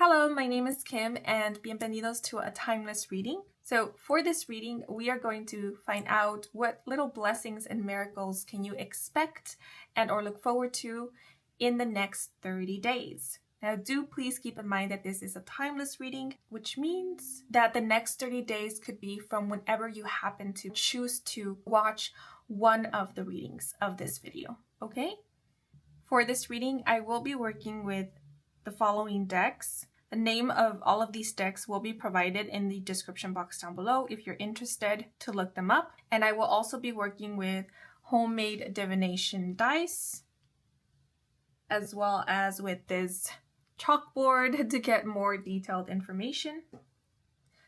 Hello, my name is Kim and bienvenidos to a timeless reading. So for this reading, we are going to find out what little blessings and miracles can you expect and or look forward to in the next 30 days. Now do please keep in mind that this is a timeless reading, which means that the next 30 days could be from whenever you happen to choose to watch one of the readings of this video, okay? For this reading, I will be working with the following decks. The name of all of these decks will be provided in the description box down below if you're interested to look them up. And I will also be working with homemade divination dice, as well as with this chalkboard to get more detailed information.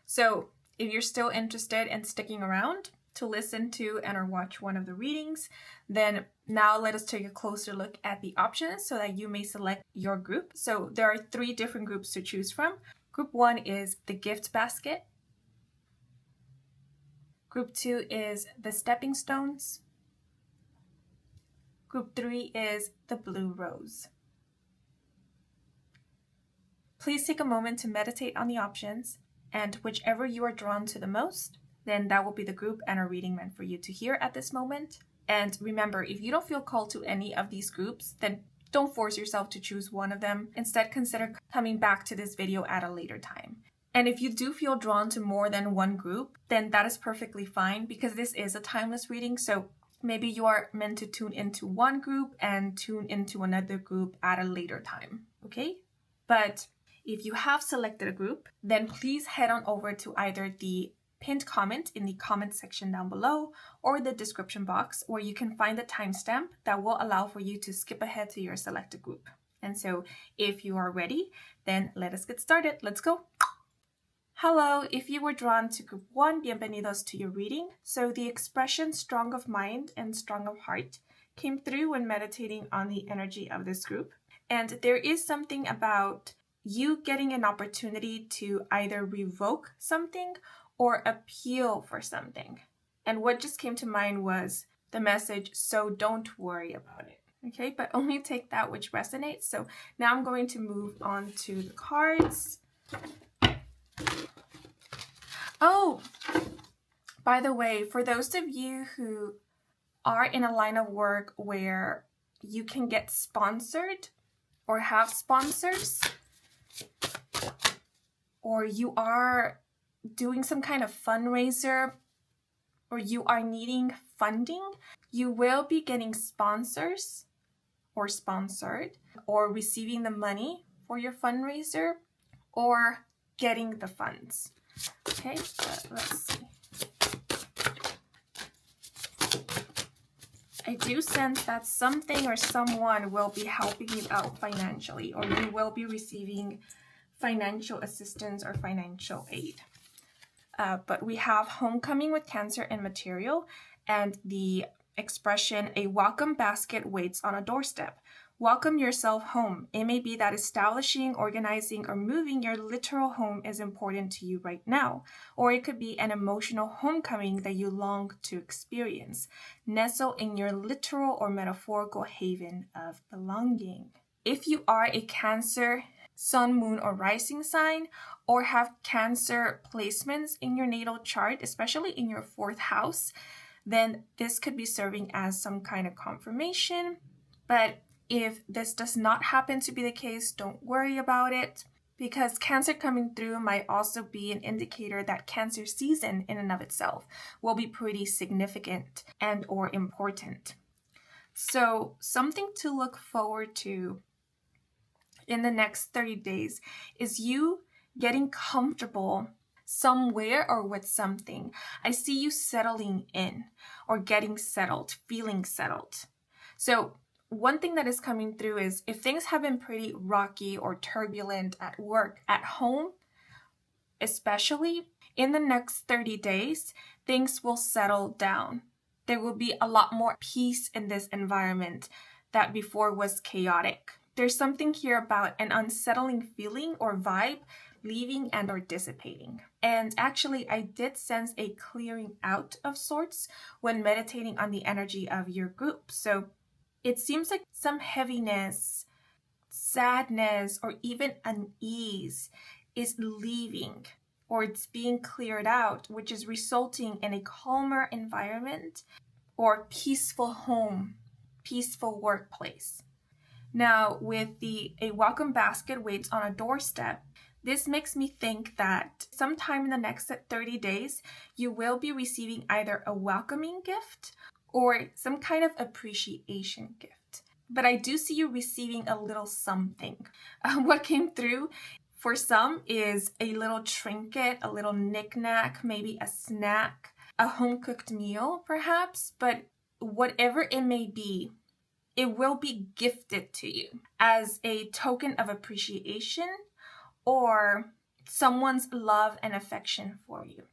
So if you're still interested in sticking around to listen to and or watch one of the readings, then now let us take a closer look at the options so that you may select your group. So there are 3 different groups to choose from. Group 1 is the gift basket. Group 2 is the stepping stones. Group 3 is the blue rose. Please take a moment to meditate on the options, and whichever you are drawn to the most, then that will be the group and a reading meant for you to hear at this moment. And remember, if you don't feel called to any of these groups, then don't force yourself to choose one of them. Instead, consider coming back to this video at a later time. And if you do feel drawn to more than one group, then that is perfectly fine because this is a timeless reading. So maybe you are meant to tune into one group and tune into another group at a later time, okay? But if you have selected a group, then please head on over to either the pinned comment in the comment section down below or the description box where you can find the timestamp that will allow for you to skip ahead to your selected group. And so if you are ready, then let us get started. Let's go. Hello, if you were drawn to group 1, bienvenidos to your reading. So the expression strong of mind and strong of heart came through when meditating on the energy of this group. And there is something about you getting an opportunity to either revoke something or appeal for something. And what just came to mind was the message, so don't worry about it. Okay, but only take that which resonates. So now I'm going to move on to the cards. Oh, by the way, for those of you who are in a line of work where you can get sponsored or have sponsors, or you are doing some kind of fundraiser, or you are needing funding, you will be getting sponsors or sponsored, or receiving the money for your fundraiser, or getting the funds. Okay, let's see. I do sense that something or someone will be helping you out financially, or you will be receiving financial assistance or financial aid. But we have homecoming with Cancer and material, and the expression, a welcome basket waits on a doorstep. Welcome yourself home. It may be that establishing, organizing, or moving your literal home is important to you right now, or it could be an emotional homecoming that you long to experience. Nestle in your literal or metaphorical haven of belonging. If you are a Cancer, Sun, Moon, or Rising sign, or have Cancer placements in your natal chart, especially in your 4th house, then this could be serving as some kind of confirmation. But if this does not happen to be the case, don't worry about it, because Cancer coming through might also be an indicator that Cancer season in and of itself will be pretty significant and or important. So something to look forward to in the next 30 days is you getting comfortable somewhere or with something. I see you settling in or getting settled, feeling settled. So one thing that is coming through is if things have been pretty rocky or turbulent at work, at home, especially in the next 30 days, things will settle down. There will be a lot more peace in this environment that before was chaotic. There's something here about an unsettling feeling or vibe leaving and or dissipating. And actually, I did sense a clearing out of sorts when meditating on the energy of your group. So it seems like some heaviness, sadness or even unease is leaving, or it's being cleared out, which is resulting in a calmer environment or peaceful home, peaceful workplace. Now, with a welcome basket waits on a doorstep, this makes me think that sometime in the next 30 days, you will be receiving either a welcoming gift or some kind of appreciation gift. But I do see you receiving a little something. What came through for some is a little trinket, a little knickknack, maybe a snack, a home-cooked meal perhaps, but whatever it may be, it will be gifted to you as a token of appreciation or someone's love and affection for you.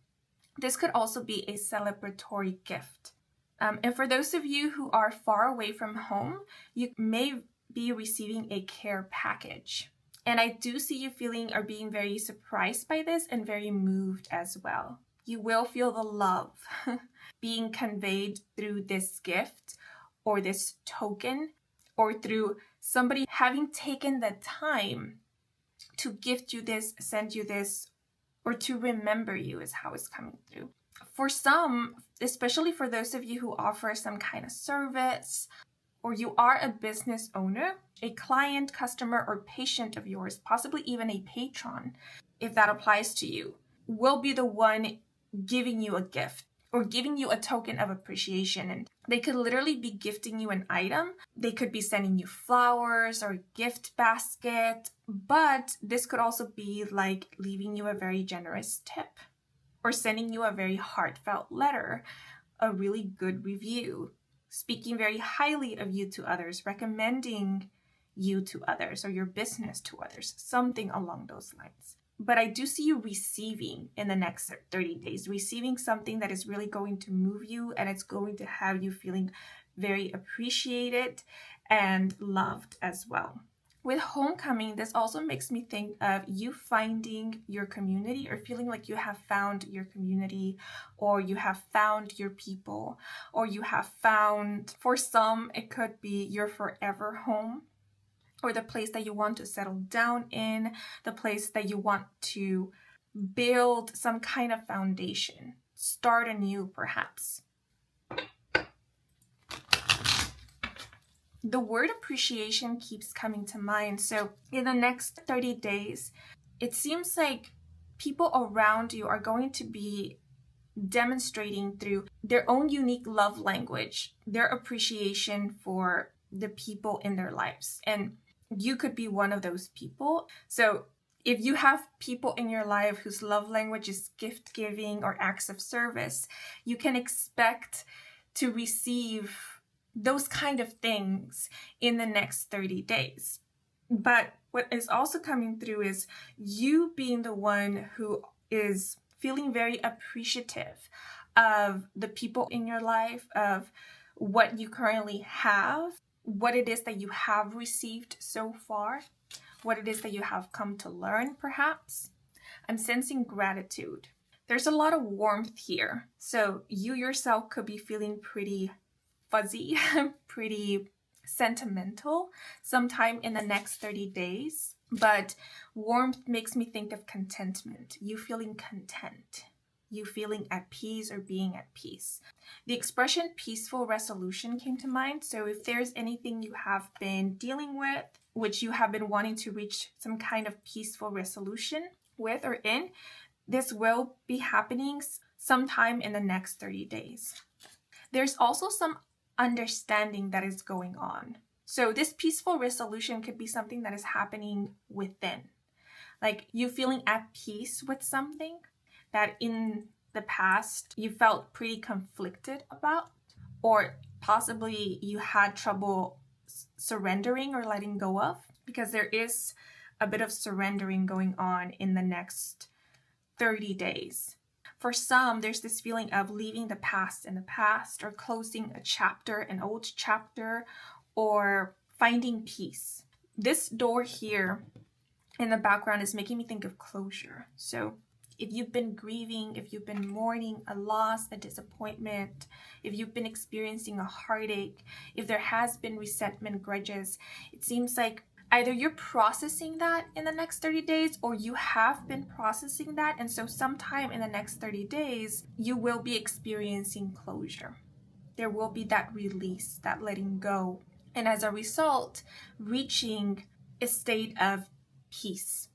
This could also be a celebratory gift. And for those of you who are far away from home, you may be receiving a care package. And I do see you feeling or being very surprised by this and very moved as well. You will feel the love being conveyed through this gift or this token, or through somebody having taken the time to gift you this, send you this, or to remember you is how it's coming through. For some, especially for those of you who offer some kind of service, or you are a business owner, a client, customer, or patient of yours, possibly even a patron, if that applies to you, will be the one giving you a gift or giving you a token of appreciation. And they could literally be gifting you an item. They could be sending you flowers or a gift basket, but this could also be like leaving you a very generous tip or sending you a very heartfelt letter, a really good review, speaking very highly of you to others, recommending you to others or your business to others, something along those lines. But I do see you receiving in the next 30 days, receiving something that is really going to move you, and it's going to have you feeling very appreciated and loved as well. With homecoming, this also makes me think of you finding your community or feeling like you have found your community, or you have found your people, or you have found, for some, it could be your forever home, or the place that you want to settle down in, the place that you want to build some kind of foundation, start anew perhaps. The word appreciation keeps coming to mind. So in the next 30 days, it seems like people around you are going to be demonstrating through their own unique love language, their appreciation for the people in their lives. And you could be one of those people. So if you have people in your life whose love language is gift giving or acts of service, you can expect to receive those kind of things in the next 30 days. But what is also coming through is you being the one who is feeling very appreciative of the people in your life, of what you currently have, what it is that you have received so far, what it is that you have come to learn perhaps. I'm sensing gratitude. There's a lot of warmth here. So you yourself could be feeling pretty fuzzy, pretty sentimental sometime in the next 30 days. But warmth makes me think of contentment, you feeling content, you feeling at peace or being at peace. The expression peaceful resolution came to mind. So if there's anything you have been dealing with, which you have been wanting to reach some kind of peaceful resolution with or in, this will be happening sometime in the next 30 days. There's also some understanding that is going on. So this peaceful resolution could be something that is happening within. Like you feeling at peace with something that in the past you felt pretty conflicted about, or possibly you had trouble surrendering or letting go of, because there is a bit of surrendering going on in the next 30 days. For some, there's this feeling of leaving the past in the past, or closing a chapter, an old chapter, or finding peace. This door here in the background is making me think of closure. So if you've been grieving, if you've been mourning a loss, a disappointment, if you've been experiencing a heartache, if there has been resentment, grudges, it seems like either you're processing that in the next 30 days or you have been processing that. And so sometime in the next 30 days, you will be experiencing closure. There will be that release, that letting go. And as a result, reaching a state of peace.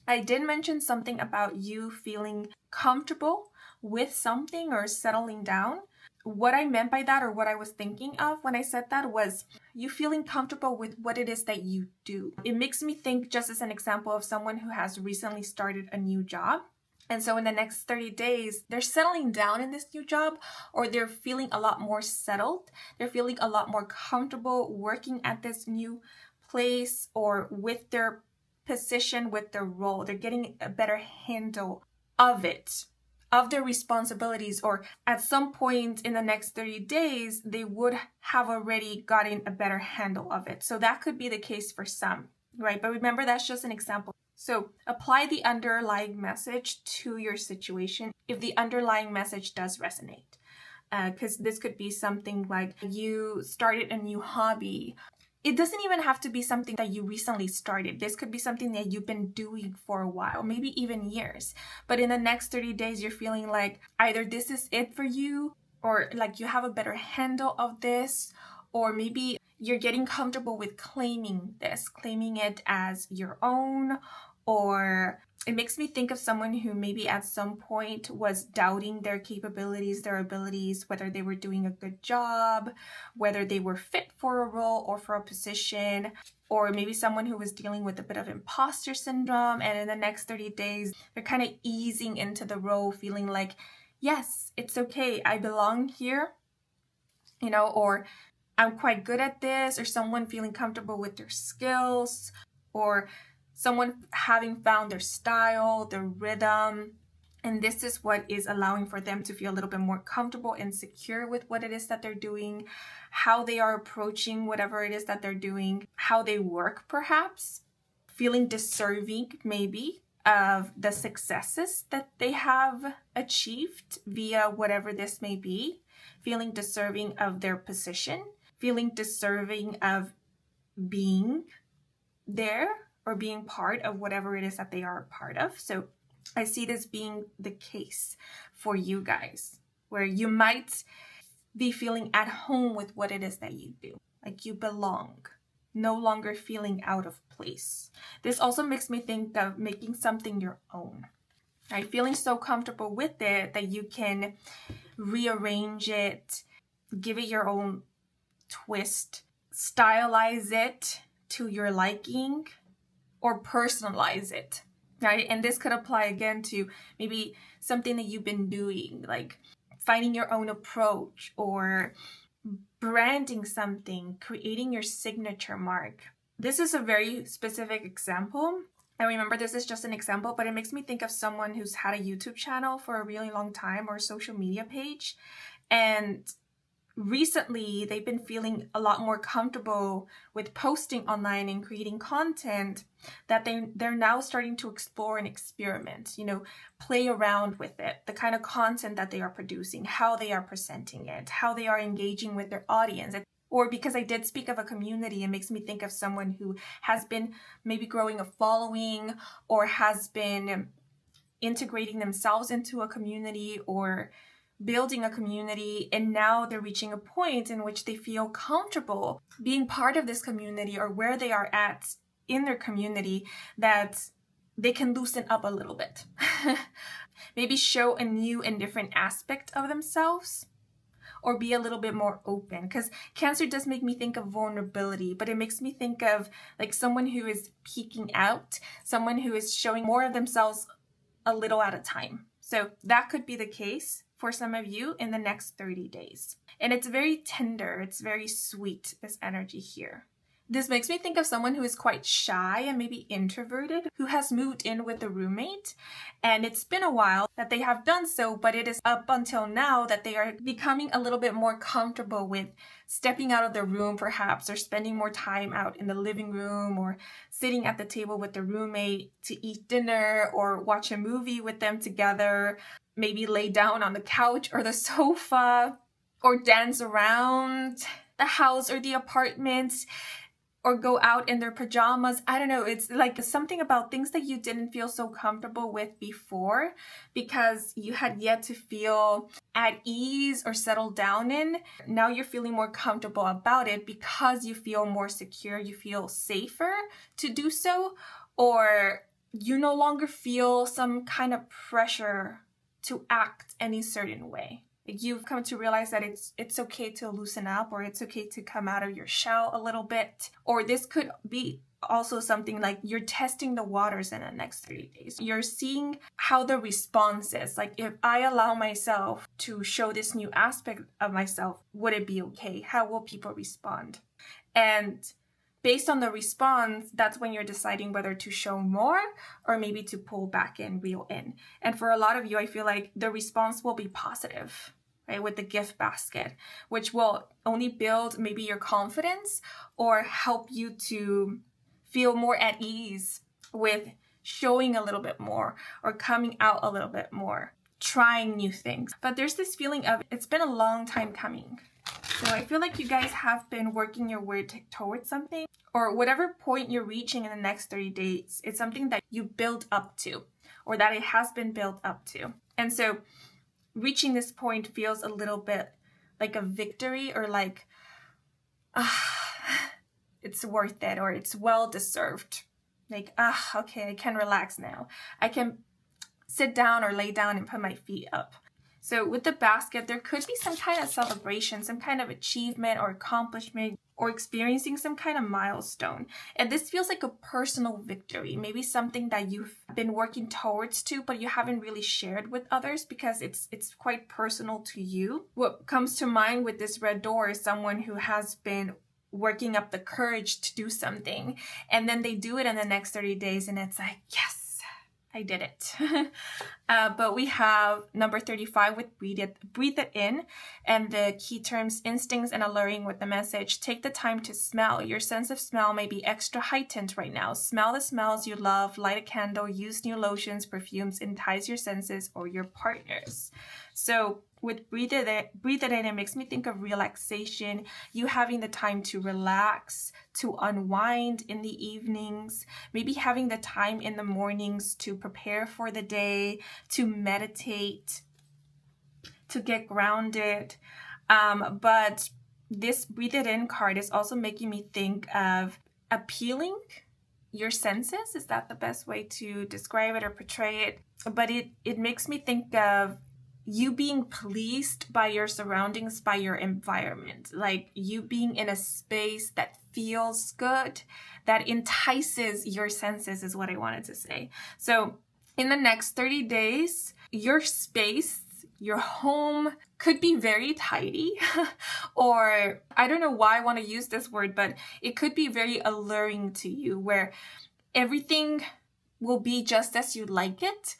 I did mention something about you feeling comfortable with something or settling down. What I meant by that, or what I was thinking of when I said that, was you feeling comfortable with what it is that you do. It makes me think, just as an example, of someone who has recently started a new job. And so in the next 30 days, they're settling down in this new job, or they're feeling a lot more settled. They're feeling a lot more comfortable working at this new place or with their position, with their role. They're getting a better handle of it, of their responsibilities, or at some point in the next 30 days, they would have already gotten a better handle of it. So that could be the case for some, right? But remember, that's just an example. So apply the underlying message to your situation if the underlying message does resonate. Because this could be something like you started a new hobby. It doesn't even have to be something that you recently started. This could be something that you've been doing for a while, maybe even years. But in the next 30 days, you're feeling like either this is it for you, or like you have a better handle of this, or maybe you're getting comfortable with claiming this, claiming it as your own. Or it makes me think of someone who maybe at some point was doubting their capabilities, their abilities, whether they were doing a good job, whether they were fit for a role or for a position, or maybe someone who was dealing with a bit of imposter syndrome. And in the next 30 days, they're kind of easing into the role, feeling like, yes, it's okay, I belong here, or I'm quite good at this, or someone feeling comfortable with their skills, or someone having found their style, their rhythm. And this is what is allowing for them to feel a little bit more comfortable and secure with what it is that they're doing, how they are approaching whatever it is that they're doing, how they work perhaps, feeling deserving maybe of the successes that they have achieved via whatever this may be, feeling deserving of their position, feeling deserving of being there, or being part of whatever it is that they are a part of. So I see this being the case for you guys, where you might be feeling at home with what it is that you do, like you belong, no longer feeling out of place. This also makes me think of making something your own, right? Feeling so comfortable with it that you can rearrange it, give it your own twist, stylize it to your liking, or personalize it, right? And this could apply again to maybe something that you've been doing, like finding your own approach or branding something, creating your signature mark. This is a very specific example. I remember this is just an example, but it makes me think of someone who's had a YouTube channel for a really long time, or a social media page. And recently, they've been feeling a lot more comfortable with posting online and creating content, that they're now starting to explore and experiment, play around with it, the kind of content that they are producing, how they are presenting it, how they are engaging with their audience. Or because I did speak of a community, it makes me think of someone who has been maybe growing a following, or has been integrating themselves into a community, or building a community, and now they're reaching a point in which they feel comfortable being part of this community, or where they are at in their community, that they can loosen up a little bit. Maybe show a new and different aspect of themselves, or be a little bit more open. Because Cancer does make me think of vulnerability, but it makes me think of like someone who is peeking out, someone who is showing more of themselves a little at a time. So that could be the case for some of you in the next 30 days. And it's very tender, it's very sweet, this energy here. This makes me think of someone who is quite shy and maybe introverted, who has moved in with a roommate. And it's been a while that they have done so, but it is up until now that they are becoming a little bit more comfortable with stepping out of their room perhaps, or spending more time out in the living room, or sitting at the table with the roommate to eat dinner or watch a movie with them together, maybe lay down on the couch or the sofa, or dance around the house or the apartment. or go out in their pajamas. I don't know. It's like something about things that you didn't feel so comfortable with before because you had yet to feel at ease or settled down in. Now you're feeling more comfortable about it because you feel more secure, you feel safer to do so, or you no longer feel some kind of pressure to act any certain way. You've come to realize that it's okay to loosen up, or it's okay to come out of your shell a little bit. Or this could be also something like you're testing the waters in the next 30 days. You're seeing how the response is. Like, if I allow myself to show this new aspect of myself, would it be okay? How will people respond? And based on the response, that's when you're deciding whether to show more or maybe to pull back and reel in. And for a lot of you, I feel like the response will be positive, right? With the gift basket, which will only build maybe your confidence or help you to feel more at ease with showing a little bit more or coming out a little bit more, trying new things. But there's this feeling of it's been a long time coming. So I feel like you guys have been working your way towards something, or whatever point you're reaching in the next 30 days, it's something that you build up to, or that it has been built up to. And so reaching this point feels a little bit like a victory, or like, it's worth it, or it's well deserved. Like, okay, I can relax now. I can sit down or lay down and put my feet up. So with the basket, there could be some kind of celebration, some kind of achievement or accomplishment, or experiencing some kind of milestone. And this feels like a personal victory, maybe something that you've been working towards to, but you haven't really shared with others because it's quite personal to you. What comes to mind with this red door is someone who has been working up the courage to do something, and then they do it in the next 30 days, and it's like, yes, I did it. But we have number 35 with breathe it in, and the key terms instincts and alluring with the message. Take the time to smell. Your sense of smell may be extra heightened right now. Smell the smells you love, light a candle, use new lotions, perfumes, entice your senses or your partners. So with breathe it in, it makes me think of relaxation, you having the time to relax, to unwind in the evenings, maybe having the time in the mornings to prepare for the day, to meditate, to get grounded. But this breathe it in card is also making me think of appealing your senses. Is that the best way to describe it or portray it? But it makes me think of you being pleased by your surroundings, by your environment, like you being in a space that feels good, that entices your senses is what I wanted to say. So in the next 30 days, your space, your home could be very tidy, or I don't know why I want to use this word, but it could be very alluring to you, where everything will be just as you like it,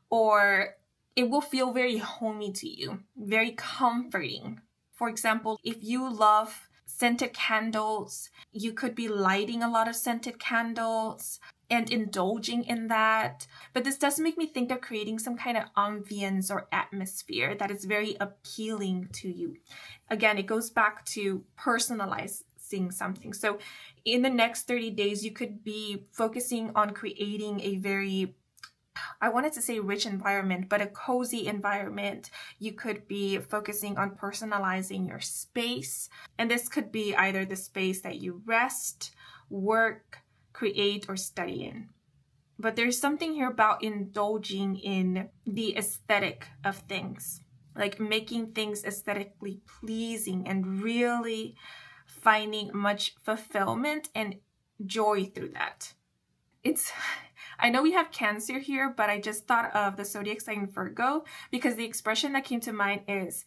or it will feel very homey to you, very comforting. For example, if you love scented candles, you could be lighting a lot of scented candles and indulging in that. But this does make me think of creating some kind of ambience or atmosphere that is very appealing to you. Again, it goes back to personalizing something. So in the next 30 days, you could be focusing on creating a very, I wanted to say rich environment, but a cozy environment. You could be focusing on personalizing your space. And this could be either the space that you rest, work, create, or study in. But there's something here about indulging in the aesthetic of things, like making things aesthetically pleasing and really finding much fulfillment and joy through that. I know we have Cancer here, but I just thought of the zodiac sign Virgo because the expression that came to mind is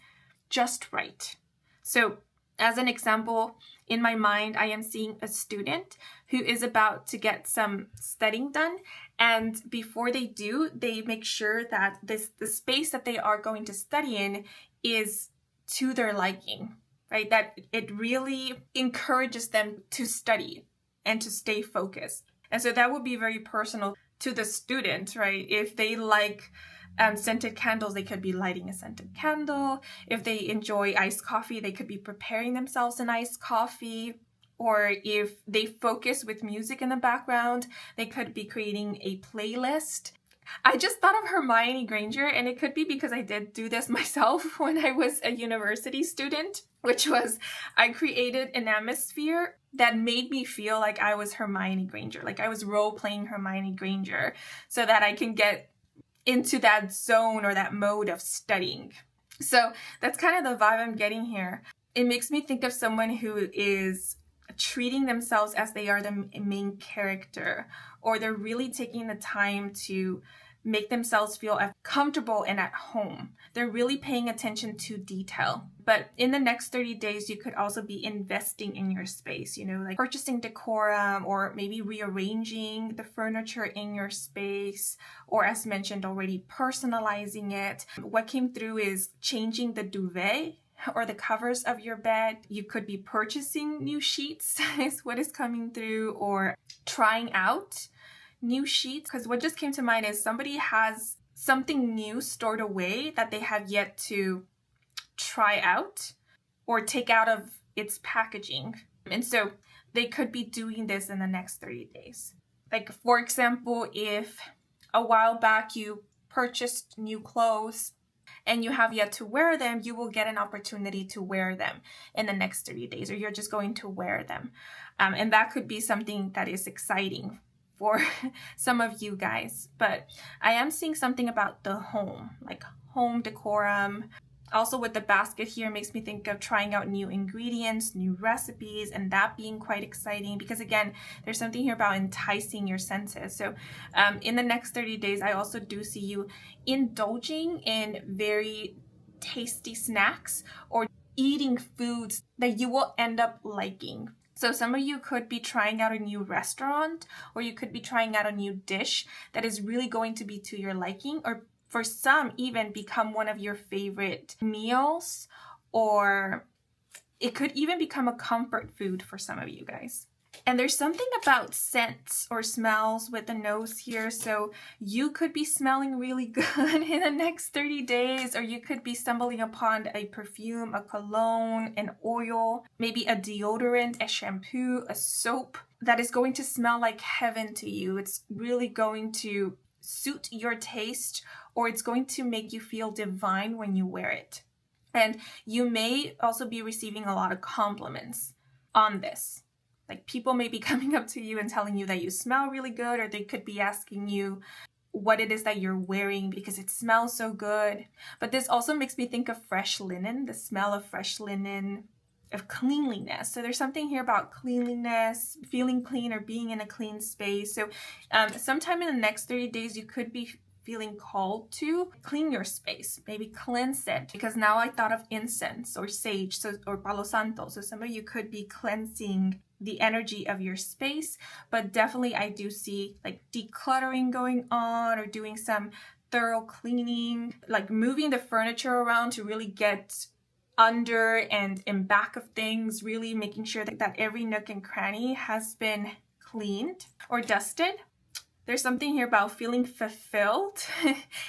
just right. So as an example, in my mind, I am seeing a student who is about to get some studying done. And before they do, they make sure that the space that they are going to study in is to their liking, right? That it really encourages them to study and to stay focused. And so that would be very personal to the student, right? If they like scented candles, they could be lighting a scented candle. If they enjoy iced coffee, they could be preparing themselves an iced coffee. or if they focus with music in the background, they could be creating a playlist. I just thought of Hermione Granger, and it could be because I did do this myself when I was a university student, which was I created an atmosphere that made me feel like I was Hermione Granger, like I was role-playing Hermione Granger, so that I can get into that zone or that mode of studying. So that's kind of the vibe I'm getting here. It makes me think of someone who is treating themselves as they are the main character, or they're really taking the time to make themselves feel comfortable and at home. They're really paying attention to detail. But in the next 30 days, you could also be investing in your space, like purchasing decorum, or maybe rearranging the furniture in your space, or as mentioned already, personalizing it. What came through is changing the duvet or the covers of your bed. You could be purchasing new sheets is what is coming through, or trying out new sheets. Because what just came to mind is somebody has something new stored away that they have yet to try out or take out of its packaging. And so they could be doing this in the next 30 days. Like, for example, if a while back you purchased new clothes and you have yet to wear them, you will get an opportunity to wear them in the next 30 days, or you're just going to wear them. And that could be something that is exciting for some of you guys. But I am seeing something about the home, like home decorum. Also with the basket here makes me think of trying out new ingredients, new recipes, and that being quite exciting, because again, there's something here about enticing your senses. So in the next 30 days, I also do see you indulging in very tasty snacks or eating foods that you will end up liking. So some of you could be trying out a new restaurant, or you could be trying out a new dish that is really going to be to your liking, or for some even become one of your favorite meals, or it could even become a comfort food for some of you guys. And there's something about scents or smells with the nose here. So you could be smelling really good in the next 30 days, or you could be stumbling upon a perfume, a cologne, an oil, maybe a deodorant, a shampoo, a soap that is going to smell like heaven to you. It's really going to suit your taste, or it's going to make you feel divine when you wear it. And you may also be receiving a lot of compliments on this. Like, people may be coming up to you and telling you that you smell really good, or they could be asking you what it is that you're wearing because it smells so good. But this also makes me think of fresh linen, the smell of fresh linen, of cleanliness. So there's something here about cleanliness, feeling clean, or being in a clean space. So sometime in the next 30 days, you could be feeling called to clean your space, maybe cleanse it, because now I thought of incense or sage, or Palo Santo. So some of you could be cleansing the energy of your space, but definitely I do see like decluttering going on, or doing some thorough cleaning, like moving the furniture around to really get under and in back of things, really making sure that every nook and cranny has been cleaned or dusted. There's something here about feeling fulfilled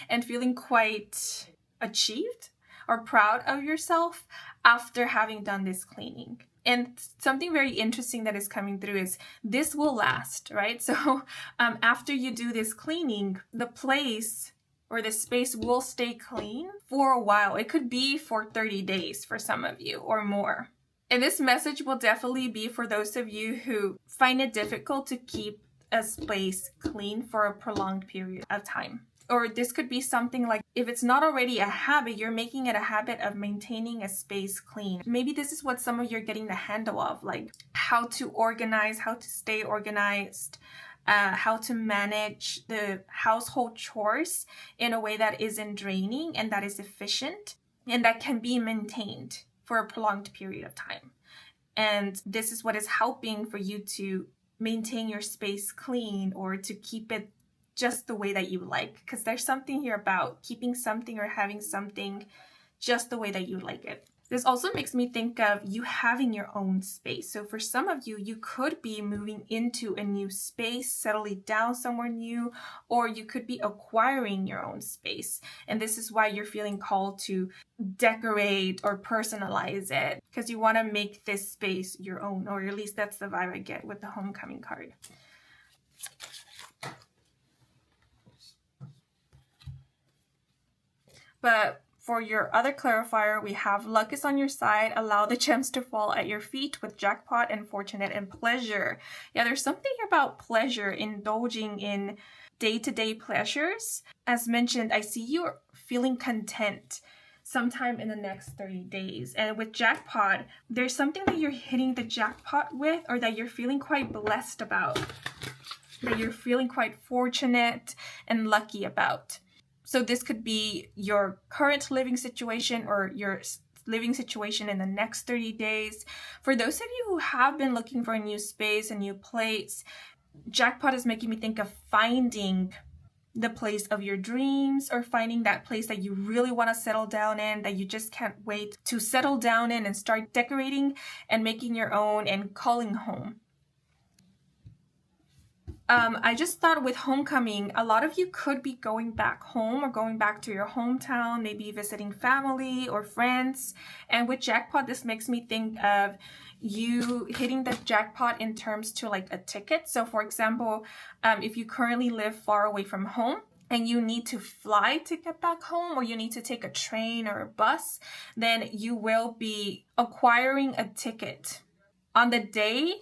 and feeling quite achieved or proud of yourself after having done this cleaning. And something very interesting that is coming through is this will last, right? So after you do this cleaning, the place or the space will stay clean for a while. It could be for 30 days for some of you or more. And this message will definitely be for those of you who find it difficult to keep a space clean for a prolonged period of time. Or this could be something like, if it's not already a habit, you're making it a habit of maintaining a space clean. Maybe this is what some of you are getting the handle of, like how to organize, how to stay organized, how to manage the household chores in a way that isn't draining and that is efficient and that can be maintained for a prolonged period of time. And this is what is helping for you to maintain your space clean, or to keep it just the way that you like, because there's something here about keeping something or having something just the way that you like it. This also makes me think of you having your own space. So for some of you, you could be moving into a new space, settling down somewhere new, or you could be acquiring your own space. And this is why you're feeling called to decorate or personalize it, because you want to make this space your own, or at least that's the vibe I get with the homecoming card. But for your other clarifier, we have luck is on your side. Allow the gems to fall at your feet with jackpot and fortunate and pleasure. Yeah, there's something about pleasure, indulging in day-to-day pleasures. As mentioned, I see you feeling content sometime in the next 30 days. And with jackpot, there's something that you're hitting the jackpot with, or that you're feeling quite blessed about, that you're feeling quite fortunate and lucky about. So this could be your current living situation or your living situation in the next 30 days. For those of you who have been looking for a new space, a new place, jackpot is making me think of finding the place of your dreams, or finding that place that you really want to settle down in, that you just can't wait to settle down in and start decorating and making your own and calling home. I just thought with homecoming, a lot of you could be going back home or going back to your hometown, maybe visiting family or friends. And with jackpot, this makes me think of you hitting the jackpot in terms to like a ticket. So for example, if you currently live far away from home and you need to fly to get back home, or you need to take a train or a bus, then you will be acquiring a ticket on the day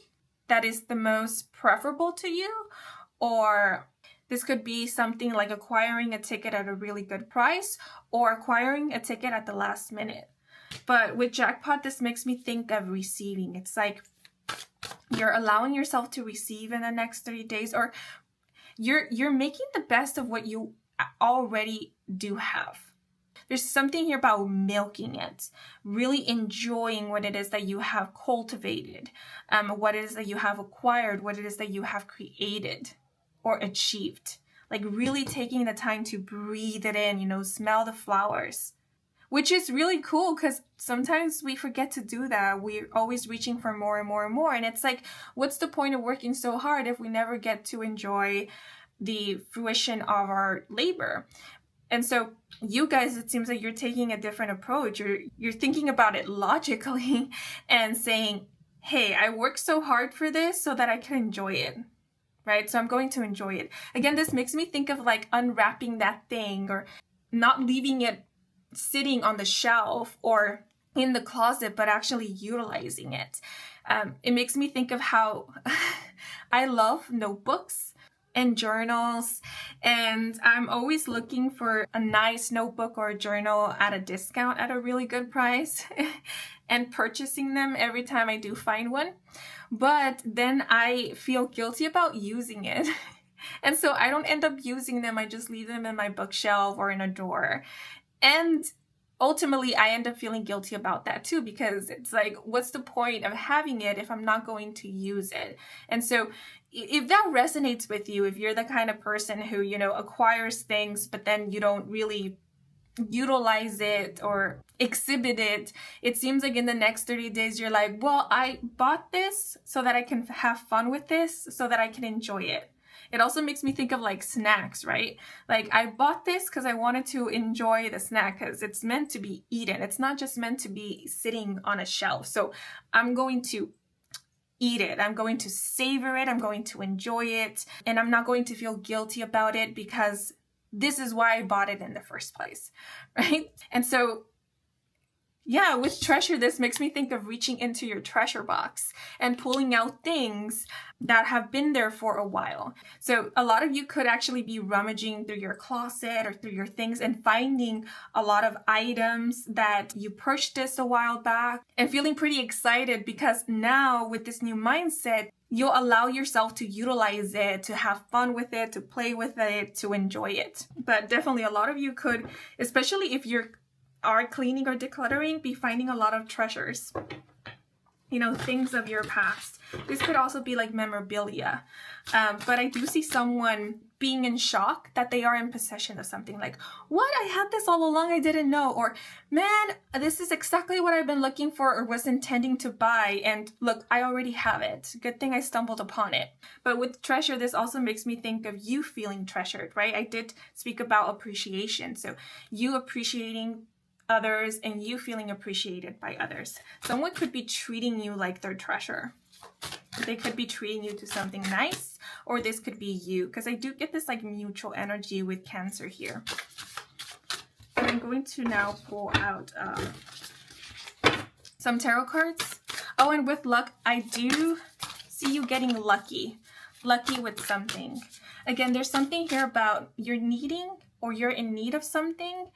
that is the most preferable to you. Or this could be something like acquiring a ticket at a really good price, or acquiring a ticket at the last minute. But with jackpot, this makes me think of receiving. It's like you're allowing yourself to receive in the next 30 days, or you're making the best of what you already do have. There's something here about milking it, really enjoying what it is that you have cultivated, what it is that you have acquired, what it is that you have created or achieved. Like really taking the time to breathe it in, smell the flowers, which is really cool because sometimes we forget to do that. We're always reaching for more and more and more. And it's like, what's the point of working so hard if we never get to enjoy the fruition of our labor? And so you guys, it seems like you're taking a different approach. You're thinking about it logically and saying, hey, I worked so hard for this so that I can enjoy it, right? So I'm going to enjoy it. Again, this makes me think of like unwrapping that thing, or not leaving it sitting on the shelf or in the closet, but actually utilizing it. It makes me think of how I love notebooks and journals, and I'm always looking for a nice notebook or a journal at a discount at a really good price and purchasing them every time I do find one. But then I feel guilty about using it. And so I don't end up using them. I just leave them in my bookshelf or in a drawer. And ultimately, I end up feeling guilty about that too, because it's like, what's the point of having it if I'm not going to use it? And so if that resonates with you, if you're the kind of person who, acquires things, but then you don't really utilize it or exhibit it, it seems like in the next 30 days, you're like, well, I bought this so that I can have fun with this, so that I can enjoy it. It also makes me think of like snacks, right? Like I bought this because I wanted to enjoy the snack, because it's meant to be eaten. It's not just meant to be sitting on a shelf. So I'm going to eat it. I'm going to savor it. I'm going to enjoy it. And I'm not going to feel guilty about it, because this is why I bought it in the first place, right? And so yeah, with treasure, this makes me think of reaching into your treasure box and pulling out things that have been there for a while. So a lot of you could actually be rummaging through your closet or through your things and finding a lot of items that you purchased a while back and feeling pretty excited, because now with this new mindset, you'll allow yourself to utilize it, to have fun with it, to play with it, to enjoy it. But definitely a lot of you could, especially if you're are cleaning or decluttering, be finding a lot of treasures. things of your past. This could also be like memorabilia. But I do see someone being in shock that they are in possession of something, like, what? I had this all along, I didn't know. Or, man, this is exactly what I've been looking for or was intending to buy. And look, I already have it. Good thing I stumbled upon it. But with treasure, this also makes me think of you feeling treasured, right? I did speak about appreciation. So you appreciating others and you feeling appreciated by others. Someone could be treating you like their treasure. They could be treating you to something nice, or this could be you, because I do get this like mutual energy with Cancer here. So I'm going to now pull out some tarot cards. Oh, and with luck, I do see you getting lucky with something. Again, there's something here about you're needing or you're in need of something,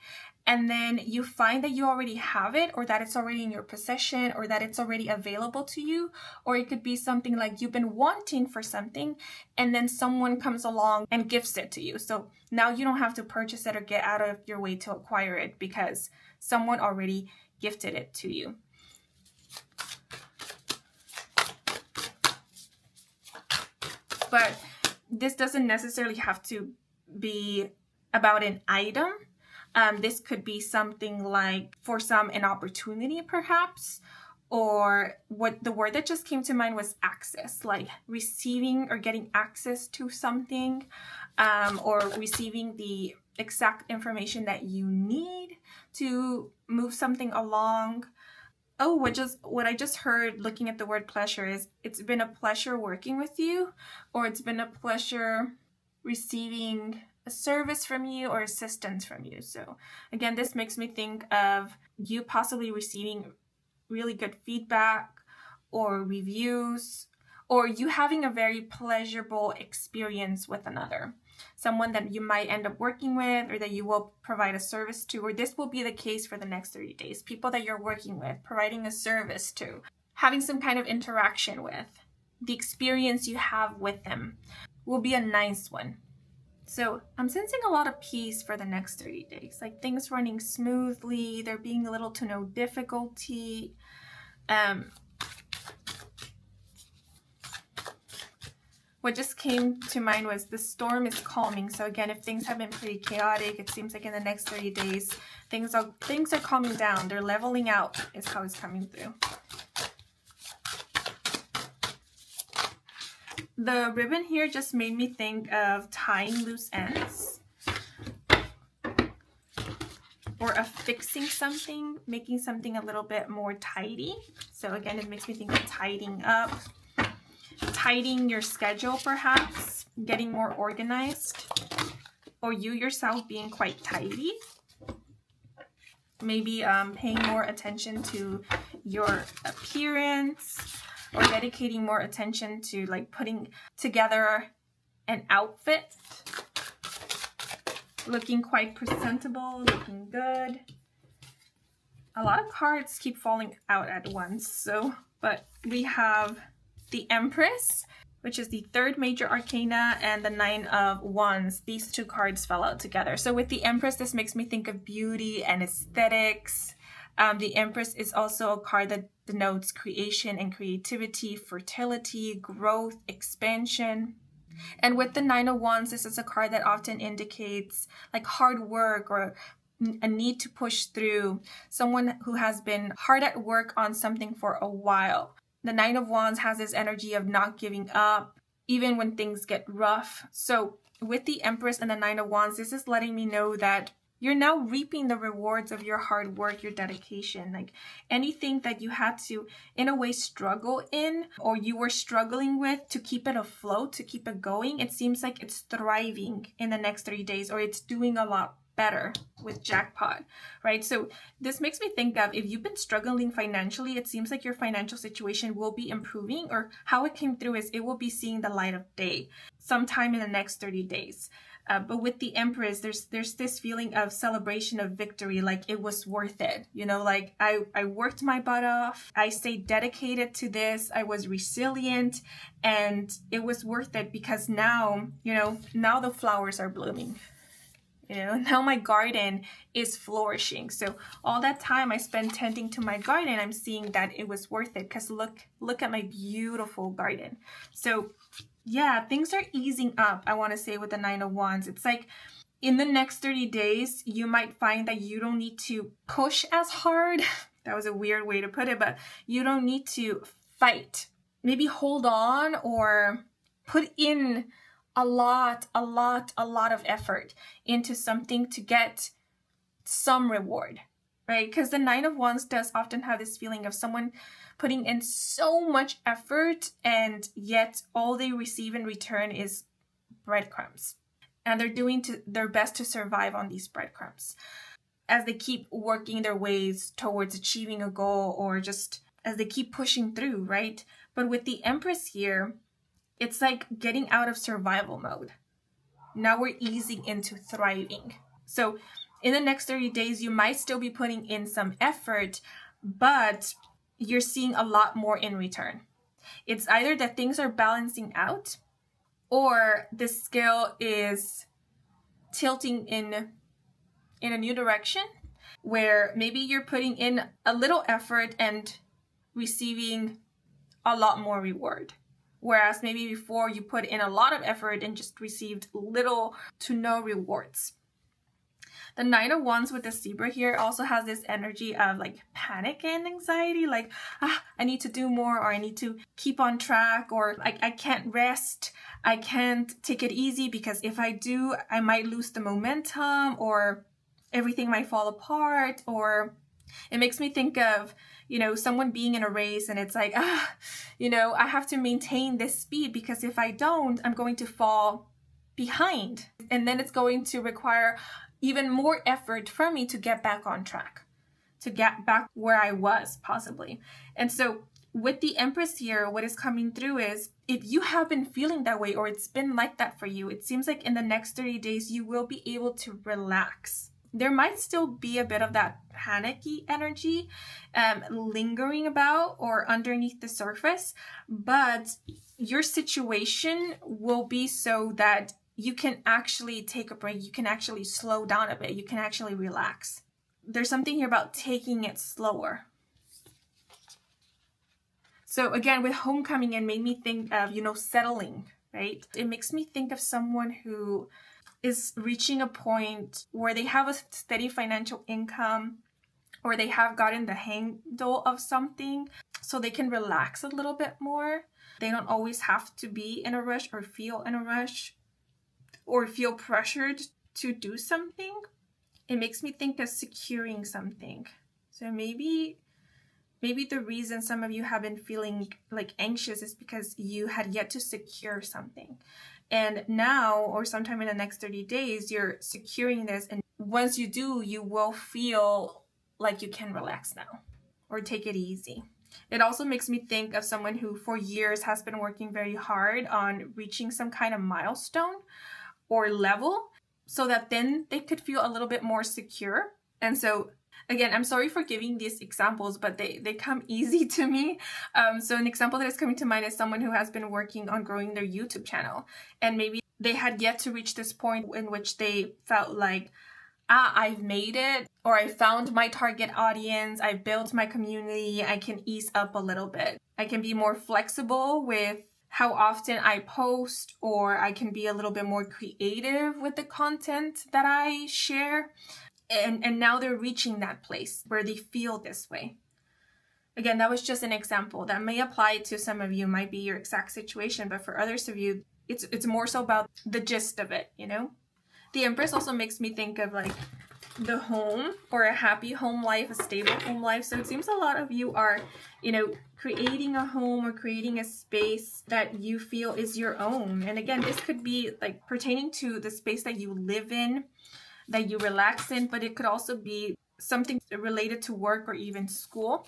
and then you find that you already have it, or that it's already in your possession, or that it's already available to you. Or it could be something like you've been wanting for something, and then someone comes along and gifts it to you. So now you don't have to purchase it or get out of your way to acquire it, because someone already gifted it to you. But this doesn't necessarily have to be about an item. This could be something like, for some, an opportunity perhaps, or what the word that just came to mind was access, like receiving or getting access to something, or receiving the exact information that you need to move something along. Oh, what I just heard looking at the word pleasure is, it's been a pleasure working with you, or it's been a pleasure receiving a service from you or assistance from you. So again, this makes me think of you possibly receiving really good feedback or reviews, or you having a very pleasurable experience with another, someone that you might end up working with, or that you will provide a service to, or this will be the case for the next 30 days. People that you're working with, providing a service to, having some kind of interaction with, the experience you have with them will be a nice one. So I'm sensing a lot of peace for the next 30 days, like things running smoothly, there being a little to no difficulty. What just came to mind was the storm is calming. So again, if things have been pretty chaotic, it seems like in the next 30 days, things are calming down. They're leveling out is how it's coming through. The ribbon here just made me think of tying loose ends, or of fixing something, making something a little bit more tidy. So again, it makes me think of tidying up, tidying your schedule perhaps, getting more organized, or you yourself being quite tidy. Maybe paying more attention to your appearance, or dedicating more attention to like putting together an outfit, looking quite presentable, looking good. A lot of cards keep falling out at once, but we have the Empress, which is the third major arcana, and the Nine of Wands. These two cards fell out together. So with the Empress, this makes me think of beauty and aesthetics. The Empress is also a card that denotes creation and creativity, fertility, growth, expansion. And with the Nine of Wands, this is a card that often indicates like hard work or a need to push through, someone who has been hard at work on something for a while. The Nine of Wands has this energy of not giving up, even when things get rough. So with the Empress and the Nine of Wands, this is letting me know that you're now reaping the rewards of your hard work, your dedication. Like anything that you had to, in a way, struggle in, or you were struggling with to keep it afloat, to keep it going, it seems like it's thriving in the next 30 days, or it's doing a lot better with Jackpot, right? So this makes me think of, if you've been struggling financially, it seems like your financial situation will be improving, or how it came through is it will be seeing the light of day sometime in the next 30 days. But with the Empress, there's this feeling of celebration of victory, like it was worth it. You know, like I worked my butt off. I stayed dedicated to this. I was resilient, and it was worth it because now, now the flowers are blooming. Now my garden is flourishing. So all that time I spent tending to my garden, I'm seeing that it was worth it, because look at my beautiful garden. So yeah, things are easing up, I want to say, with the Nine of Wands. It's like in the next 30 days, you might find that you don't need to push as hard. That was a weird way to put it, but you don't need to fight. Maybe hold on or put in a lot of effort into something to get some reward, right? Because the Nine of Wands does often have this feeling of someone putting in so much effort, and yet all they receive in return is breadcrumbs. And they're doing their best to survive on these breadcrumbs as they keep working their ways towards achieving a goal, or just as they keep pushing through, right? But with the Empress here, it's like getting out of survival mode. Now we're easing into thriving. So in the next 30 days, you might still be putting in some effort, but you're seeing a lot more in return. It's either that things are balancing out, or the scale is tilting in a new direction, where maybe you're putting in a little effort and receiving a lot more reward. Whereas maybe before you put in a lot of effort and just received little to no rewards. The Nine of Wands with the zebra here also has this energy of like panic and anxiety, like, I need to do more, or I need to keep on track, or I can't rest, I can't take it easy, because if I do, I might lose the momentum, or everything might fall apart. Or it makes me think of, someone being in a race, and it's like, I have to maintain this speed, because if I don't, I'm going to fall behind. And then it's going to require even more effort from me to get back on track, to get back where I was possibly. And so with the Empress here, what is coming through is, if you have been feeling that way, or it's been like that for you, it seems like in the next 30 days, you will be able to relax. There might still be a bit of that panicky energy lingering about or underneath the surface, but your situation will be so that you can actually take a break, you can actually slow down a bit, you can actually relax. There's something here about taking it slower. So again, with homecoming, it made me think of, settling, right? It makes me think of someone who is reaching a point where they have a steady financial income, or they have gotten the handle of something, so they can relax a little bit more. They don't always have to be in a rush, or feel in a rush, or feel pressured to do something. It makes me think of securing something. So maybe the reason some of you have been feeling like anxious is because you had yet to secure something. And now, or sometime in the next 30 days, you're securing this. And once you do, you will feel like you can relax now, or take it easy. It also makes me think of someone who for years has been working very hard on reaching some kind of milestone or level, so that then they could feel a little bit more secure. And so again, I'm sorry for giving these examples, but they come easy to me. So an example that is coming to mind is someone who has been working on growing their YouTube channel, and maybe they had yet to reach this point in which they felt like, I've made it, or I found my target audience, I built my community, I can ease up a little bit. I can be more flexible with how often I post, or I can be a little bit more creative with the content that I share. And now they're reaching that place where they feel this way. Again, that was just an example that may apply to some of you, might be your exact situation, but for others of you, it's more so about the gist of it, The Empress also makes me think of like the home, or a happy home life, a stable home life. So it seems a lot of you are, creating a home, or creating a space that you feel is your own. And again, this could be like pertaining to the space that you live in, that you relax in, but it could also be something related to work or even school.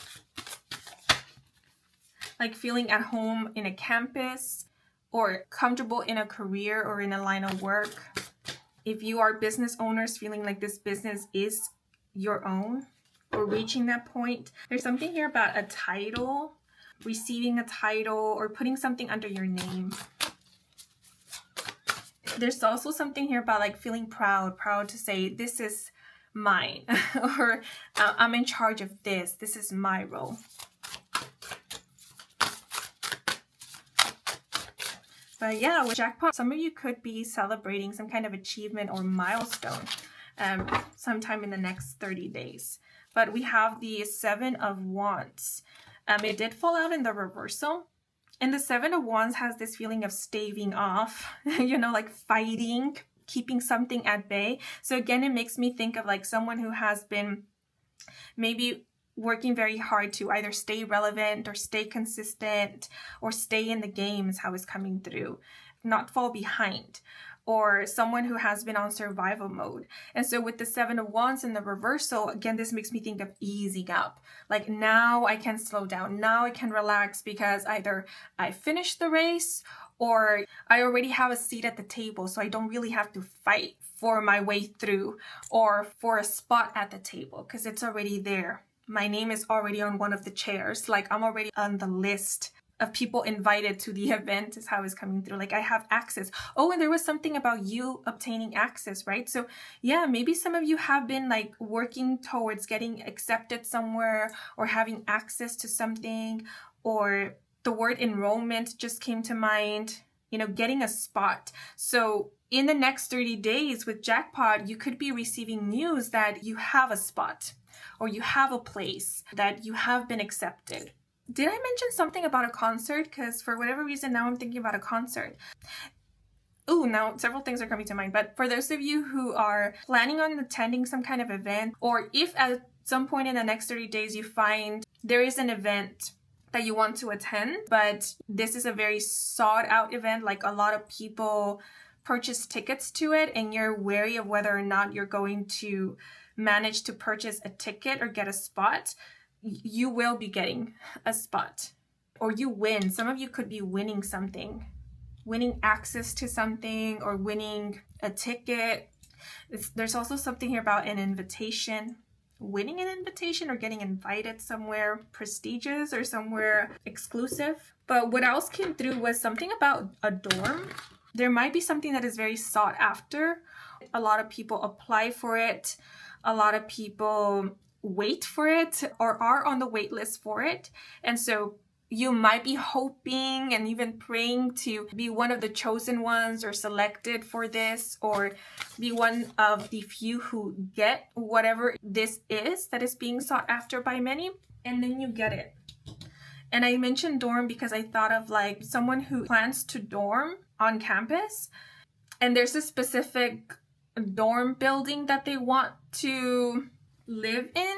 Like feeling at home in a campus, or comfortable in a career or in a line of work. If you are business owners, feeling like this business is your own, or reaching that point. There's something here about a title, receiving a title, or putting something under your name. There's also something here about like feeling proud to say this is mine, or I'm in charge of this. This is my role. But yeah, with jackpot, some of you could be celebrating some kind of achievement or milestone sometime in the next 30 days. But we have the Seven of Wands. It did fall out in the reversal. And the Seven of Wands has this feeling of staving off, you know, like fighting, keeping something at bay. So again, it makes me think of like someone who has been maybe working very hard to either stay relevant or stay consistent or stay in the game is how it's coming through, not fall behind, or someone who has been on survival mode. And so with the Seven of Wands in the reversal, again, this makes me think of easing up. Like now I can slow down. Now I can relax because either I finished the race or I already have a seat at the table, so I don't really have to fight for my way through or for a spot at the table because it's already there. My name is already on one of the chairs. Like I'm already on the list of people invited to the event is how it's coming through. Like I have access. Oh, and there was something about you obtaining access, right? So yeah, maybe some of you have been like working towards getting accepted somewhere or having access to something, or the word enrollment just came to mind, you know, getting a spot. So in the next 30 days with jackpot, you could be receiving news that you have a spot or you have a place, that you have been accepted. Did I mention something about a concert? Because for whatever reason, now I'm thinking about a concert. Oh, now several things are coming to mind. But for those of you who are planning on attending some kind of event, or if at some point in the next 30 days you find there is an event that you want to attend, but this is a very sought out event, like a lot of people purchase tickets to it, and you're wary of whether or not you're going to manage to purchase a ticket or get a spot, you will be getting a spot, or you win. Some of you could be winning something, winning access to something or winning a ticket. There's also something here about an invitation, winning an invitation or getting invited somewhere prestigious or somewhere exclusive. But what else came through was something about a dorm. There might be something that is very sought after. A lot of people apply for it. A lot of people wait for it or are on the wait list for it. And so you might be hoping and even praying to be one of the chosen ones or selected for this, or be one of the few who get whatever this is that is being sought after by many. And then you get it. And I mentioned dorm because I thought of like someone who plans to dorm on campus, and there's a specific dorm building that they want to live in,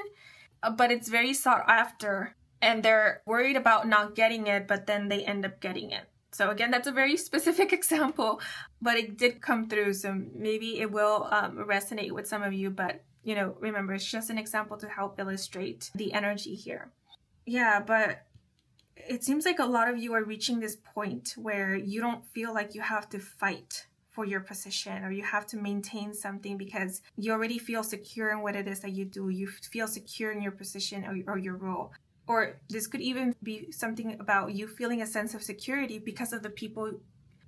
but it's very sought after and they're worried about not getting it, but then they end up getting it. So again, that's a very specific example, but it did come through, so maybe it will resonate with some of you. But you know, remember, it's just an example to help illustrate the energy here. Yeah, but it seems like a lot of you are reaching this point where you don't feel like you have to fight for your position or you have to maintain something because you already feel secure in what it is that you do. You feel secure in your position or your role. Or this could even be something about you feeling a sense of security because of the people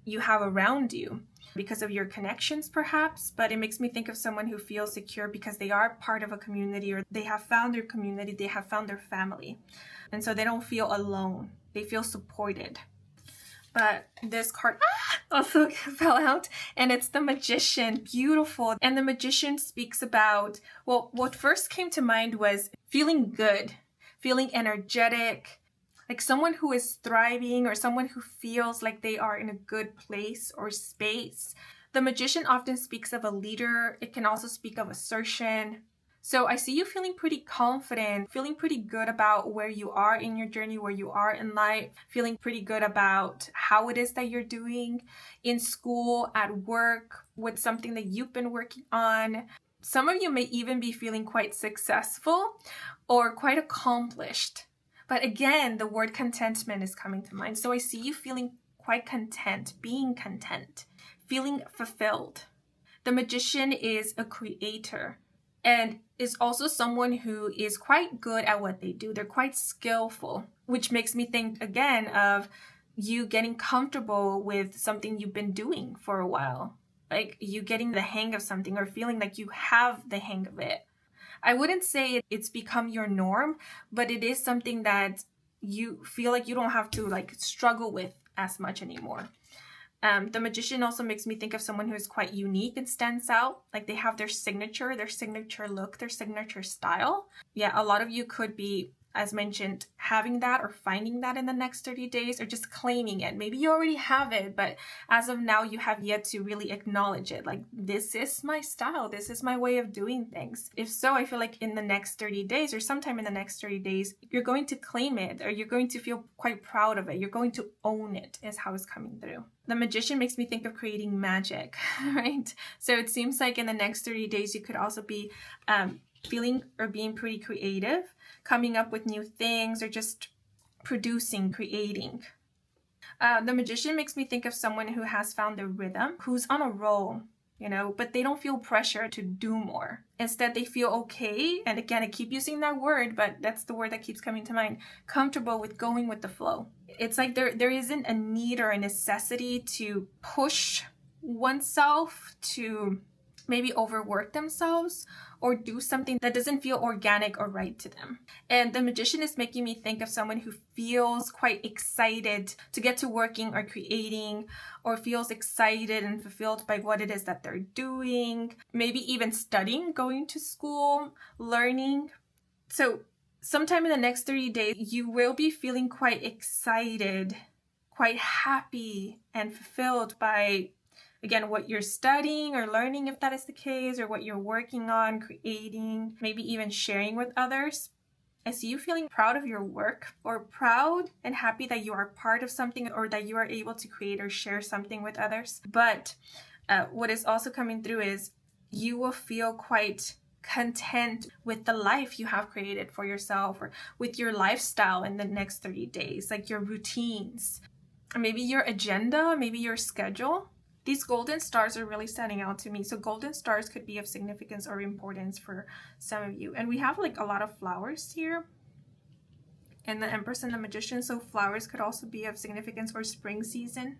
you have around you, because of your connections perhaps. But it makes me think of someone who feels secure because they are part of a community, or they have found their community, they have found their family. And so they don't feel alone. They feel supported. But this card also fell out, and it's the Magician. Beautiful. And the Magician speaks about, well, what first came to mind was feeling good, feeling energetic, like someone who is thriving or someone who feels like they are in a good place or space. The Magician often speaks of a leader. It can also speak of assertion. So I see you feeling pretty confident, feeling pretty good about where you are in your journey, where you are in life, feeling pretty good about how it is that you're doing in school, at work, with something that you've been working on. Some of you may even be feeling quite successful or quite accomplished. But again, the word contentment is coming to mind. So I see you feeling quite content, being content, feeling fulfilled. The Magician is a creator, and is also someone who is quite good at what they do. They're quite skillful, which makes me think again of you getting comfortable with something you've been doing for a while. like you getting the hang of something or feeling like you have the hang of it. I wouldn't say it's become your norm, but it is something that you feel like you don't have to like struggle with as much anymore. The Magician also makes me think of someone who is quite unique and stands out. Like they have their signature look, their signature style. Yeah, a lot of you could be, as mentioned, having that or finding that in the next 30 days or just claiming it. Maybe you already have it, but as of now, you have yet to really acknowledge it. Like, this is my style. This is my way of doing things. If so, I feel like in the next 30 days or sometime in the next 30 days, you're going to claim it or you're going to feel quite proud of it. You're going to own it is how it's coming through. The Magician makes me think of creating magic, right? So it seems like in the next 30 days, you could also be feeling or being pretty creative, coming up with new things or just producing, creating. The Magician makes me think of someone who has found their rhythm, who's on a roll, you know, but they don't feel pressure to do more. Instead, they feel okay. And again, I keep using that word, but that's the word that keeps coming to mind. Comfortable with going with the flow. It's like there isn't a need or a necessity to push oneself to maybe overwork themselves or do something that doesn't feel organic or right to them. And the Magician is making me think of someone who feels quite excited to get to working or creating, or feels excited and fulfilled by what it is that they're doing, maybe even studying, going to school, learning. So sometime in the next 30 days, you will be feeling quite excited, quite happy and fulfilled by, again, what you're studying or learning, if that is the case, or what you're working on, creating, maybe even sharing with others. I see you feeling proud of your work, or proud and happy that you are part of something or that you are able to create or share something with others. But what is also coming through is you will feel quite content with the life you have created for yourself or with your lifestyle in the next 30 days, like your routines, maybe your agenda, maybe your schedule. These golden stars are really standing out to me. So golden stars could be of significance or importance for some of you. And we have like a lot of flowers here and the Empress and the Magician. So flowers could also be of significance or spring season.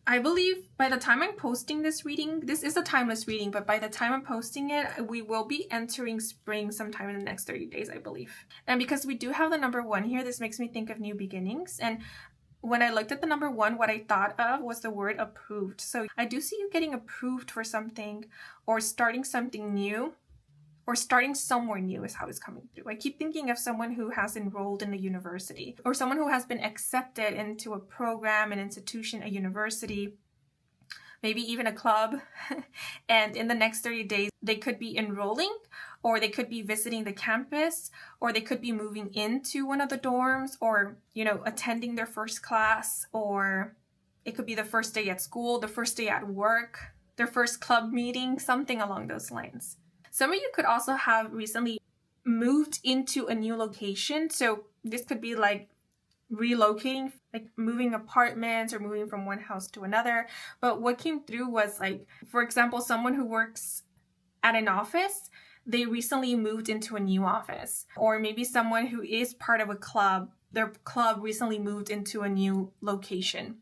I believe by the time I'm posting this reading, this is a timeless reading, but by the time I'm posting it, we will be entering spring sometime in the next 30 days, I believe. And because we do have the number 1 here, this makes me think of new beginnings. And when I looked at the number 1, what I thought of was the word approved. So I do see you getting approved for something or starting something new or starting somewhere new is how it's coming through. I keep thinking of someone who has enrolled in a university or someone who has been accepted into a program, an institution, a university, maybe even a club. And in the next 30 days, they could be enrolling or they could be visiting the campus or they could be moving into one of the dorms or, you know, attending their first class, or it could be the first day at school, the first day at work, their first club meeting, something along those lines. Some of you could also have recently moved into a new location. So this could be like relocating, like moving apartments or moving from one house to another. But what came through was like, for example, someone who works at an office, they recently moved into a new office. Or maybe someone who is part of a club, their club recently moved into a new location.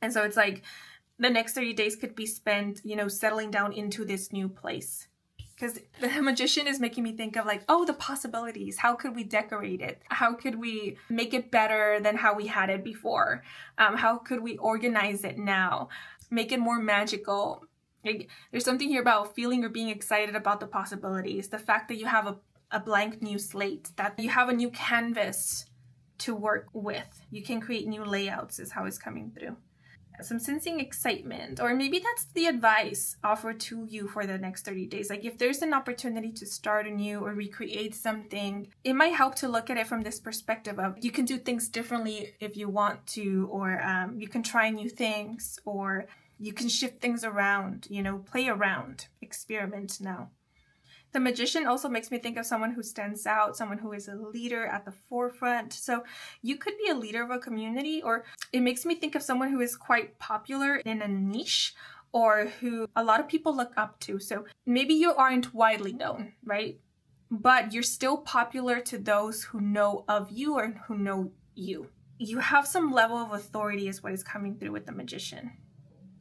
And so it's like the next 30 days could be spent, you know, settling down into this new place. Because the Magician is making me think of like, oh, the possibilities. How could we decorate it? How could we make it better than how we had it before? How could we organize it now? Make it more magical. Like, there's something here about feeling or being excited about the possibilities. The fact that you have a blank new slate, that you have a new canvas to work with. You can create new layouts is how it's coming through. So I'm sensing excitement, or maybe that's the advice offered to you for the next 30 days. Like if there's an opportunity to start anew or recreate something, it might help to look at it from this perspective of you can do things differently if you want to, or you can try new things, or you can shift things around, you know, play around, experiment now. The Magician also makes me think of someone who stands out, someone who is a leader at the forefront. So you could be a leader of a community, or it makes me think of someone who is quite popular in a niche or who a lot of people look up to. So maybe you aren't widely known, right? But you're still popular to those who know of you or who know you. You have some level of authority is what is coming through with the Magician.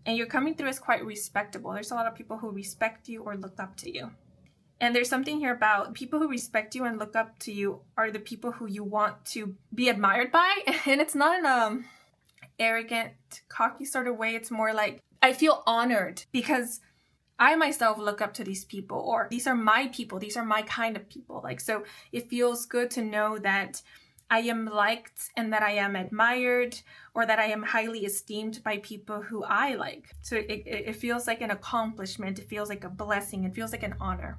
And you're coming through as quite respectable. There's a lot of people who respect you or look up to you. And there's something here about people who respect you and look up to you are the people who you want to be admired by. And it's not in a arrogant, cocky sort of way. It's more like, I feel honored because I myself look up to these people, or these are my people. These are my kind of people. Like, so it feels good to know that I am liked and that I am admired, or that I am highly esteemed by people who I like. So it feels like an accomplishment. It feels like a blessing. It feels like an honor.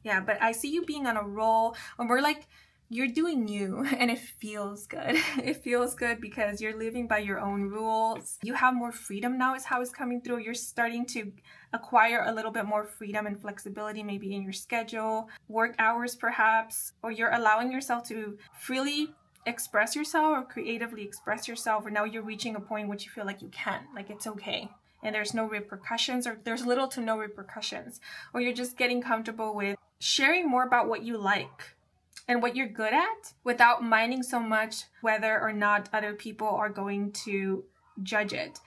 Yeah, but I see you being on a roll, and we're like, you're doing you, and it feels good. It feels good because you're living by your own rules. You have more freedom now is how it's coming through. You're starting to acquire a little bit more freedom and flexibility, maybe in your schedule, work hours perhaps, or you're allowing yourself to freely express yourself or creatively express yourself, or now you're reaching a point which you feel like you can, like it's okay. And there's no repercussions, or there's little to no repercussions, or you're just getting comfortable with sharing more about what you like and what you're good at without minding so much whether or not other people are going to judge it.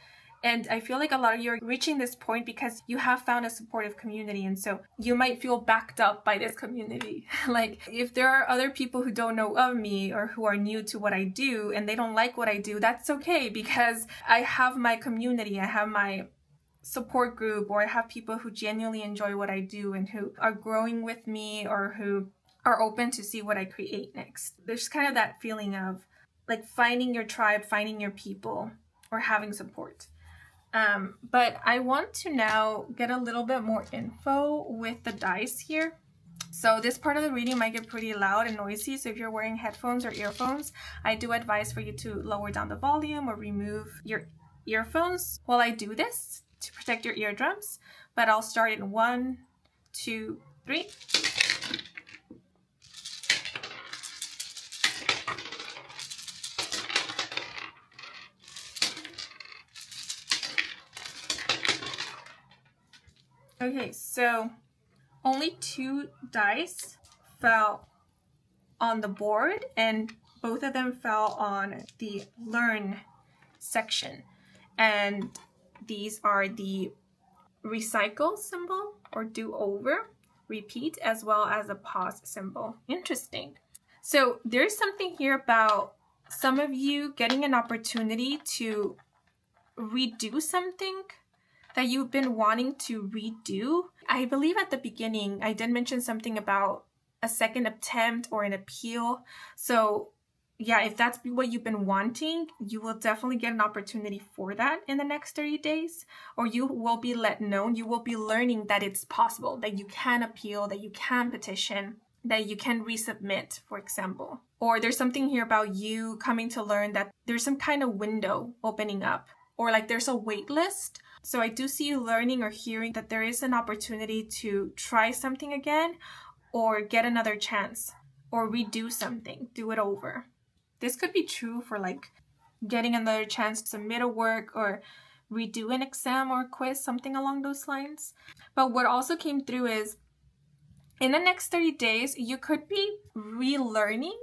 And I feel like a lot of you are reaching this point because you have found a supportive community. And so you might feel backed up by this community. Like, if there are other people who don't know of me or who are new to what I do and they don't like what I do, that's okay, because I have my community. I have my support group, or I have people who genuinely enjoy what I do and who are growing with me, or who are open to see what I create next. There's kind of that feeling of like finding your tribe, finding your people, or having support. But I want to now get a little bit more info with the dice here. So this part of the reading might get pretty loud and noisy. So if you're wearing headphones or earphones, I do advise for you to lower down the volume or remove your earphones while I do this to protect your eardrums. But I'll start in 1, 2, 3. Okay, so only 2 dice fell on the board, and both of them fell on the learn section. And these are the recycle symbol, or do over, repeat, as well as a pause symbol. Interesting. So there's something here about some of you getting an opportunity to redo something that you've been wanting to redo. I believe at the beginning I did mention something about a second attempt or an appeal. So yeah, if that's what you've been wanting, you will definitely get an opportunity for that in the next 30 days, or you will be let know. You will be learning that it's possible, that you can appeal, that you can petition, that you can resubmit, for example. Or there's something here about you coming to learn that there's some kind of window opening up, or like there's a wait list. So I do see you learning or hearing that there is an opportunity to try something again, or get another chance, or redo something, do it over. This could be true for like getting another chance to submit a work or redo an exam or quiz, something along those lines. But what also came through is in the next 30 days, you could be relearning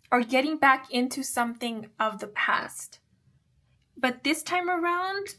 or getting back into something of the past. But this time around,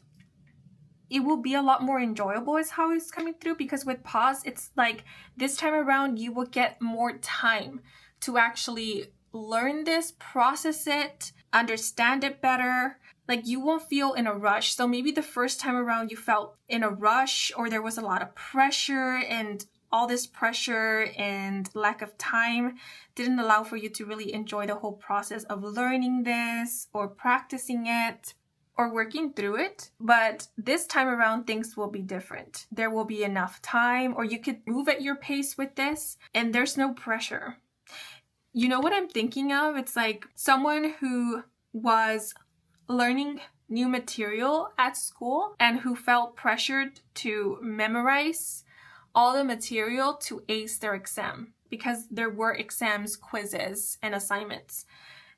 it will be a lot more enjoyable is how it's coming through, because with pause, it's like this time around, you will get more time to actually learn this, process it, understand it better. Like, you won't feel in a rush. So maybe the first time around you felt in a rush, or there was a lot of pressure, and all this pressure and lack of time didn't allow for you to really enjoy the whole process of learning this or practicing it or working through it. But this time around, things will be different. There will be enough time, or you could move at your pace with this, and there's no pressure. You know what I'm thinking of? It's like someone who was learning new material at school and who felt pressured to memorize all the material to ace their exam, because there were exams, quizzes, and assignments.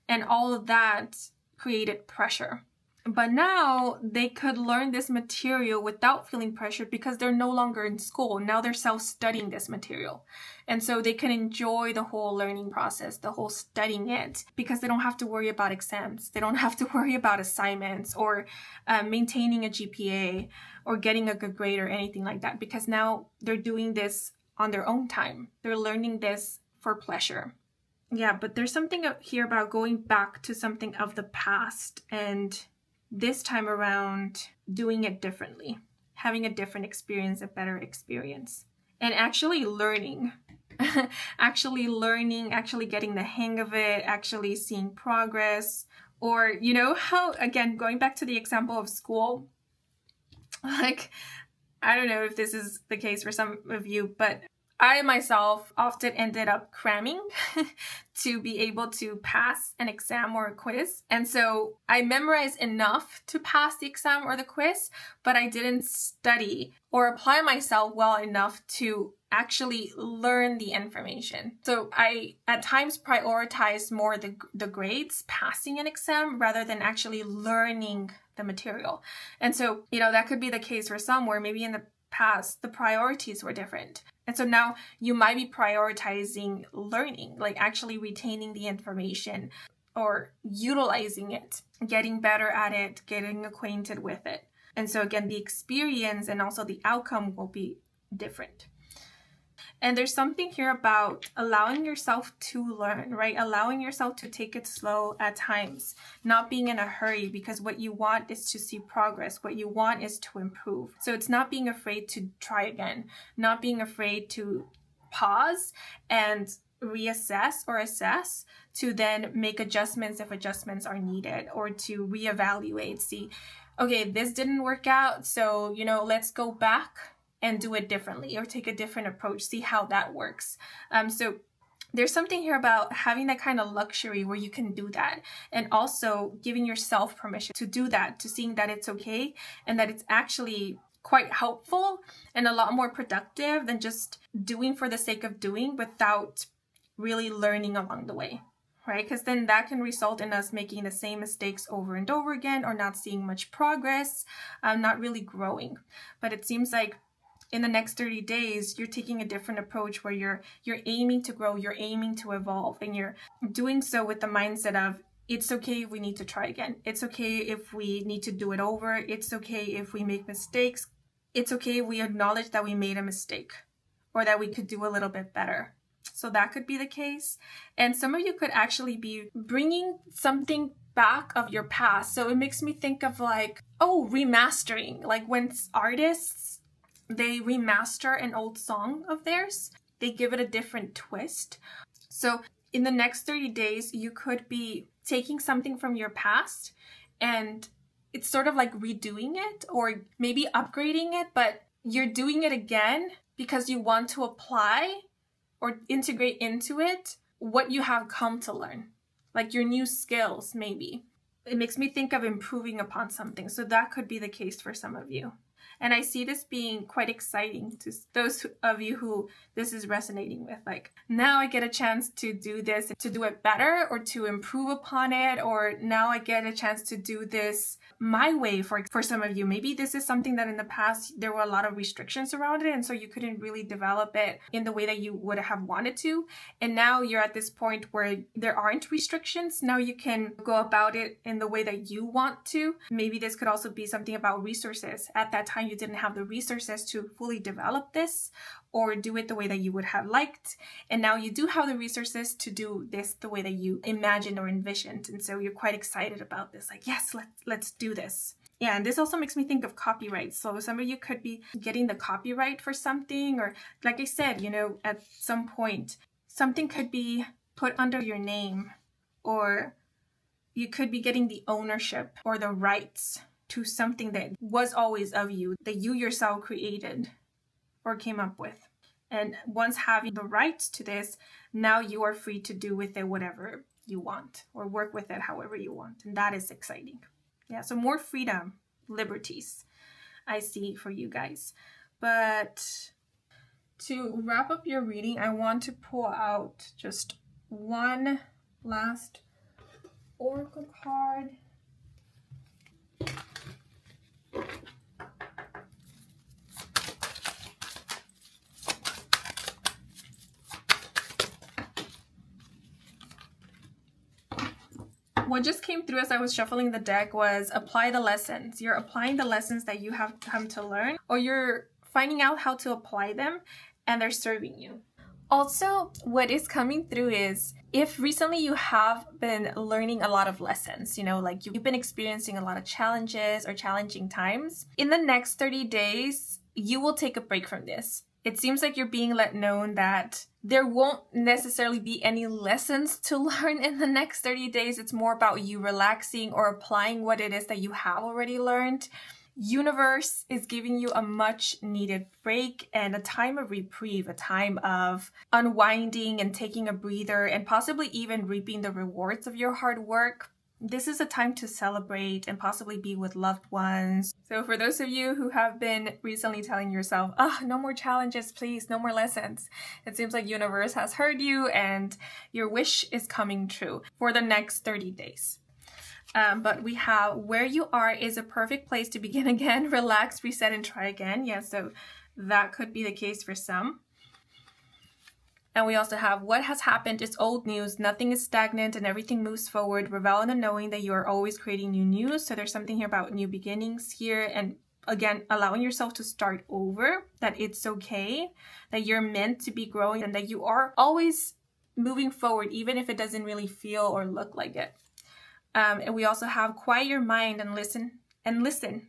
And all of that created pressure. But now they could learn this material without feeling pressured because they're no longer in school. Now they're self-studying this material. And so they can enjoy the whole learning process, the whole studying it, because they don't have to worry about exams. They don't have to worry about assignments or maintaining a GPA or getting a good grade or anything like that, because now they're doing this on their own time. They're learning this for pleasure. Yeah, but there's something here about going back to something of the past and this time around doing it differently, having a different experience, a better experience, and actually learning, actually getting the hang of it, actually seeing progress. Or, you know, how, again, going back to the example of school, like, I don't know if this is the case for some of you, but I myself often ended up cramming to be able to pass an exam or a quiz. And so I memorized enough to pass the exam or the quiz, but I didn't study or apply myself well enough to actually learn the information. So I at times prioritized more the grades, passing an exam, rather than actually learning the material. And so, you know, that could be the case for some where maybe in the past the priorities were different. And so now you might be prioritizing learning, like actually retaining the information or utilizing it, getting better at it, getting acquainted with it. And so again, the experience and also the outcome will be different. And there's something here about allowing yourself to learn, right? Allowing yourself to take it slow at times, not being in a hurry, because what you want is to see progress. What you want is to improve. So it's not being afraid to try again, not being afraid to pause and reassess or assess to then make adjustments if adjustments are needed, or to reevaluate, see, okay, this didn't work out. So, you know, let's go back and do it differently or take a different approach, see how that works. So there's something here about having that kind of luxury where you can do that, and also giving yourself permission to do that, to seeing that it's okay and that it's actually quite helpful and a lot more productive than just doing for the sake of doing without really learning along the way, right? Because then that can result in us making the same mistakes over and over again, or not seeing much progress, not really growing. But it seems like in the next 30 days, you're taking a different approach where you're aiming to grow, you're aiming to evolve, and you're doing so with the mindset of, it's okay if we need to try again. It's okay if we need to do it over. It's okay if we make mistakes. It's okay if we acknowledge that we made a mistake or that we could do a little bit better. So that could be the case. And some of you could actually be bringing something back of your past. So it makes me think of like, remastering, like when artists, they remaster an old song of theirs, they give it a different twist. So in the next 30 days, you could be taking something from your past and it's sort of like redoing it or maybe upgrading it, but you're doing it again because you want to apply or integrate into it what you have come to learn, like your new skills maybe. It makes me think of improving upon something. So that could be the case for some of you. And I see this being quite exciting to those of you who this is resonating with. Like, now I get a chance to do this, to do it better or to improve upon it. Or now I get a chance to do this my way for some of you. Maybe this is something that in the past there were a lot of restrictions around it. And so you couldn't really develop it in the way that you would have wanted to. And now you're at this point where there aren't restrictions. Now you can go about it in the way that you want to. Maybe this could also be something about resources. At that time, you didn't have the resources to fully develop this or do it the way that you would have liked. And now you do have the resources to do this the way that you imagined or envisioned. And so you're quite excited about this. Like, yes, let's do this. Yeah, and this also makes me think of copyright. So some of you could be getting the copyright for something, or like I said, you know, at some point, something could be put under your name, or you could be getting the ownership or the rights to something that was always of you, that you yourself created or came up with. And once having the rights to this, now you are free to do with it whatever you want or work with it however you want. And that is exciting. Yeah, so more freedom, liberties I see for you guys. But to wrap up your reading, I want to pull out just one last oracle card. What just came through as I was shuffling the deck was apply the lessons. You're applying the lessons that you have come to learn, or you're finding out how to apply them and they're serving you. Also, what is coming through is if recently you have been learning a lot of lessons, you know, like you've been experiencing a lot of challenges or challenging times, in the next 30 days, you will take a break from this. It seems like you're being let known that there won't necessarily be any lessons to learn in the next 30 days. It's more about you relaxing or applying what it is that you have already learned. Universe is giving you a much needed break and a time of reprieve, a time of unwinding and taking a breather and possibly even reaping the rewards of your hard work. This is a time to celebrate and possibly be with loved ones. So for those of you who have been recently telling yourself, no more challenges, please, no more lessons. It seems like universe has heard you and your wish is coming true for the next 30 days. But we have where you are is a perfect place to begin again, relax, reset, and try again. Yeah, so that could be the case for some. And we also have what has happened is old news. Nothing is stagnant and everything moves forward. Revel in the knowing that you are always creating new news. So there's something here about new beginnings here. And again, allowing yourself to start over, that it's okay, that you're meant to be growing and that you are always moving forward, even if it doesn't really feel or look like it. And we also have quiet your mind and listen.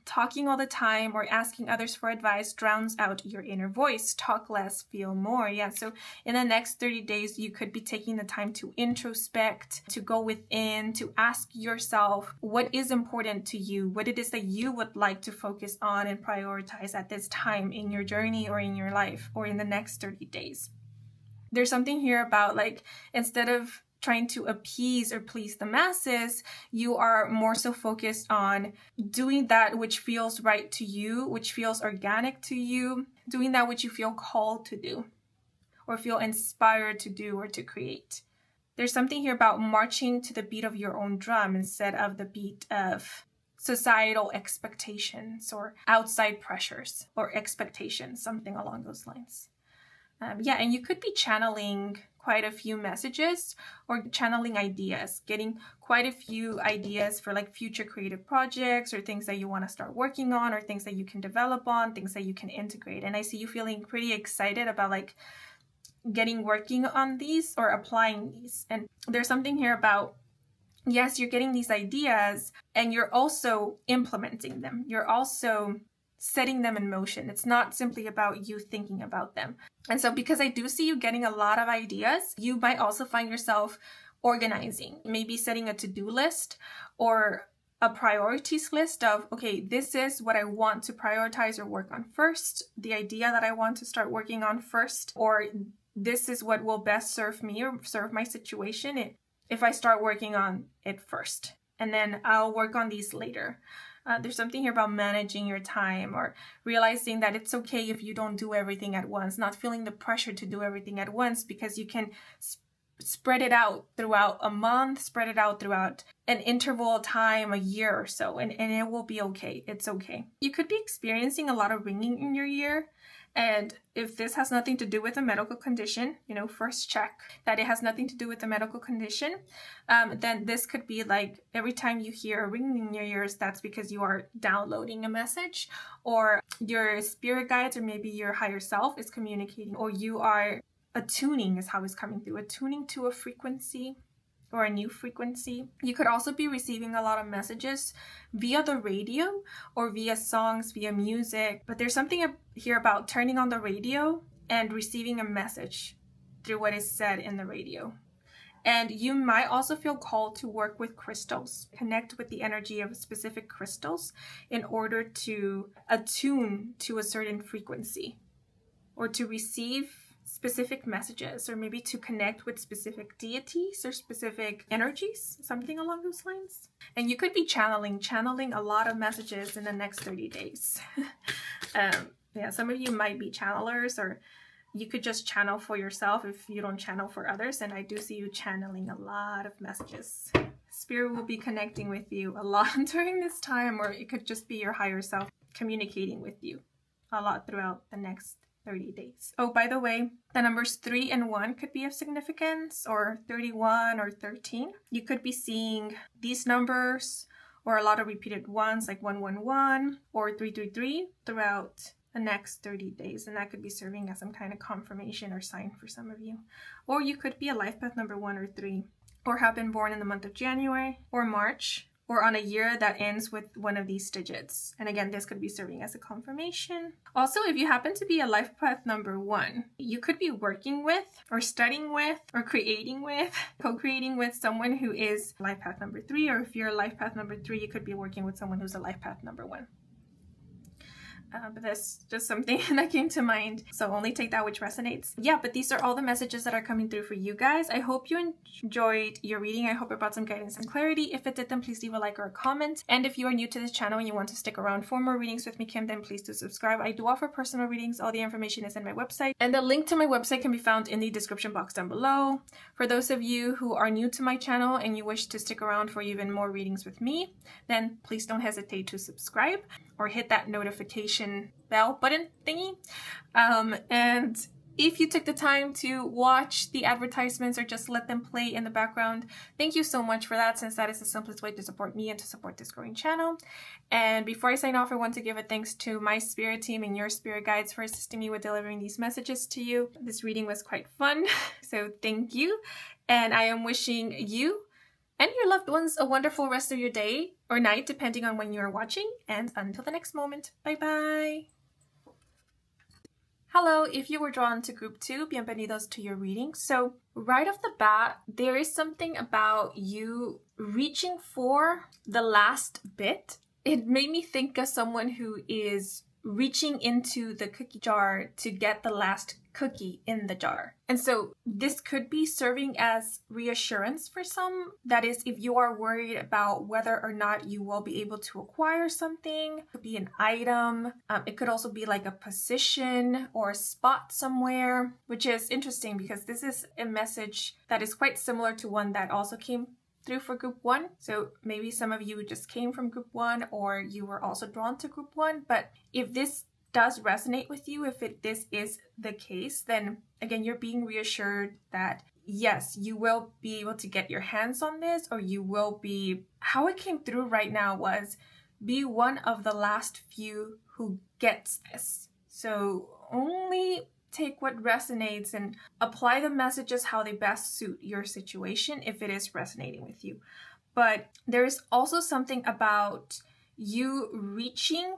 Talking all the time or asking others for advice drowns out your inner voice. Talk less, feel more. Yeah, so in the next 30 days, you could be taking the time to introspect, to go within, to ask yourself what is important to you, what it is that you would like to focus on and prioritize at this time in your journey or in your life or in the next 30 days. There's something here about like, instead of trying to appease or please the masses, you are more so focused on doing that which feels right to you, which feels organic to you, doing that which you feel called to do or feel inspired to do or to create. There's something here about marching to the beat of your own drum instead of the beat of societal expectations or outside pressures or expectations, something along those lines. And you could be channeling quite a few messages or channeling ideas, getting quite a few ideas for like future creative projects or things that you want to start working on or things that you can develop on, things that you can integrate. And I see you feeling pretty excited about like working on these or applying these. And there's something here about, yes, you're getting these ideas and you're also implementing them. You're also setting them in motion. It's not simply about you thinking about them. And so because I do see you getting a lot of ideas, you might also find yourself organizing, maybe setting a to-do list or a priorities list of, okay, this is what I want to prioritize or work on first, the idea that I want to start working on first, or this is what will best serve me or serve my situation if I start working on it first. And then I'll work on these later. There's something here about managing your time or realizing that it's okay if you don't do everything at once, not feeling the pressure to do everything at once because you can spread it out throughout a month, spread it out throughout an interval time, a year or so, and it will be okay. It's okay. You could be experiencing a lot of ringing in your ear. And if this has nothing to do with a medical condition, first check that it has nothing to do with a medical condition, then this could be like every time you hear a ringing in your ears, that's because you are downloading a message or your spirit guides or maybe your higher self is communicating, or you are attuning is how it's coming through, attuning to a frequency or a new frequency. You could also be receiving a lot of messages via the radio or via songs, via music. But there's something here about turning on the radio and receiving a message through what is said in the radio. And you might also feel called to work with crystals, connect with the energy of specific crystals in order to attune to a certain frequency or to receive specific messages, or maybe to connect with specific deities or specific energies, something along those lines. And you could be channeling a lot of messages in the next 30 days. Some of you might be channelers, or you could just channel for yourself if you don't channel for others. And I do see you channeling a lot of messages. Spirit will be connecting with you a lot during this time, or it could just be your higher self. communicating with you a lot throughout the next 30 days. Oh, by the way, the numbers 3 and 1 could be of significance, or 31 or 13. You could be seeing these numbers or a lot of repeated ones like 111 or 333 throughout the next 30 days. And that could be serving as some kind of confirmation or sign for some of you. Or you could be a life path number 1 or 3, or have been born in the month of January or March, or on a year that ends with one of these digits. And again, this could be serving as a confirmation. Also, if you happen to be a life path number 1, you could be working with or studying with or creating with, co-creating with someone who is life path number 3, or if you're a life path number 3, you could be working with someone who's a life path number 1. But that's just something that came to mind. So only take that which resonates. Yeah, but these are all the messages that are coming through for you guys. I hope you enjoyed your reading. I hope it brought some guidance and clarity. If it did, then please leave a like or a comment. And if you are new to this channel and you want to stick around for more readings with me, Kim, then please do subscribe. I do offer personal readings. All the information is in my website. And the link to my website can be found in the description box down below. For those of you who are new to my channel and you wish to stick around for even more readings with me, then please don't hesitate to subscribe or hit that notification bell button thingy. And if you took the time to watch the advertisements or just let them play in the background, thank you so much for that, since that is the simplest way to support me and to support this growing channel. And before I sign off, I want to give a thanks to my spirit team and your spirit guides for assisting me with delivering these messages to you. This reading was quite fun, so thank you. And I am wishing you and your loved ones a wonderful rest of your day or night, depending on when you're watching. And until the next moment, bye-bye. Hello, if you were drawn to group 2, bienvenidos to your reading. So right off the bat, there is something about you reaching for the last bit. It made me think of someone who is reaching into the cookie jar to get the last cookie in the jar. And so this could be serving as reassurance for some. That is, if you are worried about whether or not you will be able to acquire something, it could be an item. It could also be like a position or a spot somewhere, which is interesting because this is a message that is quite similar to one that also came through for group 1. So maybe some of you just came from group 1, or you were also drawn to group 1. But if this does resonate with you, if this is the case, then again, you're being reassured that yes, you will be able to get your hands on this, or you will be, how it came through right now was, be one of the last few who gets this. So only take what resonates and apply the messages how they best suit your situation if it is resonating with you. But there is also something about you reaching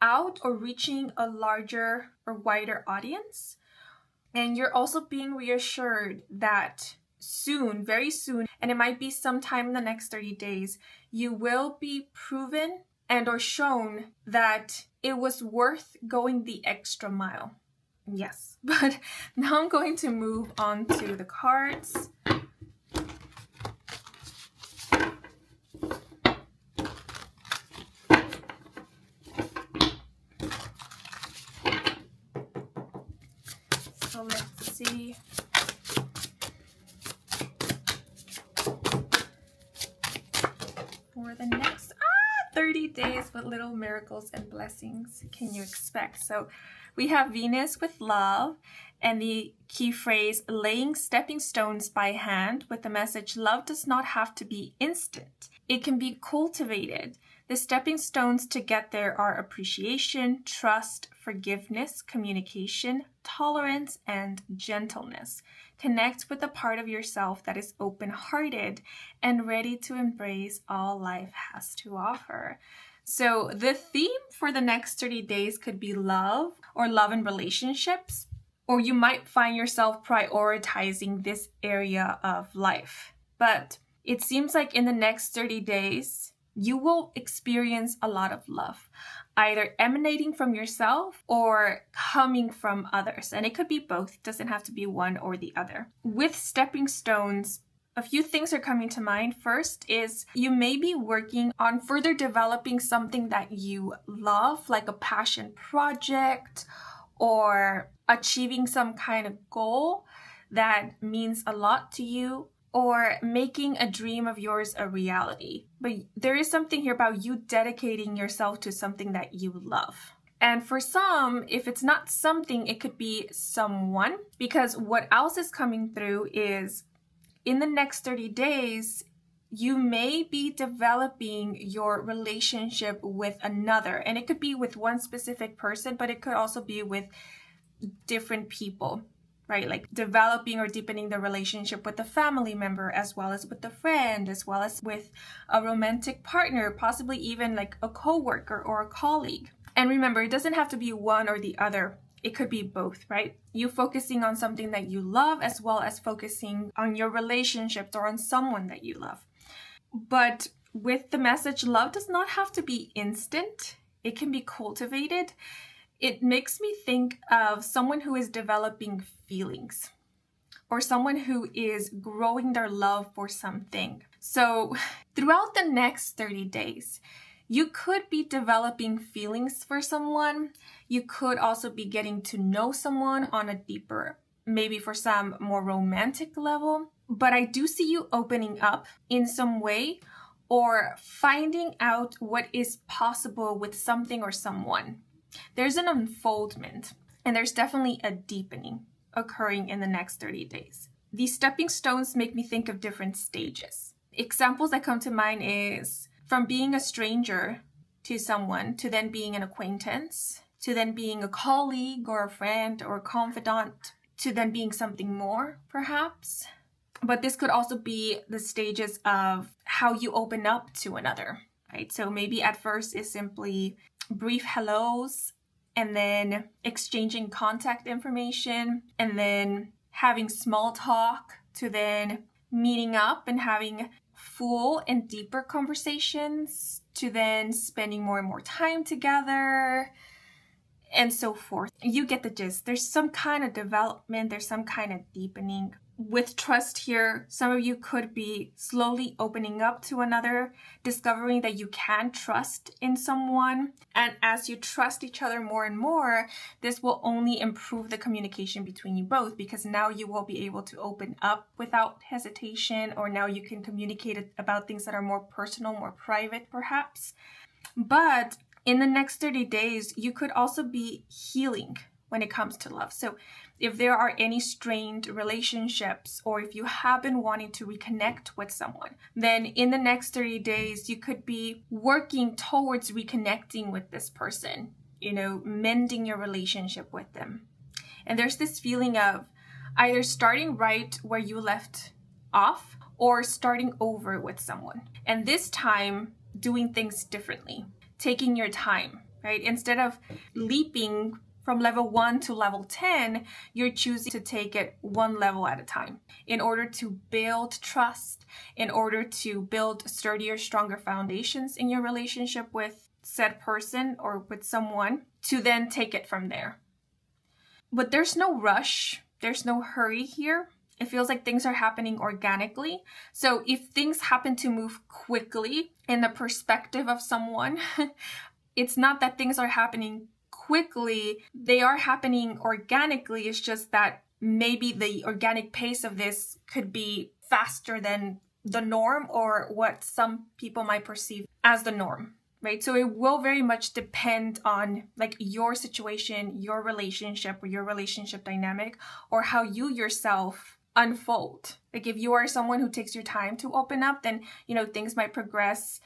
out or reaching a larger or wider audience. And you're also being reassured that soon, very soon, and it might be sometime in the next 30 days, you will be proven and or shown that it was worth going the extra mile. Yes, but now I'm going to move on to the cards. So let's see. For the next 30 days, what little miracles and blessings can you expect? So we have Venus with love and the key phrase laying stepping stones by hand with the message love does not have to be instant. It can be cultivated. The stepping stones to get there are appreciation, trust, forgiveness, communication, tolerance, and gentleness. Connect with the part of yourself that is open-hearted and ready to embrace all life has to offer. So the theme for the next 30 days could be love or love in relationships, or you might find yourself prioritizing this area of life. But it seems like in the next 30 days, you will experience a lot of love, either emanating from yourself or coming from others. And it could be both. It doesn't have to be one or the other. With stepping stones, a few things are coming to mind. First is you may be working on further developing something that you love, like a passion project or achieving some kind of goal that means a lot to you. or making a dream of yours a reality. But there is something here about you dedicating yourself to something that you love. And for some, if it's not something, it could be someone, because what else is coming through is in the next 30 days, you may be developing your relationship with another. And it could be with one specific person, but it could also be with different people, right? Like developing or deepening the relationship with a family member, as well as with a friend, as well as with a romantic partner, possibly even like a coworker or a colleague. And remember, it doesn't have to be one or the other. It could be both, right? You focusing on something that you love, as well as focusing on your relationships or on someone that you love. But with the message, love does not have to be instant. It can be cultivated. It makes me think of someone who is developing feelings, or someone who is growing their love for something. So throughout the next 30 days, you could be developing feelings for someone. You could also be getting to know someone on a deeper, maybe for some more romantic level. But I do see you opening up in some way, or finding out what is possible with something or someone. There's an unfoldment, and there's definitely a deepening occurring in the next 30 days. These stepping stones make me think of different stages. Examples that come to mind is from being a stranger to someone, to then being an acquaintance, to then being a colleague or a friend or a confidant, to then being something more, perhaps. But this could also be the stages of how you open up to another, right? So maybe at first it's simply brief hellos, and then exchanging contact information, and then having small talk, to then meeting up and having full and deeper conversations, to then spending more and more time together, and so forth. You get the gist. There's some kind of development, there's some kind of deepening. With trust here, some of you could be slowly opening up to another, discovering that you can trust in someone. And as you trust each other more and more, this will only improve the communication between you both, because now you will be able to open up without hesitation, or now you can communicate about things that are more personal, more private, perhaps. But in the next 30 days, you could also be healing when it comes to love. So if there are any strained relationships, or if you have been wanting to reconnect with someone, then in the next 30 days, you could be working towards reconnecting with this person, mending your relationship with them. And there's this feeling of either starting right where you left off, or starting over with someone. And this time, doing things differently, taking your time, right? Instead of leaping from level 1 to level 10, you're choosing to take it one level at a time in order to build trust, in order to build sturdier, stronger foundations in your relationship with said person or with someone, to then take it from there. But there's no rush, there's no hurry here. It feels like things are happening organically. So if things happen to move quickly in the perspective of someone, it's not that things are happening quickly, they are happening organically. It's just that maybe the organic pace of this could be faster than the norm, or what some people might perceive as the norm, right? So it will very much depend on like your situation, your relationship, or your relationship dynamic, or how you yourself unfold. Like if you are someone who takes your time to open up, then things might progress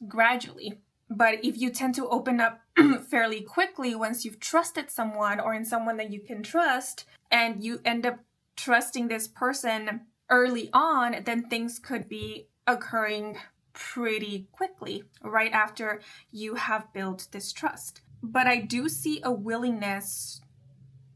gradually. But if you tend to open up fairly quickly once you've trusted someone, or in someone that you can trust, and you end up trusting this person early on, then things could be occurring pretty quickly right after you have built this trust. But I do see a willingness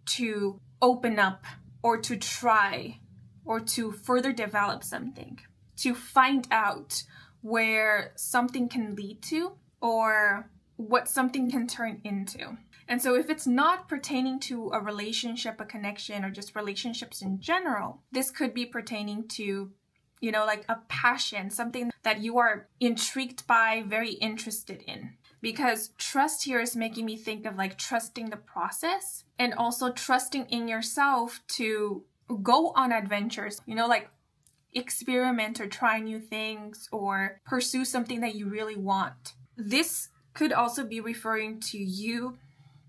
to open up, or to try, or to further develop something, to find out where something can lead to, or what something can turn into. And so if it's not pertaining to a relationship, a connection, or just relationships in general, this could be pertaining to, like a passion, something that you are intrigued by, very interested in. Because trust here is making me think of like trusting the process, and also trusting in yourself to go on adventures. experiment or try new things or pursue something that you really want. This could also be referring to you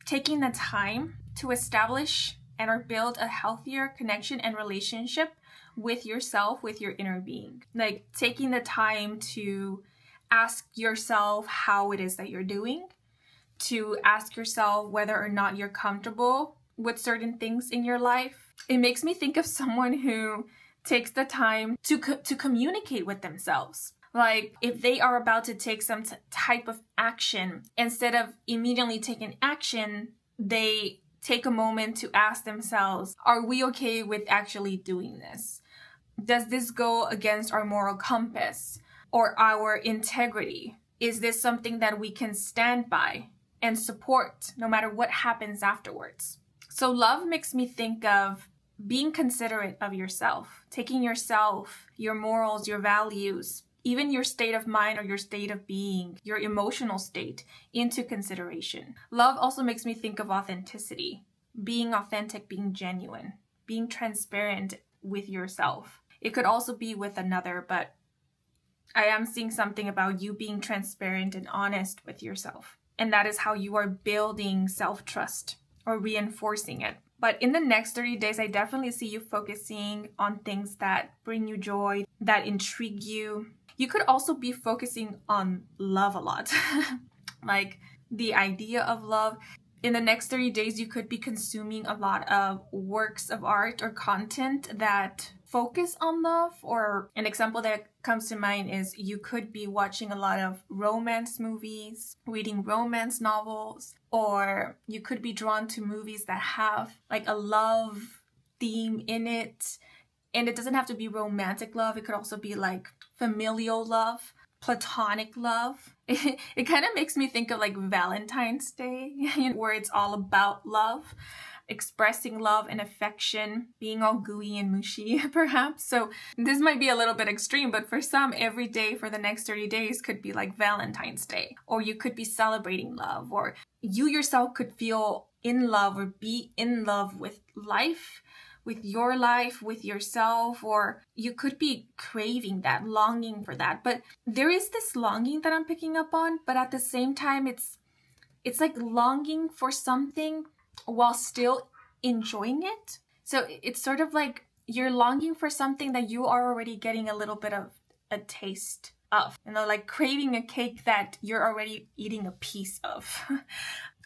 taking the time to establish and or build a healthier connection and relationship with yourself, with your inner being. Like taking the time to ask yourself how it is that you're doing, to ask yourself whether or not you're comfortable with certain things in your life. It makes me think of someone who takes the time to communicate with themselves. Like if they are about to take some type of action, instead of immediately taking action, they take a moment to ask themselves, are we okay with actually doing this? Does this go against our moral compass or our integrity? Is this something that we can stand by and support no matter what happens afterwards? So love makes me think of being considerate of yourself, taking yourself, your morals, your values, even your state of mind or your state of being, your emotional state into consideration. Love also makes me think of authenticity, being authentic, being genuine, being transparent with yourself. It could also be with another, but I am seeing something about you being transparent and honest with yourself. And that is how you are building self-trust or reinforcing it. But in the next 30 days, I definitely see you focusing on things that bring you joy, that intrigue you. You could also be focusing on love a lot, like the idea of love. In the next 30 days, you could be consuming a lot of works of art or content that focus on love. Or an example that comes to mind is you could be watching a lot of romance movies, reading romance novels, or you could be drawn to movies that have like a love theme in it. And it doesn't have to be romantic love. It could also be like familial love, platonic love. It kind of makes me think of like Valentine's Day, where it's all about love, expressing love and affection, being all gooey and mushy, perhaps. So this might be a little bit extreme, but for some, every day for the next 30 days could be like Valentine's Day, or you could be celebrating love, or you yourself could feel in love or be in love with life, with your life, with yourself, or you could be craving that, longing for that. But there is this longing that I'm picking up on, but at the same time, it's like longing for something while still enjoying it. So it's sort of like you're longing for something that you are already getting a little bit of a taste of, like craving a cake that you're already eating a piece of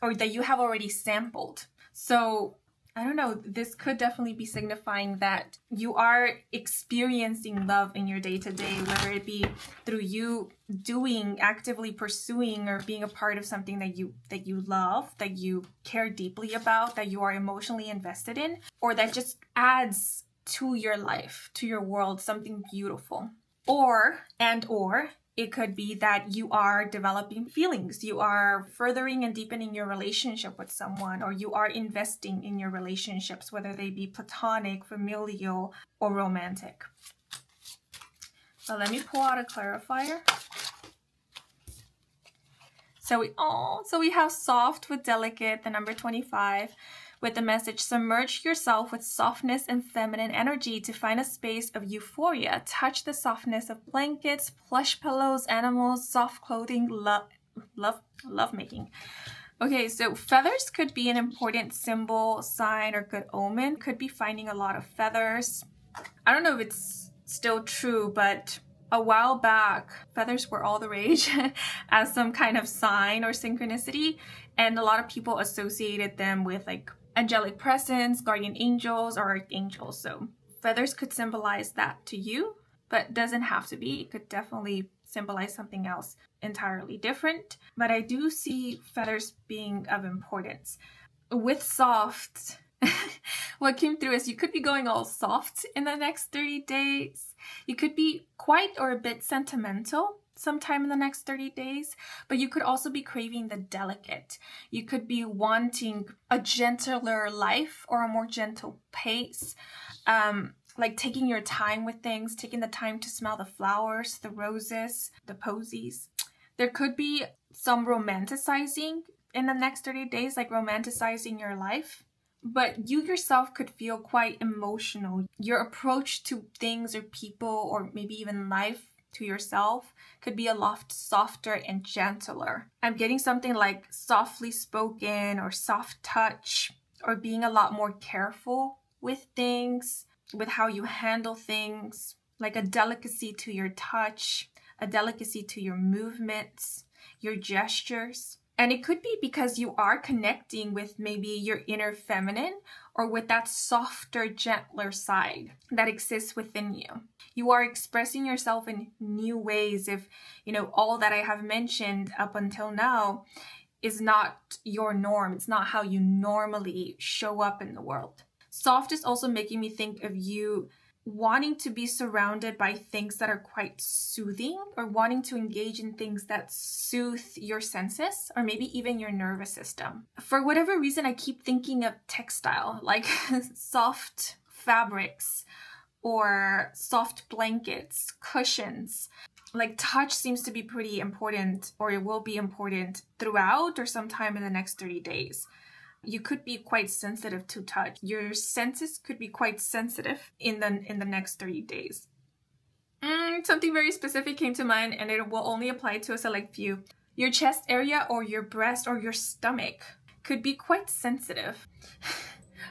or that you have already sampled. So I don't know, this could definitely be signifying that you are experiencing love in your day-to-day, whether it be through you doing, actively pursuing, or being a part of something that you love, that you care deeply about, that you are emotionally invested in, or that just adds to your life, to your world, something beautiful. Or it could be that you are developing feelings, you are furthering and deepening your relationship with someone, or you are investing in your relationships, whether they be platonic, familial, or romantic. So let me pull out a clarifier. So we have soft with delicate, the number 25. With the message, submerge yourself with softness and feminine energy to find a space of euphoria. Touch the softness of blankets, plush pillows, animals, soft clothing, love making. Okay, so feathers could be an important symbol, sign, or good omen. Could be finding a lot of feathers. I don't know if it's still true, but a while back, feathers were all the rage as some kind of sign or synchronicity. And a lot of people associated them with like angelic presence, guardian angels, or archangels. So feathers could symbolize that to you, but doesn't have to be. It could definitely symbolize something else entirely different. But I do see feathers being of importance. With soft, what came through is you could be going all soft in the next 30 days. You could be quite or a bit sentimental sometime in the next 30 days, but you could also be craving the delicate. You could be wanting a gentler life or a more gentle pace, like taking your time with things, taking the time to smell the flowers, the roses, the posies. There could be some romanticizing in the next 30 days, like romanticizing your life, but you yourself could feel quite emotional. Your approach to things or people, or maybe even life, to yourself could be a lot softer and gentler. I'm getting something like softly spoken or soft touch, or being a lot more careful with things, with how you handle things, like a delicacy to your touch, a delicacy to your movements, your gestures. And it could be because you are connecting with maybe your inner feminine, or with that softer, gentler side that exists within you. You are expressing yourself in new ways if, all that I have mentioned up until now is not your norm. It's not how you normally show up in the world. Soft is also making me think of you wanting to be surrounded by things that are quite soothing, or wanting to engage in things that soothe your senses, or maybe even your nervous system. For whatever reason, I keep thinking of textile, like soft fabrics or soft blankets, cushions. Like touch seems to be pretty important, or it will be important throughout or sometime in the next 30 days. You could be quite sensitive to touch. Your senses could be quite sensitive in the next 30 days. Something very specific came to mind, and it will only apply to a select few. Your chest area or your breast or your stomach could be quite sensitive.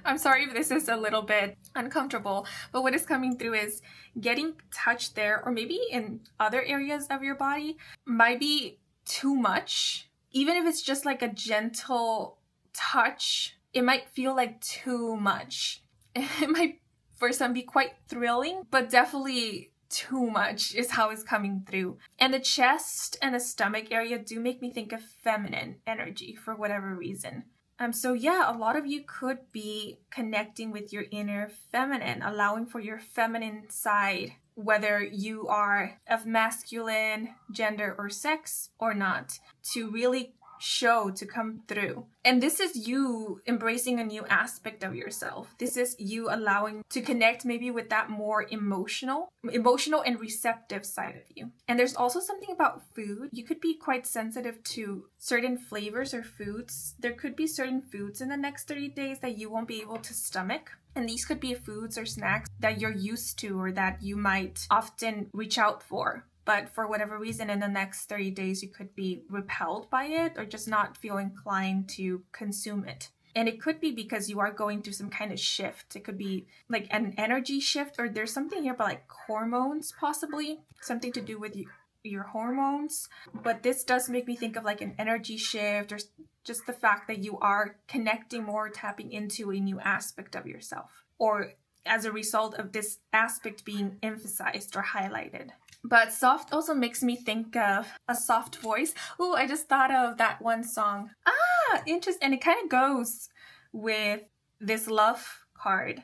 I'm sorry if this is a little bit uncomfortable, but what is coming through is getting touched there, or maybe in other areas of your body, might be too much. Even if it's just like a gentle touch, it might feel like too much. It might, for some, be quite thrilling, but definitely too much is how it's coming through. And the chest and the stomach area do make me think of feminine energy for whatever reason. So yeah, a lot of you could be connecting with your inner feminine, allowing for your feminine side, whether you are of masculine gender or sex or not, to really show, to come through. And this is you embracing a new aspect of yourself. This is you allowing to connect maybe with that more emotional and receptive side of you. And there's also something about food. You could be quite sensitive to certain flavors or foods. There could be certain foods in the next 30 days that you won't be able to stomach. And these could be foods or snacks that you're used to, or that you might often reach out for. But for whatever reason, in the next 30 days, you could be repelled by it, or just not feel inclined to consume it. And it could be because you are going through some kind of shift. It could be like an energy shift, or there's something here about like hormones, possibly something to do with your hormones. But this does make me think of like an energy shift, or just the fact that you are connecting more, tapping into a new aspect of yourself, or as a result of this aspect being emphasized or highlighted. But soft also makes me think of a soft voice. Oh, I just thought of that one song. Interesting. And it kind of goes with this love card.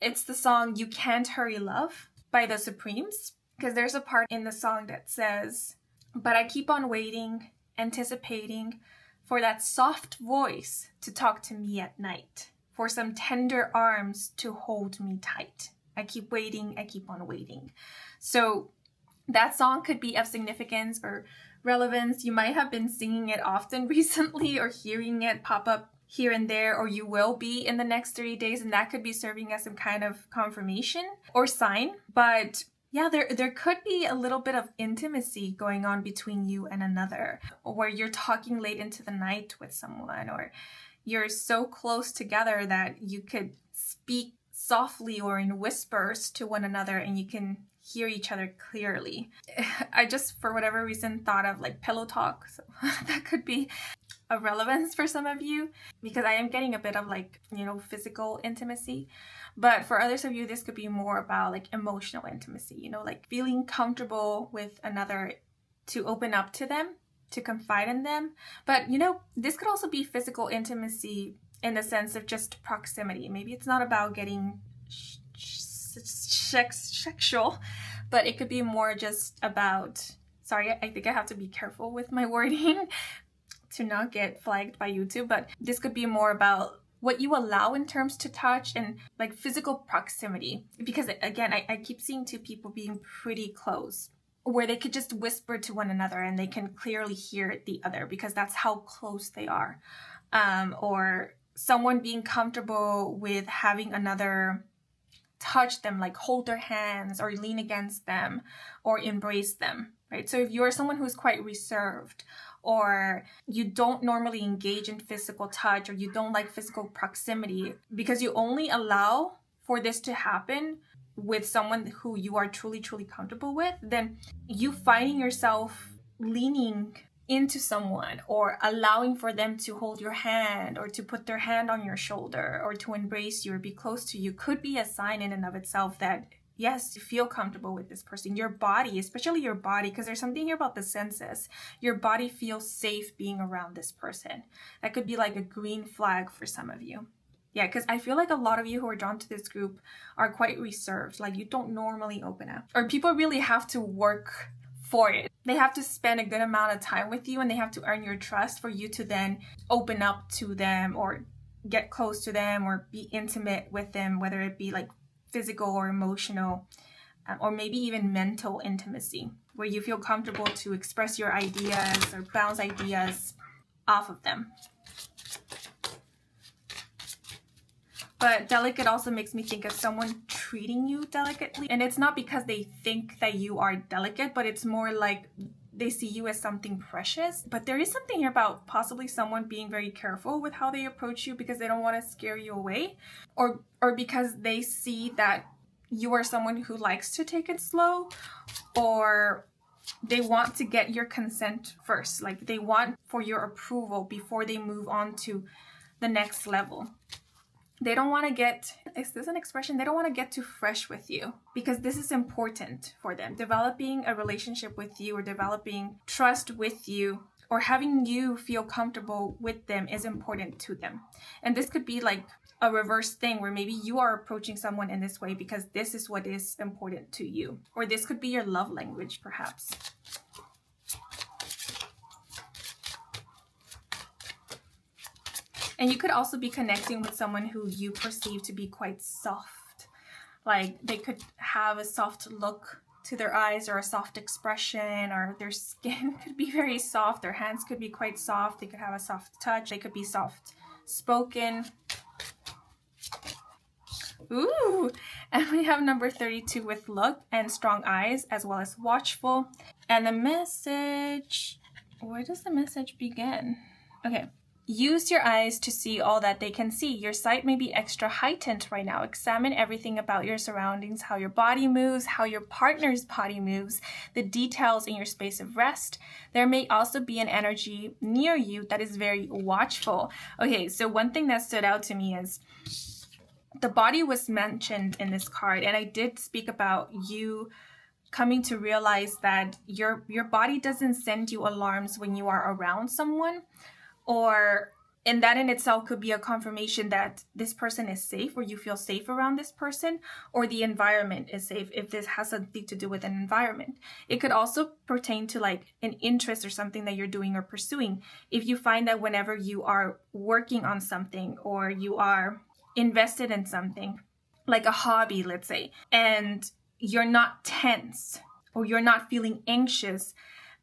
It's the song You Can't Hurry Love by the Supremes. Because there's a part in the song that says, but I keep on waiting, anticipating for that soft voice to talk to me at night, for some tender arms to hold me tight. I keep waiting, I keep on waiting. So that song could be of significance or relevance. You might have been singing it often recently, or hearing it pop up here and there, or you will be in the next 30 days, and that could be serving as some kind of confirmation or sign. But yeah, there could be a little bit of intimacy going on between you and another, where you're talking late into the night with someone, or you're so close together that you could speak softly or in whispers to one another, and you can hear each other clearly. I just, for whatever reason, thought of like pillow talk. So that could be a relevance for some of you, because I am getting a bit of like, physical intimacy. But for others of you, this could be more about like emotional intimacy, like feeling comfortable with another, to open up to them, to confide in them. But, this could also be physical intimacy in the sense of just proximity. Maybe it's not about getting sexual, but it could be more just about, sorry, I think I have to be careful with my wording to not get flagged by YouTube, but this could be more about what you allow in terms to touch and like physical proximity. Because again, I keep seeing two people being pretty close, where they could just whisper to one another and they can clearly hear the other because that's how close they are. Or someone being comfortable with having another touch them, like hold their hands or lean against them or embrace them, right? So if you're someone who's quite reserved, or you don't normally engage in physical touch, or you don't like physical proximity because you only allow for this to happen with someone who you are truly, truly comfortable with, then you finding yourself leaning into someone or allowing for them to hold your hand or to put their hand on your shoulder or to embrace you or be close to you could be a sign in and of itself that yes, you feel comfortable with this person. Your body, especially your body, because there's something here about the senses. Your body feels safe being around this person. That could be like a green flag for some of you. Yeah, because I feel like a lot of you who are drawn to this group are quite reserved. Like you don't normally open up. Or people really have to work for it. They have to spend a good amount of time with you and they have to earn your trust for you to then open up to them or get close to them or be intimate with them, whether it be like physical or emotional, or maybe even mental intimacy, where you feel comfortable to express your ideas or bounce ideas off of them. But delicate also makes me think of someone treating you delicately. And it's not because they think that you are delicate, but it's more like they see you as something precious. But there is something here about possibly someone being very careful with how they approach you because they don't want to scare you away, or because they see that you are someone who likes to take it slow, or they want to get your consent first. Like they want for your approval before they move on to the next level. They don't want to get, is this an expression? They don't want to get too fresh with you because this is important for them. Developing a relationship with you or developing trust with you or having you feel comfortable with them is important to them. And this could be like a reverse thing where maybe you are approaching someone in this way because this is what is important to you. Or this could be your love language, perhaps. And you could also be connecting with someone who you perceive to be quite soft. Like they could have a soft look to their eyes or a soft expression, or their skin could be very soft. Their hands could be quite soft. They could have a soft touch. They could be soft spoken. Ooh, and we have number 32 with look and strong eyes as well as watchful. And the message, where does the message begin? Okay. Use your eyes to see all that they can see. Your sight may be extra heightened right now. Examine everything about your surroundings, how your body moves, how your partner's body moves, the details in your space of rest. There may also be an energy near you that is very watchful. Okay, so one thing that stood out to me is the body was mentioned in this card, and I did speak about you coming to realize that your body doesn't send you alarms when you are around someone. And that in itself could be a confirmation that this person is safe, or you feel safe around this person, or the environment is safe if this has something to do with an environment. It could also pertain to like an interest or something that you're doing or pursuing. If you find that whenever you are working on something or you are invested in something, like a hobby, let's say, and you're not tense or you're not feeling anxious,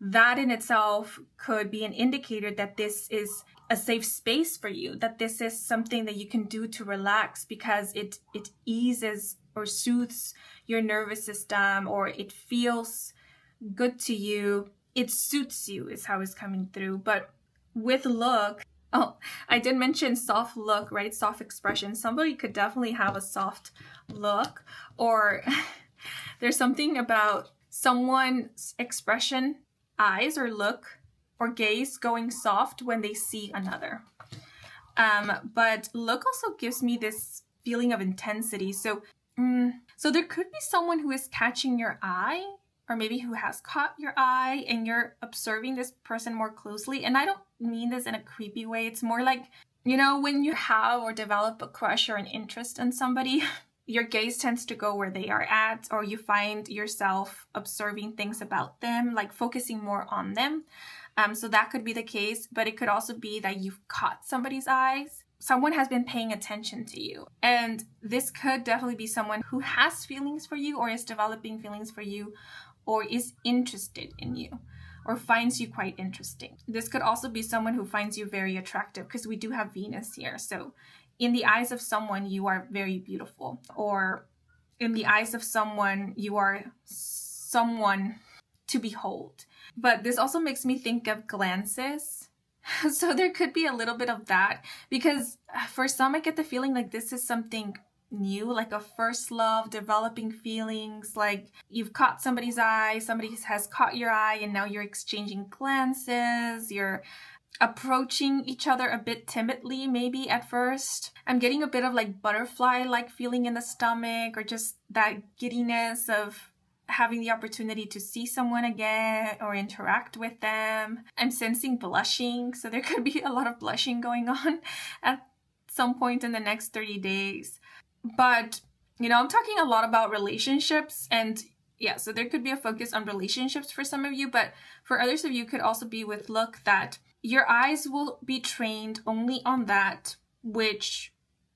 that in itself could be an indicator that this is a safe space for you, that this is something that you can do to relax because it eases or soothes your nervous system, or it feels good to you. It suits you is how it's coming through. But with look, oh, I did mention soft look, right? Soft expression. Somebody could definitely have a soft look, or there's something about someone's expression, eyes or look or gaze going soft when they see another. But look also gives me this feeling of intensity. So there could be someone who is catching your eye, or maybe who has caught your eye, and you're observing this person more closely. And I don't mean this in a creepy way. It's more like, you know, when you have or develop a crush or an interest in somebody, your gaze tends to go where they are at, or you find yourself observing things about them, like focusing more on them. So that could be the case, but it could also be that you've caught somebody's eyes someone has been paying attention to you. And this could definitely be someone who has feelings for you, or is developing feelings for you, or is interested in you, or finds you quite interesting. This could also be someone who finds you very attractive, because we do have Venus here. So in the eyes of someone, you are very beautiful, or in the eyes of someone, you are someone to behold. But this also makes me think of glances. So there could be a little bit of that, because for some, I get the feeling like this is something new, like a first love, developing feelings, like you've caught somebody's eye, somebody has caught your eye, and now you're exchanging glances, you're approaching each other a bit timidly, maybe at first. I'm getting a bit of like butterfly-like feeling in the stomach, or just that giddiness of having the opportunity to see someone again or interact with them. I'm sensing blushing, so there could be a lot of blushing going on at some point in the next 30 days. But, I'm talking a lot about relationships, and yeah, so there could be a focus on relationships for some of you, but for others of you could also be with look that your eyes will be trained only on that which,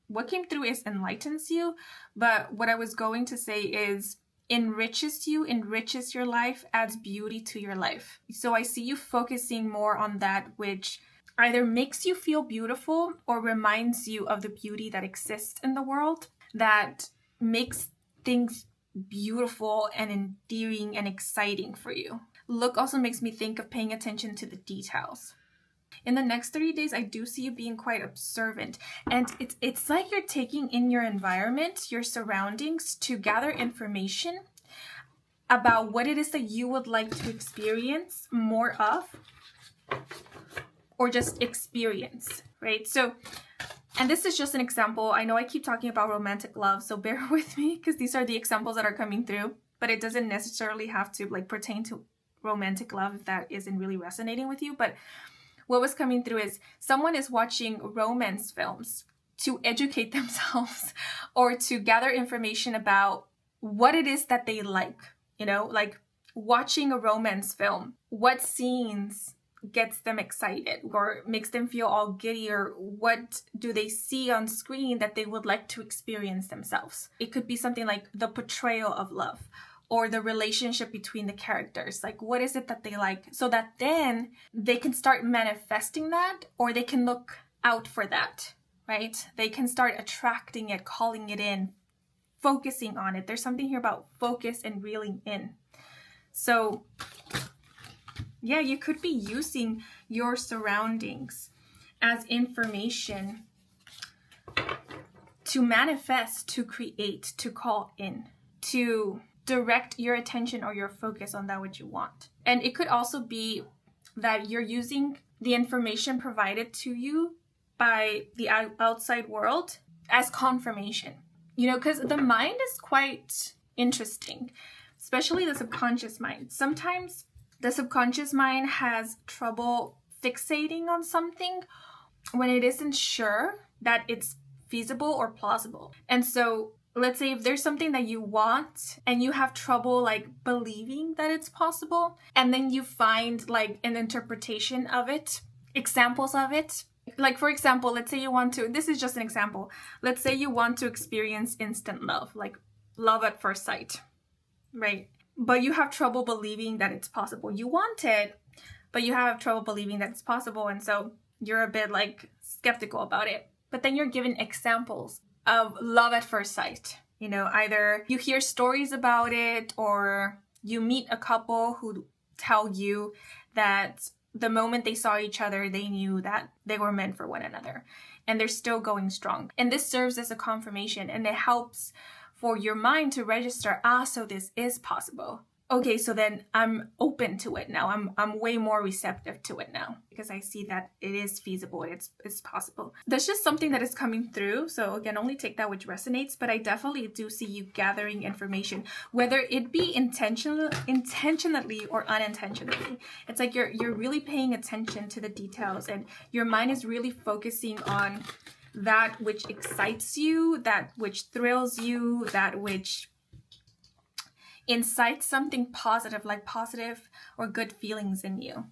what came through is enlightens you, but what I was going to say is enriches you, enriches your life, adds beauty to your life. So I see you focusing more on that which either makes you feel beautiful or reminds you of the beauty that exists in the world, that makes things beautiful and endearing and exciting for you. Look also makes me think of paying attention to the details. In the next 30 days, I do see you being quite observant. And it's like you're taking in your environment, your surroundings, to gather information about what it is that you would like to experience more of, or just experience, right? So, and this is just an example. I know I keep talking about romantic love, so bear with me, because these are the examples that are coming through, but it doesn't necessarily have to like pertain to romantic love if that isn't really resonating with you. But what was coming through is someone is watching romance films to educate themselves or to gather information about what it is that they like, like watching a romance film. What scenes gets them excited or makes them feel all giddy, or what do they see on screen that they would like to experience themselves? It could be something like the portrayal of love, or the relationship between the characters. Like, what is it that they like? So that then they can start manifesting that, or they can look out for that, right? They can start attracting it, calling it in, focusing on it. There's something here about focus and reeling in. So yeah, you could be using your surroundings as information to manifest, to create, to call in, to direct your attention or your focus on that which you want. And it could also be that you're using the information provided to you by the outside world as confirmation, because the mind is quite interesting, especially the subconscious mind. Sometimes the subconscious mind has trouble fixating on something when it isn't sure that it's feasible or plausible. And so let's say if there's something that you want and you have trouble like believing that it's possible, and then you find like an interpretation of it, examples of it. Like, for example, let's say you want to, this is just an example. Let's say you want to experience instant love, like love at first sight, right? But you have trouble believing that it's possible. You want it, but you have trouble believing that it's possible. And so you're a bit like skeptical about it. But then you're given examples of love at first sight. Either you hear stories about it, or you meet a couple who tell you that the moment they saw each other, they knew that they were meant for one another, and they're still going strong. And this serves as a confirmation, and it helps for your mind to register, so this is possible. Okay, so then I'm open to it now. I'm way more receptive to it now, because I see that it is feasible, it's possible. There's just something that is coming through. So again, only take that which resonates, but I definitely do see you gathering information, whether it be intentionally or unintentionally. It's like you're really paying attention to the details, and your mind is really focusing on that which excites you, that which thrills you, that which incites something positive, like positive or good feelings in you.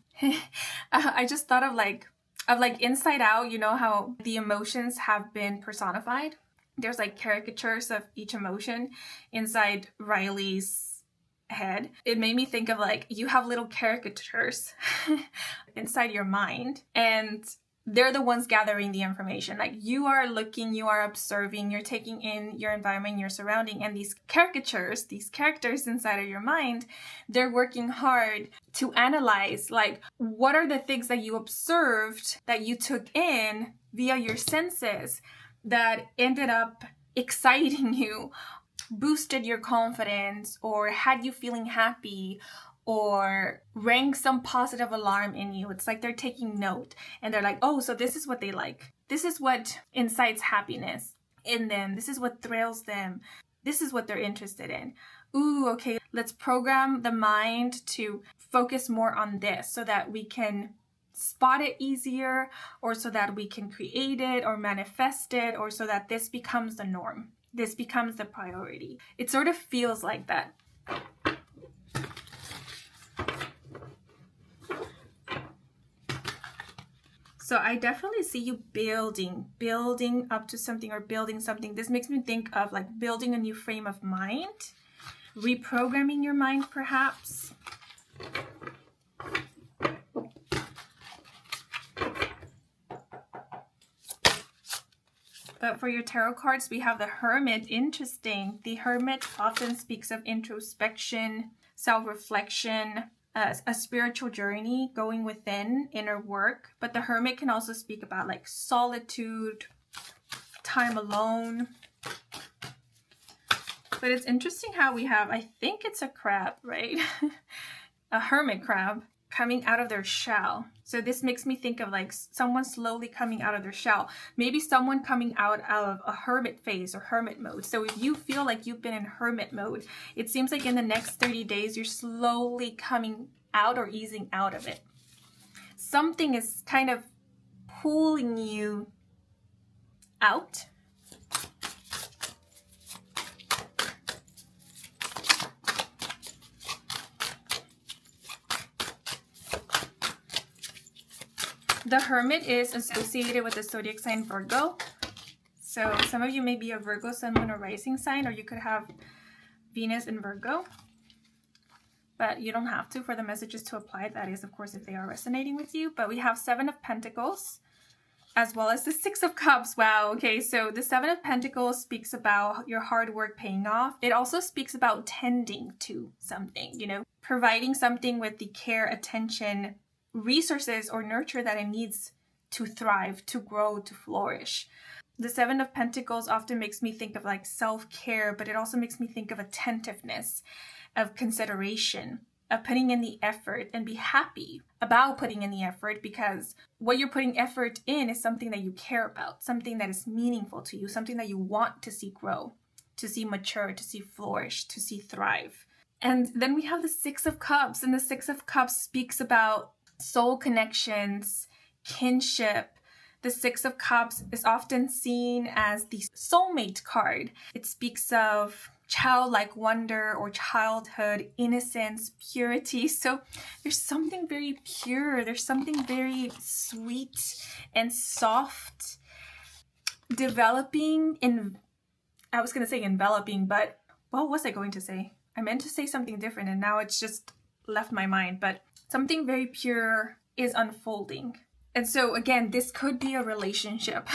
I just thought of like of like Inside Out, you know how the emotions have been personified? There's like caricatures of each emotion inside Riley's head. It made me think of like, you have little caricatures inside your mind, and they're the ones gathering the information. Like, you are looking, you are observing, you're taking in your environment, your surrounding, and these caricatures, these characters inside of your mind, they're working hard to analyze, like, what are the things that you observed, that you took in via your senses, that ended up exciting you, boosted your confidence, or had you feeling happy, or rang some positive alarm in you. It's like they're taking note, and they're like, oh, so this is what they like. This is what incites happiness in them. This is what thrills them. This is what they're interested in. Ooh, okay, let's program the mind to focus more on this so that we can spot it easier, or so that we can create it or manifest it, or so that this becomes the norm. This becomes the priority. It sort of feels like that. So I definitely see you building up to something, or building something. This makes me think of like building a new frame of mind, reprogramming your mind perhaps. But for your tarot cards, we have the Hermit. Interesting. The Hermit often speaks of introspection, self-reflection, a spiritual journey, going within, inner work. But the Hermit can also speak about like solitude, time alone. But it's interesting how we have, I think it's a crab, right? A hermit crab coming out of their shell. So this makes me think of like someone slowly coming out of their shell. Maybe someone coming out of a hermit phase or hermit mode. So if you feel like you've been in hermit mode, it seems like in the next 30 days, you're slowly coming out or easing out of it. Something is kind of pulling you out. The Hermit is associated with the zodiac sign Virgo. So some of you may be a Virgo sun, moon, or rising sign, or you could have Venus in Virgo. But you don't have to for the messages to apply. That is, of course, if they are resonating with you. But we have Seven of Pentacles, as well as the Six of Cups. Wow, okay, so the Seven of Pentacles speaks about your hard work paying off. It also speaks about tending to something, you know, providing something with the care, attention, resources, or nurture that it needs to thrive, to grow, to flourish. The Seven of Pentacles often makes me think of like self-care, but it also makes me think of attentiveness, of consideration, of putting in the effort, and be happy about putting in the effort, because what you're putting effort in is something that you care about, something that is meaningful to you, something that you want to see grow, to see mature, to see flourish, to see thrive. And then we have the Six of Cups, and the Six of Cups speaks about soul connections, kinship. The Six of Cups is often seen as the soulmate card. It speaks of childlike wonder or childhood, innocence, purity. So there's something very pure, there's something very sweet and soft developing in, I was going to say enveloping, but what was I going to say? I meant to say something different and now it's just left my mind, but something very pure is unfolding. And so again, this could be a relationship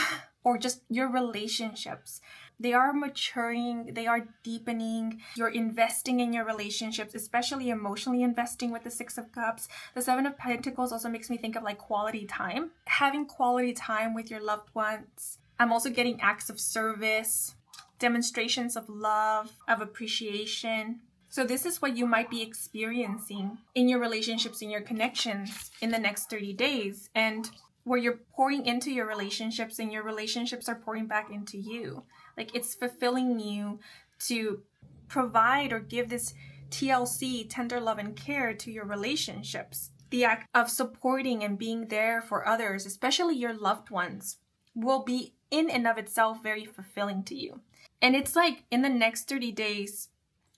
or just your relationships. They are maturing, they are deepening, you're investing in your relationships, especially emotionally investing with the Six of Cups. The Seven of Pentacles also makes me think of like quality time, having quality time with your loved ones. I'm also getting acts of service, demonstrations of love, of appreciation. So this is what you might be experiencing in your relationships, in your connections in the next 30 days. And where you're pouring into your relationships and your relationships are pouring back into you. Like it's fulfilling you to provide or give this TLC, tender love and care, to your relationships. The act of supporting and being there for others, especially your loved ones, will be in and of itself very fulfilling to you. And it's like in the next 30 days,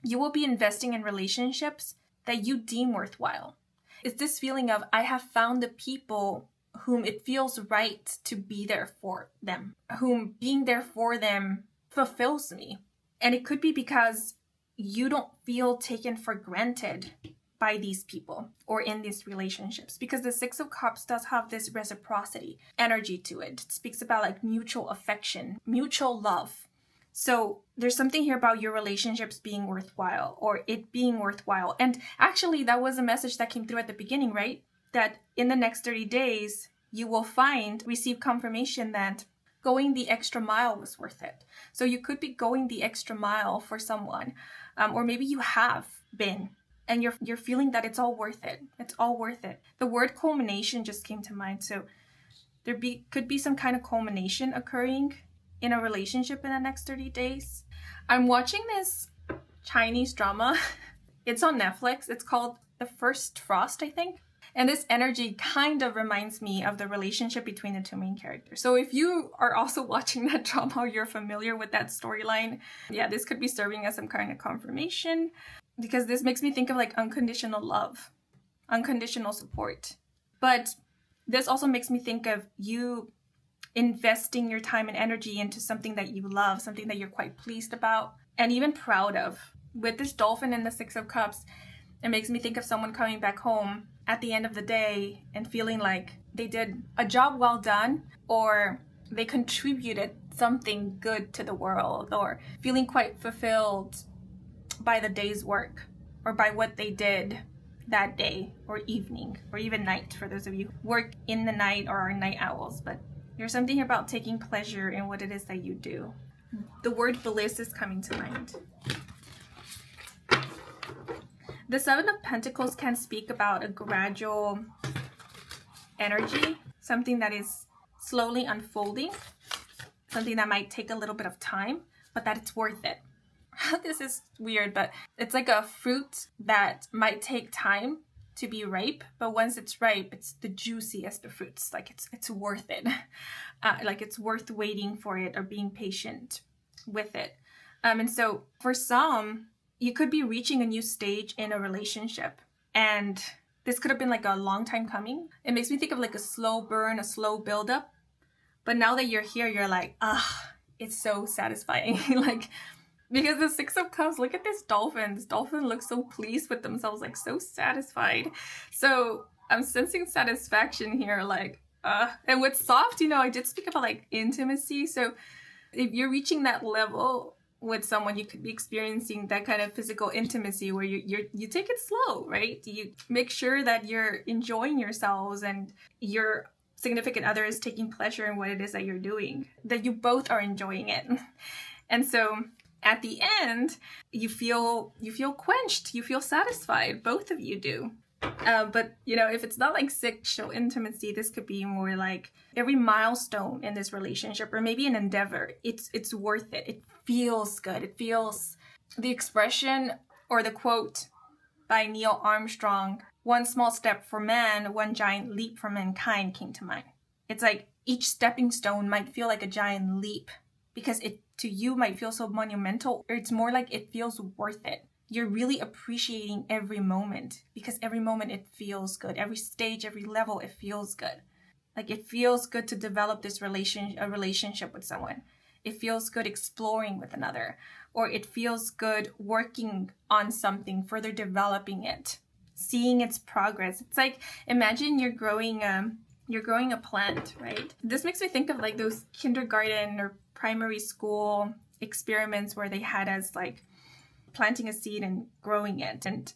you will be investing in relationships that you deem worthwhile. It's this feeling of, I have found the people whom it feels right to be there for them, whom being there for them fulfills me. And it could be because you don't feel taken for granted by these people or in these relationships, because the Six of Cups does have this reciprocity energy to it. It speaks about like mutual affection, mutual love. So there's something here about your relationships being worthwhile, or it being worthwhile. And actually, that was a message that came through at the beginning, right? That in the next 30 days, you will receive confirmation that going the extra mile was worth it. So you could be going the extra mile for someone, or maybe you have been, and you're feeling that it's all worth it. It's all worth it. The word culmination just came to mind. So could be some kind of culmination occurring in a relationship in the next 30 days. I'm watching this Chinese drama. It's on Netflix. It's called The First Frost, I think. And this energy kind of reminds me of the relationship between the two main characters. So if you are also watching that drama, you're familiar with that storyline, yeah, this could be serving as some kind of confirmation, because this makes me think of like unconditional love, unconditional support. But this also makes me think of you investing your time and energy into something that you love, something that you're quite pleased about and even proud of. With this dolphin and the Six of Cups, it makes me think of someone coming back home at the end of the day and feeling like they did a job well done, or they contributed something good to the world, or feeling quite fulfilled by the day's work or by what they did that day or evening or even night, for those of you who work in the night or are night owls. But there's something here about taking pleasure in what it is that you do. The word bliss is coming to mind. The Seven of Pentacles can speak about a gradual energy, something that is slowly unfolding, something that might take a little bit of time, but that it's worth it. This is weird, but it's like a fruit that might take time to be ripe, but once it's ripe, it's the juiciest of fruits. Like it's worth it. Like it's worth waiting for it or being patient with it. And so for some, you could be reaching a new stage in a relationship, and this could have been like a long time coming. It makes me think of like a slow burn, a slow buildup. But now that you're here, you're like, it's so satisfying. Like, because the Six of Cups, look at this dolphin. This dolphin looks so pleased with themselves, like so satisfied. So I'm sensing satisfaction here, like, and with soft, I did speak about like intimacy. So if you're reaching that level with someone, you could be experiencing that kind of physical intimacy where you take it slow, right? You make sure that you're enjoying yourselves and your significant other is taking pleasure in what it is that you're doing, that you both are enjoying it. And so at the end, you feel quenched, you feel satisfied, both of you do. But if it's not like sexual intimacy, this could be more like every milestone in this relationship, or maybe an endeavor. It's worth it. It feels good. It feels, the expression or the quote by Neil Armstrong, "One small step for man, one giant leap for mankind," came to mind. It's like each stepping stone might feel like a giant leap because it to you might feel so monumental, or it's more like it feels worth it. You're really appreciating every moment because every moment it feels good. Every stage, every level, it feels good. Like it feels good to develop this relationship with someone. It feels good exploring with another, or it feels good working on something, further developing it, seeing its progress. It's like, imagine you're growing a plant, right? This makes me think of like those kindergarten or primary school experiments where they had us like planting a seed and growing it, and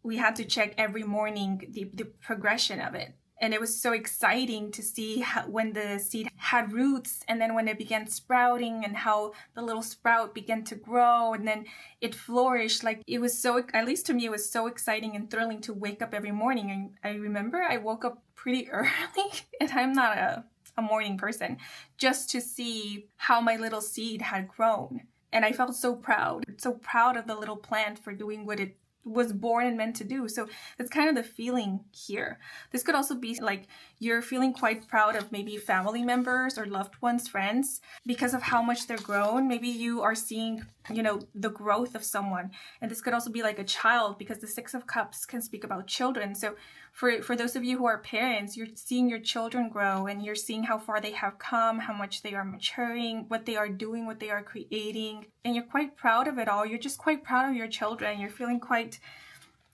we had to check every morning the progression of it. And it was so exciting to see when the seed had roots, and then when it began sprouting, and how the little sprout began to grow, and then it flourished. Like it was so, at least to me, it was so exciting and thrilling to wake up every morning. And I remember I woke up pretty early, and I'm not a morning person, just to see how my little seed had grown. And I felt so proud of the little plant for doing what it was born and meant to do. So that's kind of the feeling here. This could also be like you're feeling quite proud of maybe family members or loved ones, friends, because of how much they're grown. Maybe you are seeing, the growth of someone. And this could also be like a child, because the Six of Cups can speak about children. So for those of you who are parents, you're seeing your children grow, and you're seeing how far they have come, how much they are maturing, what they are doing, what they are creating. And you're quite proud of it all. You're just quite proud of your children. You're feeling quite,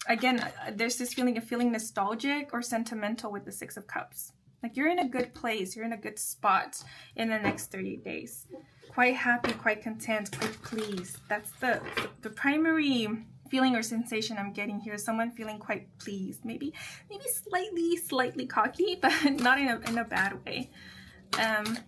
again, there's this feeling of feeling nostalgic or sentimental with the Six of Cups. Like you're in a good place. You're in a good spot in the next 30 days. Quite happy, quite content, quite pleased. That's the primary feeling or sensation I'm getting here. Someone feeling quite pleased, maybe slightly cocky, but not in a bad way. And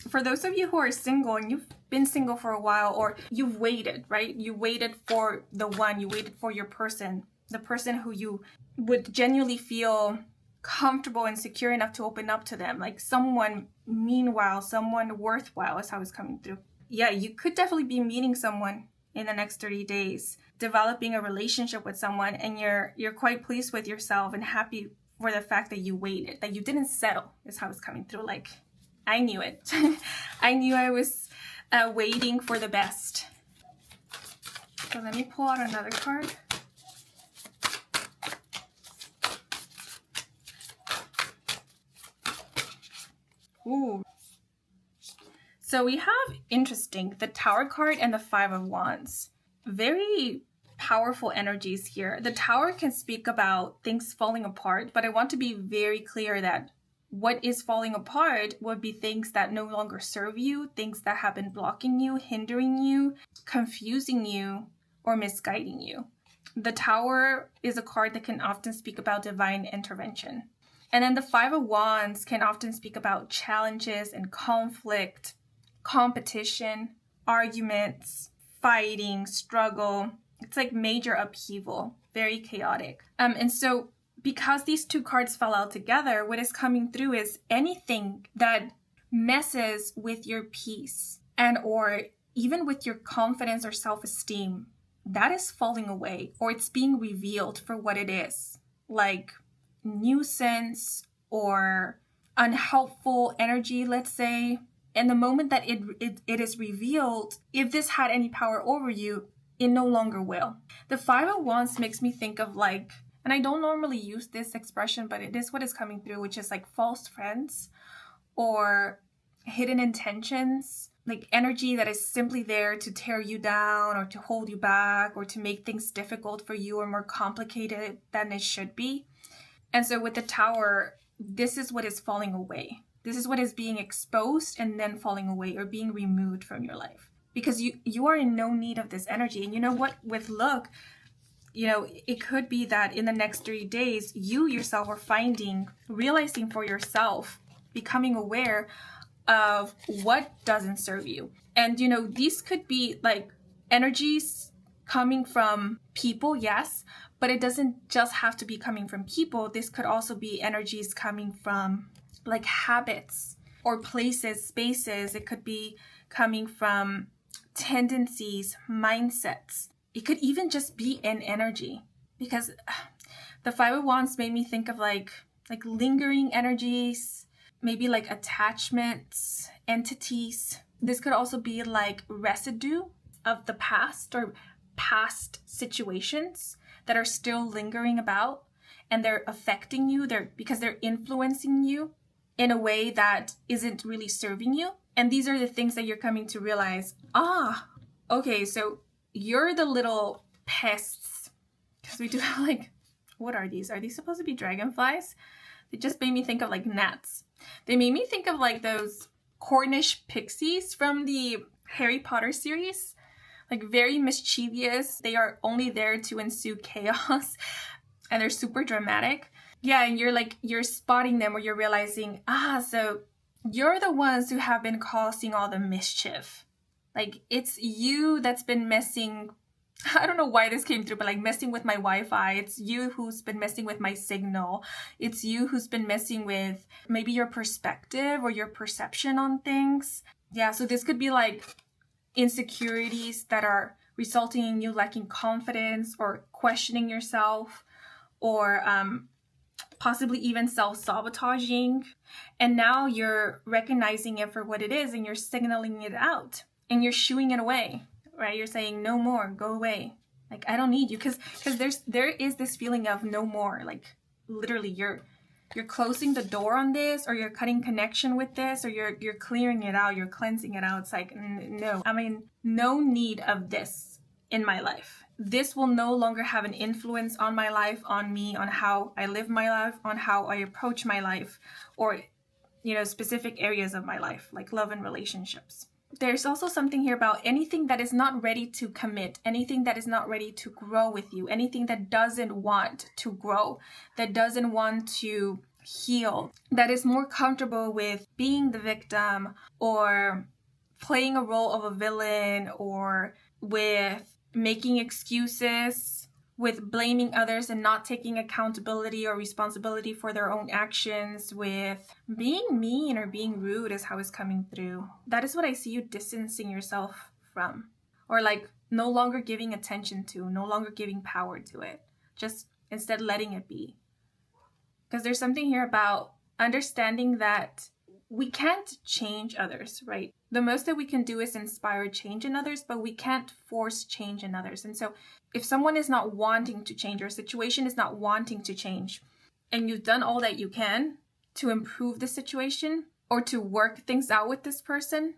for those of you who are single and you've been single for a while, or you've waited, right? You waited for the one, you waited for your person, the person who you would genuinely feel comfortable and secure enough to open up to them, like someone meanwhile, someone worthwhile is how it's coming through. Yeah, you could definitely be meeting someone in the next 30 days, developing a relationship with someone, and you're quite pleased with yourself and happy for the fact that you waited, that you didn't settle is how it's coming through. Like, I knew it. I knew I was waiting for the best. So let me pull out another card. Ooh. So we have, interesting, the Tower card and the Five of Wands. Very powerful energies here. The Tower can speak about things falling apart, but I want to be very clear that what is falling apart would be things that no longer serve you, things that have been blocking you, hindering you, confusing you, or misguiding you. The Tower is a card that can often speak about divine intervention. And then the Five of Wands can often speak about challenges and conflict, competition, arguments, fighting, struggle. It's like major upheaval, very chaotic. And so because these two cards fell out together, what is coming through is anything that messes with your peace and or even with your confidence or self-esteem, that is falling away, or it's being revealed for what it is, like nuisance or unhelpful energy, let's say. And the moment that it is revealed, if this had any power over you, it no longer will. The Five of Wands makes me think of like, and I don't normally use this expression, but it is what is coming through, which is like false friends or hidden intentions, like energy that is simply there to tear you down or to hold you back or to make things difficult for you or more complicated than it should be. And so with the Tower, this is what is falling away. This is what is being exposed and then falling away or being removed from your life. Because you are in no need of this energy. And you know what? With luck, it could be that in the next 3 days, you yourself are realizing for yourself, becoming aware of what doesn't serve you. And, these could be like energies coming from people, yes, but it doesn't just have to be coming from people. This could also be energies coming from like habits or places, spaces. It could be coming from tendencies, mindsets. It could even just be an energy, because the Five of Wands made me think of like lingering energies, maybe like attachments, entities. This could also be like residue of the past or past situations that are still lingering about, and they're affecting you because they're influencing you in a way that isn't really serving you. And these are the things that you're coming to realize, okay, so you're the little pests. Because we do have like, what are these? Are these supposed to be dragonflies? They just made me think of like gnats. They made me think of like those Cornish pixies from the Harry Potter series. Like very mischievous. They are only there to ensue chaos. And they're super dramatic. Yeah, and you're spotting them, or you're realizing, so you're the ones who have been causing all the mischief. Like, it's you that's been messing, I don't know why this came through, but like messing with my Wi-Fi. It's you who's been messing with my signal. It's you who's been messing with maybe your perspective or your perception on things. Yeah, so this could be like insecurities that are resulting in you lacking confidence or questioning yourself, or possibly even self-sabotaging. And now you're recognizing it for what it is, and you're signaling it out, and you're shooing it away, right? You're saying, no more, go away. Like, I don't need you. Because there is this feeling of no more. Like, literally, you're closing the door on this, or you're cutting connection with this, or you're clearing it out, you're cleansing it out. It's like, no, I mean, no need of this in my life. This will no longer have an influence on my life, on me, on how I live my life, on how I approach my life, or, specific areas of my life, like love and relationships. There's also something here about anything that is not ready to commit, anything that is not ready to grow with you, anything that doesn't want to grow, that doesn't want to heal, that is more comfortable with being the victim, or playing a role of a villain, or with making excuses, with blaming others and not taking accountability or responsibility for their own actions, with being mean or being rude is how it's coming through. That is what I see you distancing yourself from, or like no longer giving attention to, no longer giving power to it, just instead letting it be. Because there's something here about understanding that we can't change others, right? The most that we can do is inspire change in others, but we can't force change in others. And so if someone is not wanting to change, or a situation is not wanting to change, and you've done all that you can to improve the situation or to work things out with this person,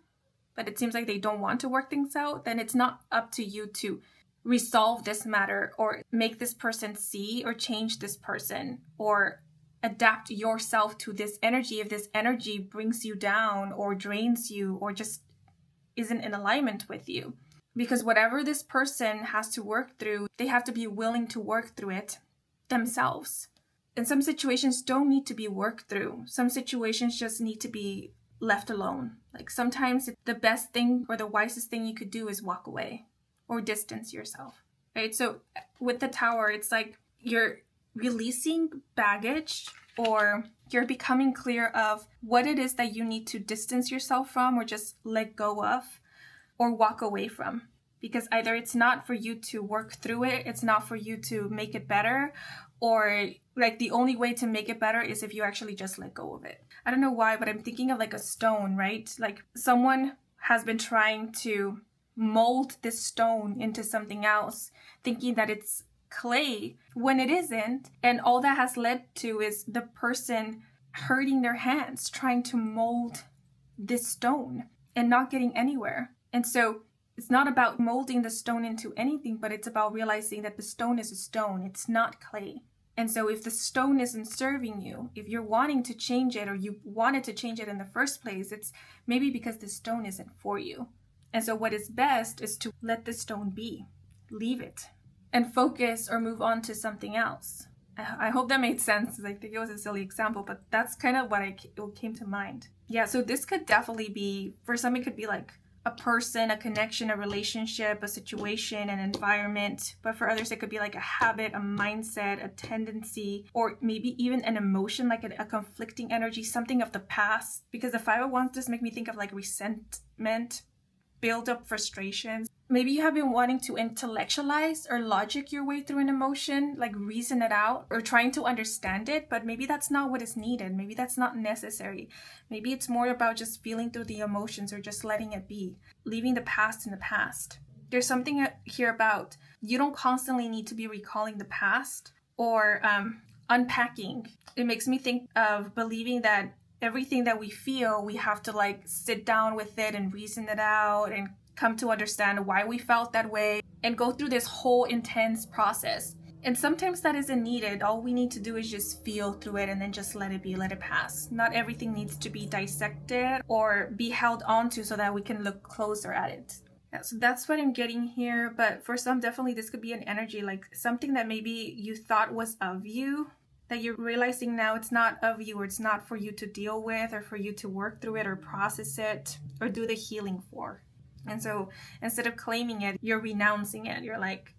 but it seems like they don't want to work things out, then it's not up to you to resolve this matter or make this person see or change this person or adapt yourself to this energy if this energy brings you down or drains you or just isn't in alignment with you. Because whatever this person has to work through, they have to be willing to work through it themselves. And some situations don't need to be worked through. Some situations just need to be left alone. Like sometimes the best thing or the wisest thing you could do is walk away or distance yourself, right? So with the Tower, it's like you're releasing baggage, or you're becoming clear of what it is that you need to distance yourself from, or just let go of, or walk away from. Because either it's not for you to work through it, it's not for you to make it better, or like the only way to make it better is if you actually just let go of it. I don't know why, but I'm thinking of like a stone, right? Like someone has been trying to mold this stone into something else, thinking that it's clay when it isn't, and all that has led to is the person hurting their hands trying to mold this stone and not getting anywhere. And so it's not about molding the stone into anything, but it's about realizing that the stone is a stone, it's not clay. And so if the stone isn't serving you, if you're wanting to change it, or you wanted to change it in the first place, it's maybe because the stone isn't for you. And so what is best is to let the stone be, leave it, and focus or move on to something else. I hope that made sense. I think it was a silly example, but that's kind of what came to mind. Yeah, so this could definitely be, for some it could be like a person, a connection, a relationship, a situation, an environment. But for others, it could be like a habit, a mindset, a tendency, or maybe even an emotion, like a conflicting energy, something of the past. Because the 501s just make me think of like resentment, build up frustrations. Maybe you have been wanting to intellectualize or logic your way through an emotion, like reason it out or trying to understand it, but maybe that's not what is needed. Maybe that's not necessary. Maybe it's more about just feeling through the emotions or just letting it be, leaving the past in the past. There's something here about you don't constantly need to be recalling the past or unpacking. It makes me think of believing that everything that we feel, we have to like sit down with it and reason it out and come to understand why we felt that way and go through this whole intense process. And sometimes that isn't needed. All we need to do is just feel through it and then just let it be, let it pass. Not everything needs to be dissected or be held onto so that we can look closer at it. Yeah, so that's what I'm getting here. But for some, definitely this could be an energy, like something that maybe you thought was of you, that you're realizing now it's not of you, or it's not for you to deal with or for you to work through it or process it or do the healing for. And so instead of claiming it, you're renouncing it. You're like,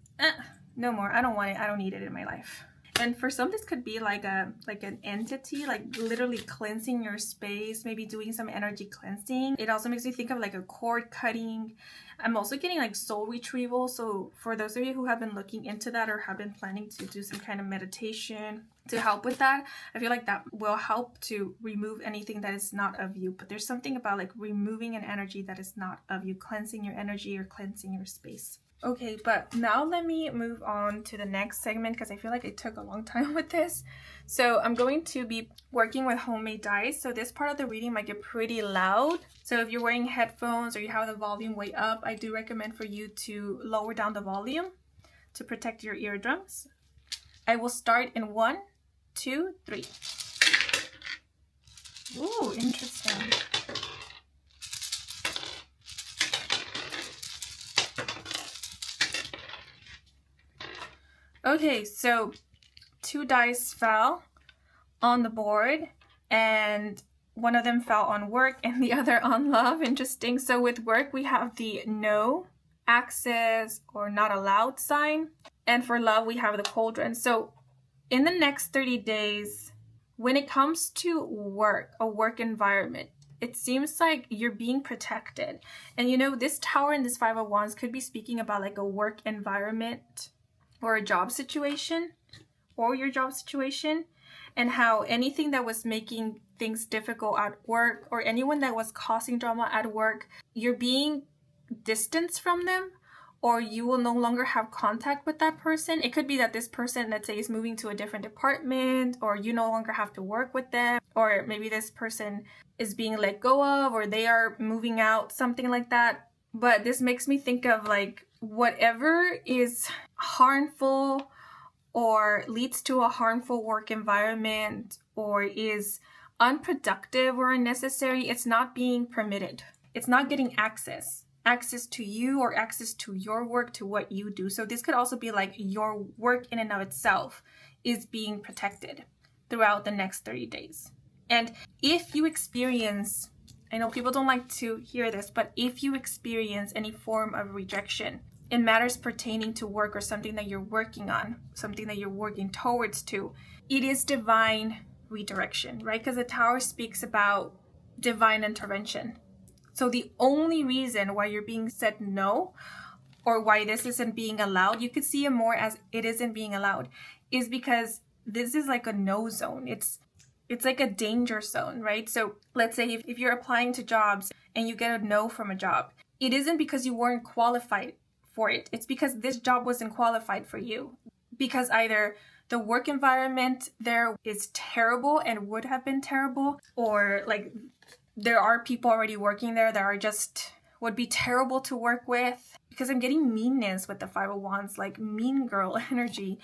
no more. I don't want it. I don't need it in my life. And for some, this could be like an entity, like literally cleansing your space, maybe doing some energy cleansing. It also makes me think of like a cord cutting, I'm also getting like soul retrieval. So for those of you who have been looking into that or have been planning to do some kind of meditation to help with that, I feel like that will help to remove anything that is not of you. But there's something about like removing an energy that is not of you, cleansing your energy or cleansing your space. Okay, but now let me move on to the next segment because I feel like it took a long time with this. So I'm going to be working with homemade dice. So this part of the reading might get pretty loud. So if you're wearing headphones or you have the volume way up, I do recommend for you to lower down the volume to protect your eardrums. I will start in 1, 2, 3. Ooh, interesting. Okay, so 2 dice fell on the board and one of them fell on work and the other on love. Interesting. So with work, we have the no, axis, or not allowed sign. And for love, we have the cauldron. So in the next 30 days, when it comes to work, a work environment, it seems like you're being protected. And you know, this tower and this 5 of Wands could be speaking about like a work environment or a job situation or your job situation, and how anything that was making things difficult at work or anyone that was causing drama at work, you're being distanced from them, or you will no longer have contact with that person. It could be that this person, let's say, is moving to a different department, or you no longer have to work with them, or maybe this person is being let go of, or they are moving out, something like that. But this makes me think of like whatever is harmful or leads to a harmful work environment or is unproductive or unnecessary, it's not being permitted. It's not getting access to you or access to your work, to what you do. So this could also be like your work in and of itself is being protected throughout the next 30 days. And if you experience, I know people don't like to hear this, but if you experience any form of rejection in matters pertaining to work or something that you're working on, something that you're working towards to, it is divine redirection, right? Because the Tower speaks about divine intervention. So the only reason why you're being said no, or why this isn't being allowed, you could see it more as it isn't being allowed, is because this is like a no zone. It's like a danger zone, right? So let's say if you're applying to jobs and you get a no from a job, it isn't because you weren't qualified for it. It's because this job wasn't qualified for you. Because either the work environment there is terrible and would have been terrible, or like there are people already working there that are just would be terrible to work with. Because I'm getting meanness with the 5 of Wands, like mean girl energy.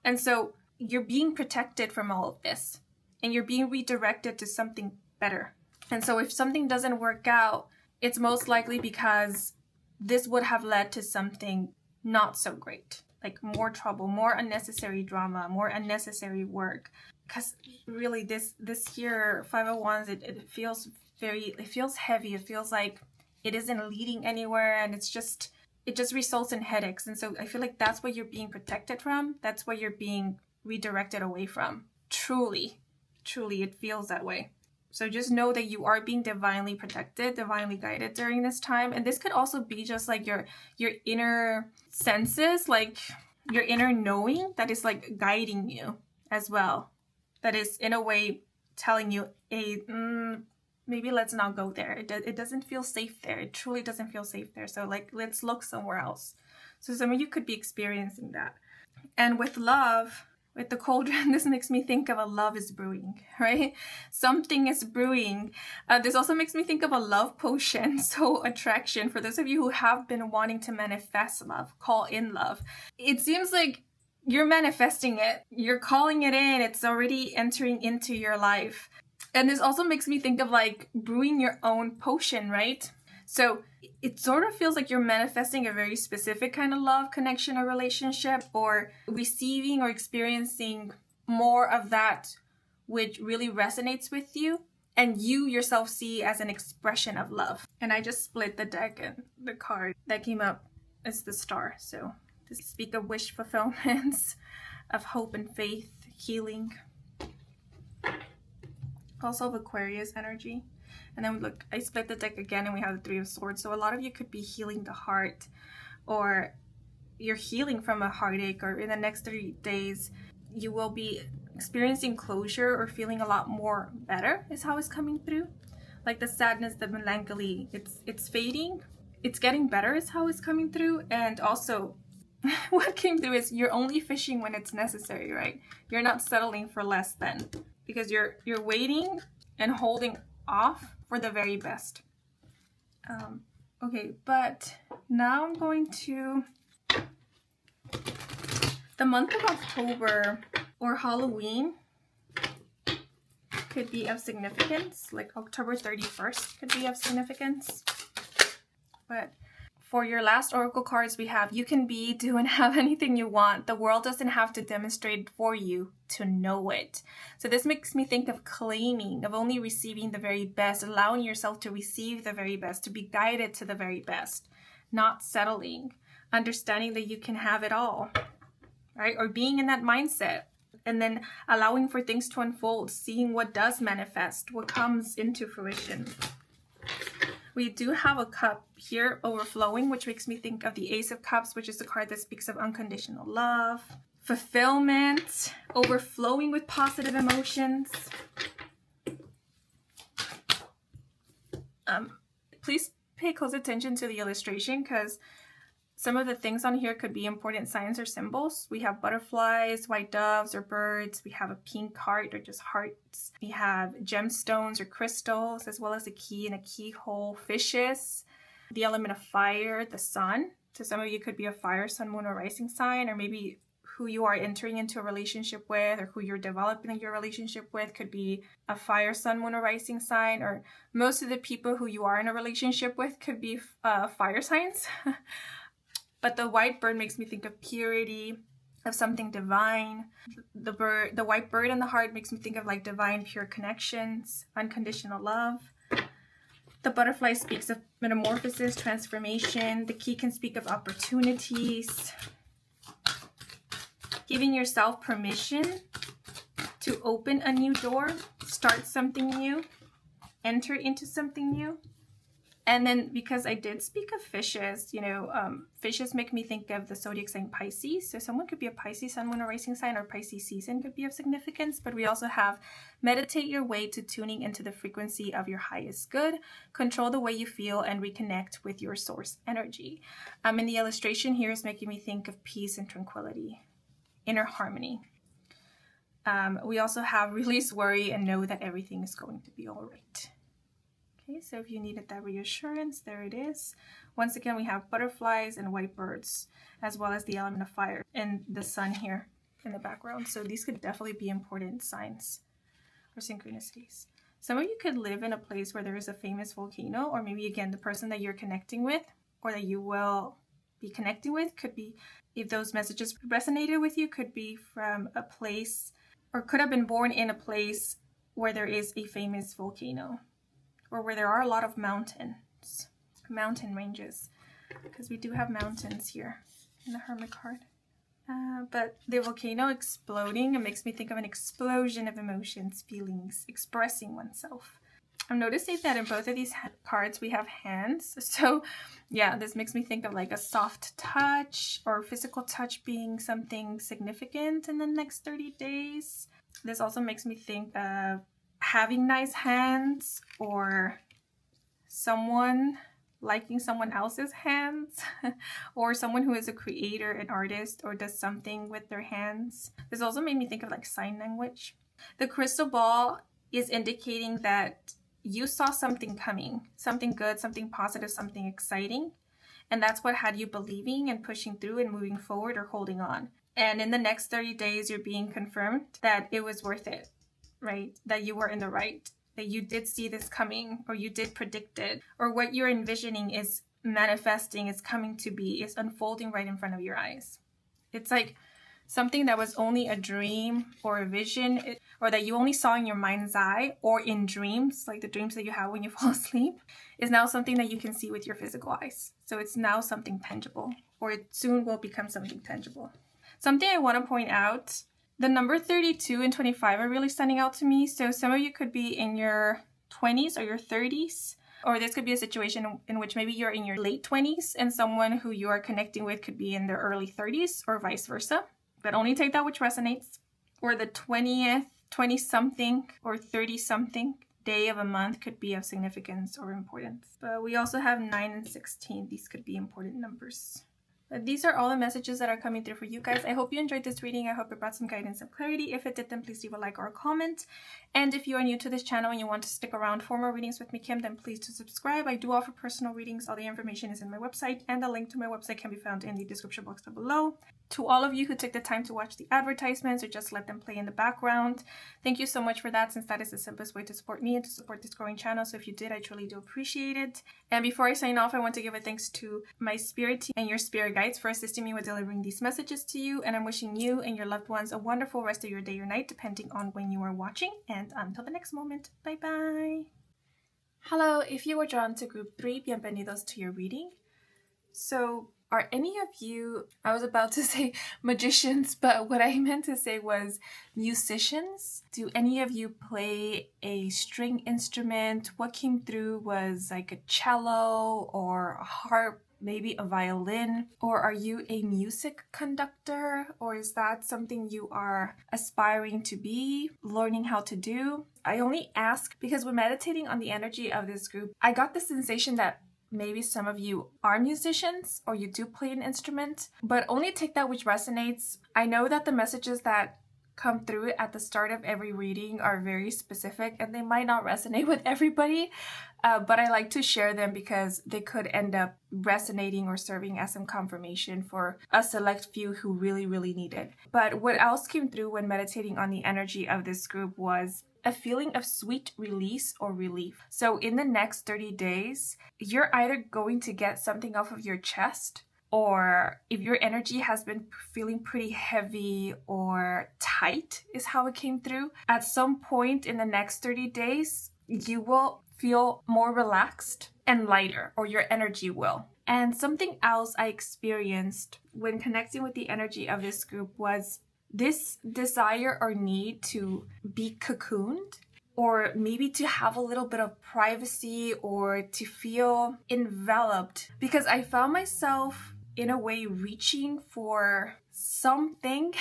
And so you're being protected from all of this and you're being redirected to something better. And so if something doesn't work out, it's most likely because this would have led to something not so great, like more trouble, more unnecessary drama, more unnecessary work. Because really this here 5 of Wands, it feels heavy. It feels like it isn't leading anywhere, and it just results in headaches. And so I feel like that's what you're being protected from. That's what you're being redirected away from. Truly it feels that way. So just know that you are being divinely protected, divinely guided during this time. And this could also be just like your inner senses, like your inner knowing that is like guiding you as well. That is in a way telling you, hey, maybe let's not go there. It doesn't feel safe there. It truly doesn't feel safe there. So like, let's look somewhere else. So some of you could be experiencing that. And with love, with the cauldron, this makes me think of a love is brewing, right? Something is brewing. This also makes me think of a love potion. So attraction, for those of you who have been wanting to manifest love, call in love. It seems like you're manifesting it. You're calling it in. It's already entering into your life. And this also makes me think of like brewing your own potion, right? So it sort of feels like you're manifesting a very specific kind of love connection or relationship, or receiving or experiencing more of that which really resonates with you and you yourself see as an expression of love. And I just split the deck, and the card that came up is the Star. So to speak of wish fulfillments, of hope and faith, healing. Also of Aquarius energy. And then look, I split the deck again and we have the Three of Swords. So a lot of you could be healing the heart, or you're healing from a heartache, or in the next 30 days, you will be experiencing closure or feeling a lot more better is how it's coming through. Like the sadness, the melancholy, it's fading. It's getting better is how it's coming through. And also what came through is you're only fishing when it's necessary, right? You're not settling for less than, because you're waiting and holding off for the very best. Okay, but now I'm going to the month of October or Halloween could be of significance, like October 31st could be of significance. But for your last oracle cards we have, you can be, do, and have anything you want. The world doesn't have to demonstrate it for you to know it. So this makes me think of claiming, of only receiving the very best, allowing yourself to receive the very best, to be guided to the very best, not settling, understanding that you can have it all, right? Or being in that mindset, and then allowing for things to unfold, seeing what does manifest, what comes into fruition. We do have a cup here overflowing, which makes me think of the Ace of Cups, which is the card that speaks of unconditional love, fulfillment, overflowing with positive emotions. Please pay close attention to the illustration, because some of the things on here could be important signs or symbols. We have butterflies, white doves, or birds. We have a pink heart, or just hearts. We have gemstones or crystals, as well as a key and a keyhole, fishes, the element of fire, the sun. So some of you could be a fire, sun, moon, or rising sign, or maybe who you are entering into a relationship with, or who you're developing your relationship with could be a fire, sun, moon, or rising sign, or most of the people who you are in a relationship with could be fire signs. But the white bird makes me think of purity, of something divine. The white bird in the heart makes me think of like divine, pure connections, unconditional love. The butterfly speaks of metamorphosis, transformation. The key can speak of opportunities. Giving yourself permission to open a new door, start something new, enter into something new. And then because I did speak of fishes, fishes make me think of the zodiac sign Pisces. So someone could be a Pisces sun, moon, or rising sign, or Pisces season could be of significance. But we also have meditate your way to tuning into the frequency of your highest good, control the way you feel, and reconnect with your source energy. And the illustration here is making me think of peace and tranquility, inner harmony. We also have release worry and know that everything is going to be all right. Okay, so if you needed that reassurance, there it is. Once again, we have butterflies and white birds, as well as the element of fire and the sun here in the background. So these could definitely be important signs or synchronicities. Some of you could live in a place where there is a famous volcano, or maybe again, the person that you're connecting with or that you will be connecting with could be, if those messages resonated with you, could be from a place, or could have been born in a place where there is a famous volcano, or where there are a lot of mountain ranges, because we do have mountains here in the Hermit card. But the volcano exploding, it makes me think of an explosion of emotions, feelings, expressing oneself. I'm noticing that in both of these cards we have hands. So yeah, this makes me think of like a soft touch or physical touch being something significant in the next 30 days. This also makes me think of having nice hands, or someone liking someone else's hands, or someone who is a creator, an artist, or does something with their hands. This also made me think of like sign language. The crystal ball is indicating that you saw something coming, something good, something positive, something exciting, and that's what had you believing and pushing through and moving forward or holding on. And in the next 30 days, you're being confirmed that it was worth it. Right? That you were in the right, that you did see this coming, or you did predict it, or what you're envisioning is manifesting, is coming to be, is unfolding right in front of your eyes. It's like something that was only a dream or a vision, or that you only saw in your mind's eye or in dreams, like the dreams that you have when you fall asleep, is now something that you can see with your physical eyes. So it's now something tangible, or it soon will become something tangible. Something I want to point out, the number 32 and 25 are really standing out to me. So some of you could be in your 20s or your 30s. Or this could be a situation in which maybe you're in your late 20s and someone who you are connecting with could be in their early 30s or vice versa. But only take that which resonates. Or the 20th, 20-something or 30-something day of a month could be of significance or importance. But we also have 9 and 16. These could be important numbers. But these are all the messages that are coming through for you guys. I hope you enjoyed this reading. I hope it brought some guidance and clarity. If it did, then please leave a like or a comment. And if you are new to this channel and you want to stick around for more readings with me, Kim, then please do subscribe. I do offer personal readings. All the information is in my website, and the link to my website can be found in the description box down below. To all of you who took the time to watch the advertisements or just let them play in the background, thank you so much for that, since that is the simplest way to support me and to support this growing channel. So if you did, I truly do appreciate it. And before I sign off, I want to give a thanks to my spirit team and your spirit guides for assisting me with delivering these messages to you. And I'm wishing you and your loved ones a wonderful rest of your day or night, depending on when you are watching. And until the next moment, bye-bye. Hello, if you were drawn to group 3, bienvenidos to your reading. So, are any of you, I was about to say magicians, but what I meant to say was musicians? Do any of you play a string instrument? What came through was like a cello or a harp, maybe a violin? Or are you a music conductor? Or is that something you are aspiring to be, learning how to do? I only ask because when meditating on the energy of this group, I got the sensation that maybe some of you are musicians or you do play an instrument, but only take that which resonates. I know that the messages that come through at the start of every reading are very specific and they might not resonate with everybody, but I like to share them because they could end up resonating or serving as some confirmation for a select few who really, really need it. But what else came through when meditating on the energy of this group was a feeling of sweet release or relief. So in the next 30 days, you're either going to get something off of your chest, or if your energy has been feeling pretty heavy or tight is how it came through, at some point in the next 30 days, you will feel more relaxed and lighter, or your energy will. And something else I experienced when connecting with the energy of this group was this desire or need to be cocooned, or maybe to have a little bit of privacy or to feel enveloped, because I found myself in a way reaching for something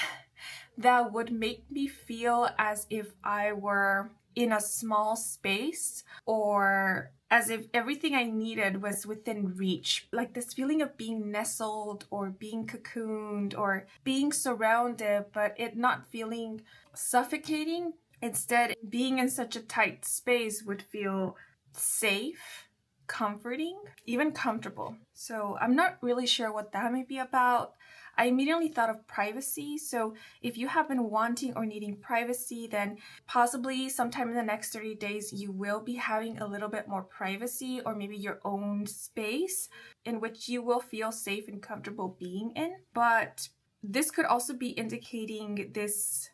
that would make me feel as if I were in a small space, or as if everything I needed was within reach. Like this feeling of being nestled or being cocooned or being surrounded, but it not feeling suffocating. Instead, being in such a tight space would feel safe, comforting, even comfortable. So I'm not really sure what that may be about. I immediately thought of privacy. So if you have been wanting or needing privacy, then possibly sometime in the next 30 days, you will be having a little bit more privacy, or maybe your own space in which you will feel safe and comfortable being in. But this could also be indicating this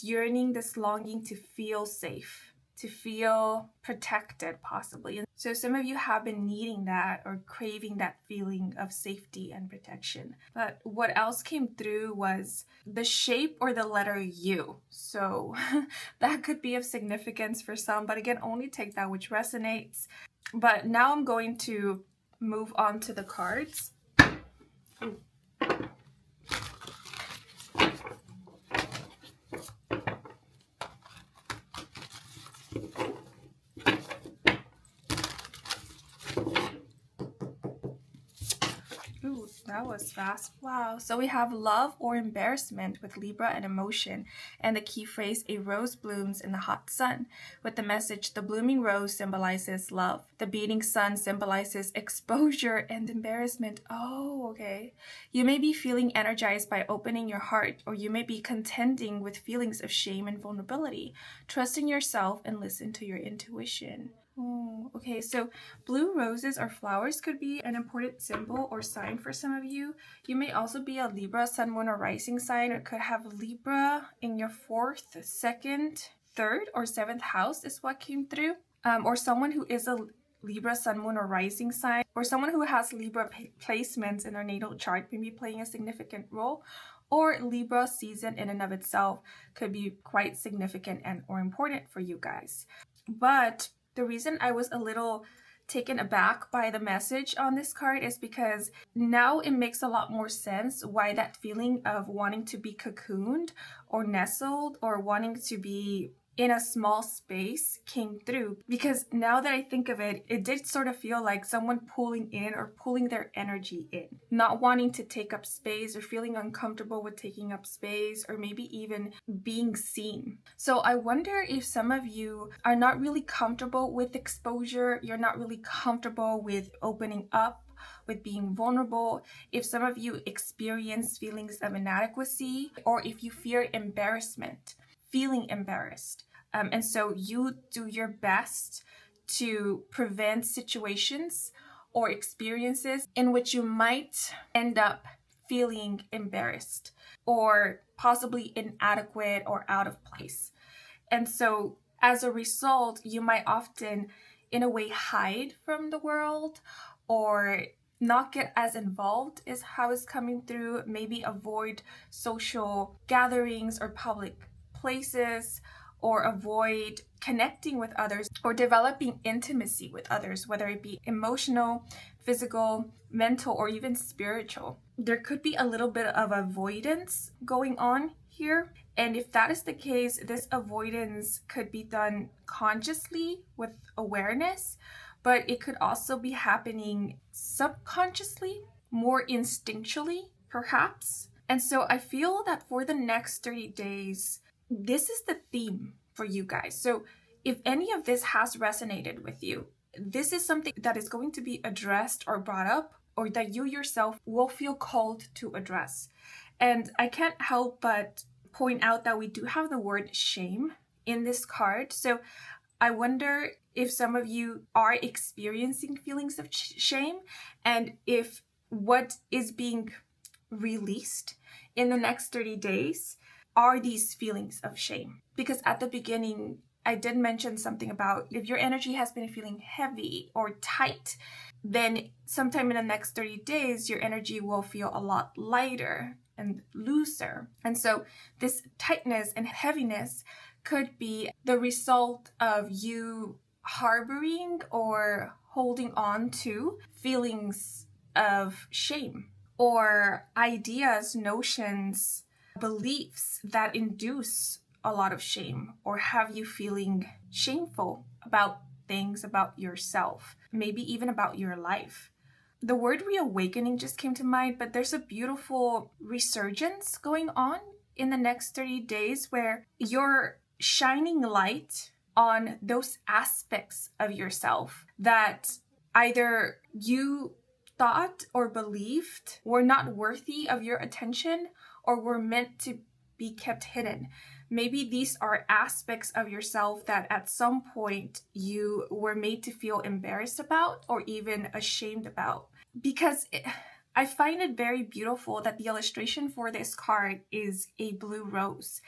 yearning, this longing to feel safe, to feel protected possibly. And so some of you have been needing that or craving that feeling of safety and protection. But what else came through was the shape or the letter U. So that could be of significance for some, but again, only take that which resonates. But now I'm going to move on to the cards. Ooh. Ooh, that was fast. Wow. So we have love or embarrassment with Libra and emotion. And the key phrase, a rose blooms in the hot sun. With the message, the blooming rose symbolizes love. The beating sun symbolizes exposure and embarrassment. Oh, okay. You may be feeling energized by opening your heart, or you may be contending with feelings of shame and vulnerability. Trust in yourself and listen to your intuition. Oh, okay, so blue roses or flowers could be an important symbol or sign for some of you. You may also be a Libra, sun, moon, or rising sign, or could have Libra in your 4th, 2nd, 3rd, or 7th house is what came through. Or someone who is a Libra, sun, moon, or rising sign, or someone who has Libra placements in their natal chart may be playing a significant role. Or Libra season in and of itself could be quite significant and or important for you guys. But The reason I was a little taken aback by the message on this card is because now it makes a lot more sense why that feeling of wanting to be cocooned or nestled or wanting to be in a small space came through. Because now that I think of it, it did sort of feel like someone pulling in or pulling their energy in, not wanting to take up space or feeling uncomfortable with taking up space or maybe even being seen. So I wonder if some of you are not really comfortable with exposure, you're not really comfortable with opening up, with being vulnerable, if some of you experience feelings of inadequacy, or if you fear embarrassment, feeling embarrassed. And so you do your best to prevent situations or experiences in which you might end up feeling embarrassed or possibly inadequate or out of place. And so as a result, you might often, in a way, hide from the world or not get as involved is how it's coming through, maybe avoid social gatherings or public places, or avoid connecting with others or developing intimacy with others, whether it be emotional, physical, mental, or even spiritual. There could be a little bit of avoidance going on here. And if that is the case, this avoidance could be done consciously with awareness, but it could also be happening subconsciously, more instinctually, perhaps. And so I feel that for the next 30 days, this is the theme for you guys. So if any of this has resonated with you, this is something that is going to be addressed or brought up, or that you yourself will feel called to address. And I can't help but point out that we do have the word shame in this card. So I wonder if some of you are experiencing feelings of shame, and if what is being released in the next 30 days are these feelings of shame. Because at the beginning, I did mention something about if your energy has been feeling heavy or tight, then sometime in the next 30 days, your energy will feel a lot lighter and looser. And so this tightness and heaviness could be the result of you harboring or holding on to feelings of shame or ideas, notions, beliefs that induce a lot of shame or have you feeling shameful about things about yourself, maybe even about your life. The word reawakening just came to mind, but there's a beautiful resurgence going on in the next 30 days where you're shining light on those aspects of yourself that either you thought or believed were not worthy of your attention or were meant to be kept hidden. Maybe these are aspects of yourself that at some point you were made to feel embarrassed about or even ashamed about. Because I find it very beautiful that the illustration for this card is a blue rose.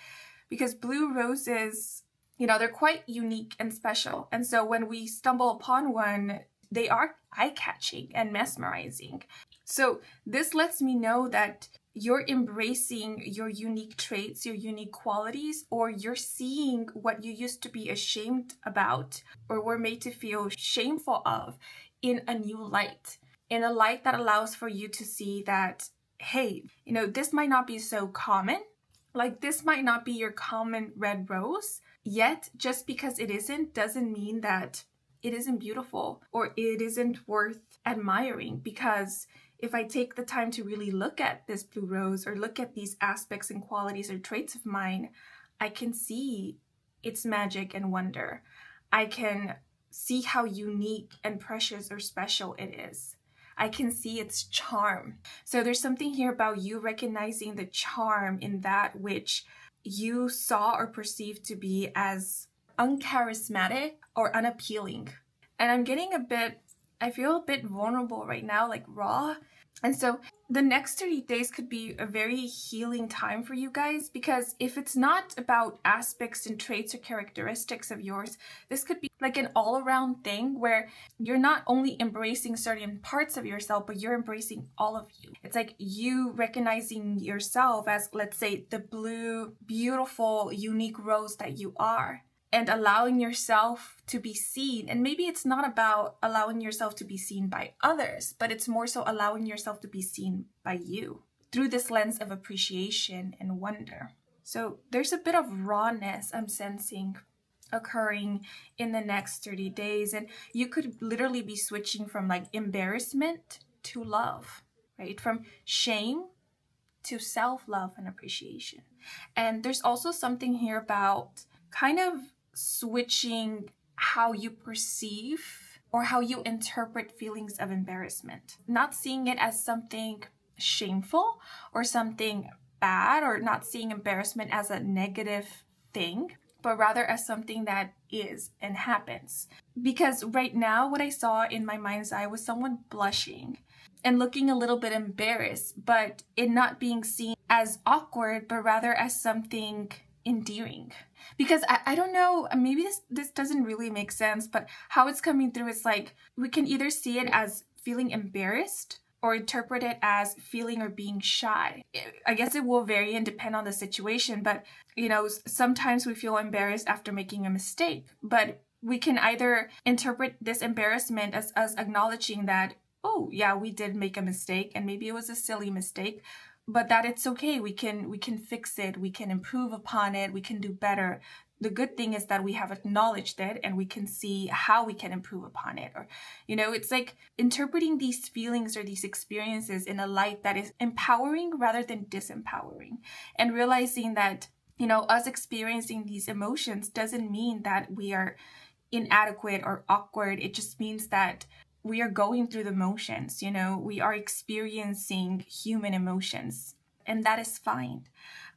Because blue roses, they're quite unique and special. And so when we stumble upon one, they are eye-catching and mesmerizing. So this lets me know that you're embracing your unique traits, your unique qualities, or you're seeing what you used to be ashamed about or were made to feel shameful of in a new light, in a light that allows for you to see that, hey, this might not be so common. Like this might not be your common red rose, yet just because it isn't doesn't mean that it isn't beautiful or it isn't worth admiring. Because if I take the time to really look at this blue rose or look at these aspects and qualities or traits of mine, I can see its magic and wonder. I can see how unique and precious or special it is. I can see its charm. So there's something here about you recognizing the charm in that which you saw or perceived to be as uncharismatic or unappealing. And I'm getting I feel a bit vulnerable right now, like raw. And so the next 30 days could be a very healing time for you guys, because if it's not about aspects and traits or characteristics of yours, this could be like an all-around thing where you're not only embracing certain parts of yourself, but you're embracing all of you. It's like you recognizing yourself as, let's say, the blue, beautiful, unique rose that you are. and allowing yourself to be seen. And maybe it's not about allowing yourself to be seen by others, but it's more so allowing yourself to be seen by you through this lens of appreciation and wonder. So there's a bit of rawness I'm sensing occurring in the next 30 days. And you could literally be switching from like embarrassment to love, right? From shame to self-love and appreciation. And there's also something here about kind of switching how you perceive or how you interpret feelings of embarrassment. Not seeing it as something shameful or something bad, or not seeing embarrassment as a negative thing, but rather as something that is and happens. Because right now, what I saw in my mind's eye was someone blushing and looking a little bit embarrassed, but it not being seen as awkward, but rather as something endearing. Because I don't know, maybe this doesn't really make sense, but how it's coming through is like, we can either see it as feeling embarrassed or interpret it as feeling or being shy. I guess it will vary and depend on the situation, but sometimes we feel embarrassed after making a mistake, but we can either interpret this embarrassment as us acknowledging that, oh yeah, we did make a mistake and maybe it was a silly mistake, but that it's okay. We can fix it. We can improve upon it. We can do better. The good thing is that we have acknowledged it and we can see how we can improve upon it. Or, it's like interpreting these feelings or these experiences in a light that is empowering rather than disempowering, and realizing that, us experiencing these emotions doesn't mean that we are inadequate or awkward. It just means that we are going through the motions, we are experiencing human emotions, and that is fine.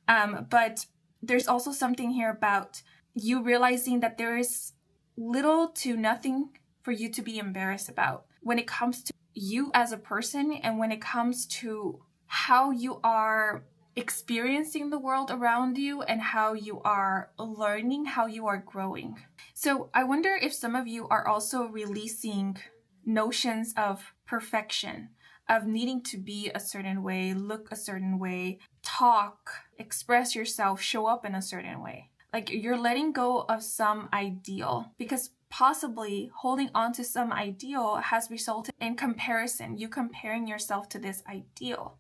But there's also something here about you realizing that there is little to nothing for you to be embarrassed about when it comes to you as a person, and when it comes to how you are experiencing the world around you and how you are learning, how you are growing. So I wonder if some of you are also releasing notions of perfection, of needing to be a certain way, look a certain way, talk, express yourself, show up in a certain way. Like you're letting go of some ideal, because possibly holding on to some ideal has resulted in comparison, you comparing yourself to this ideal.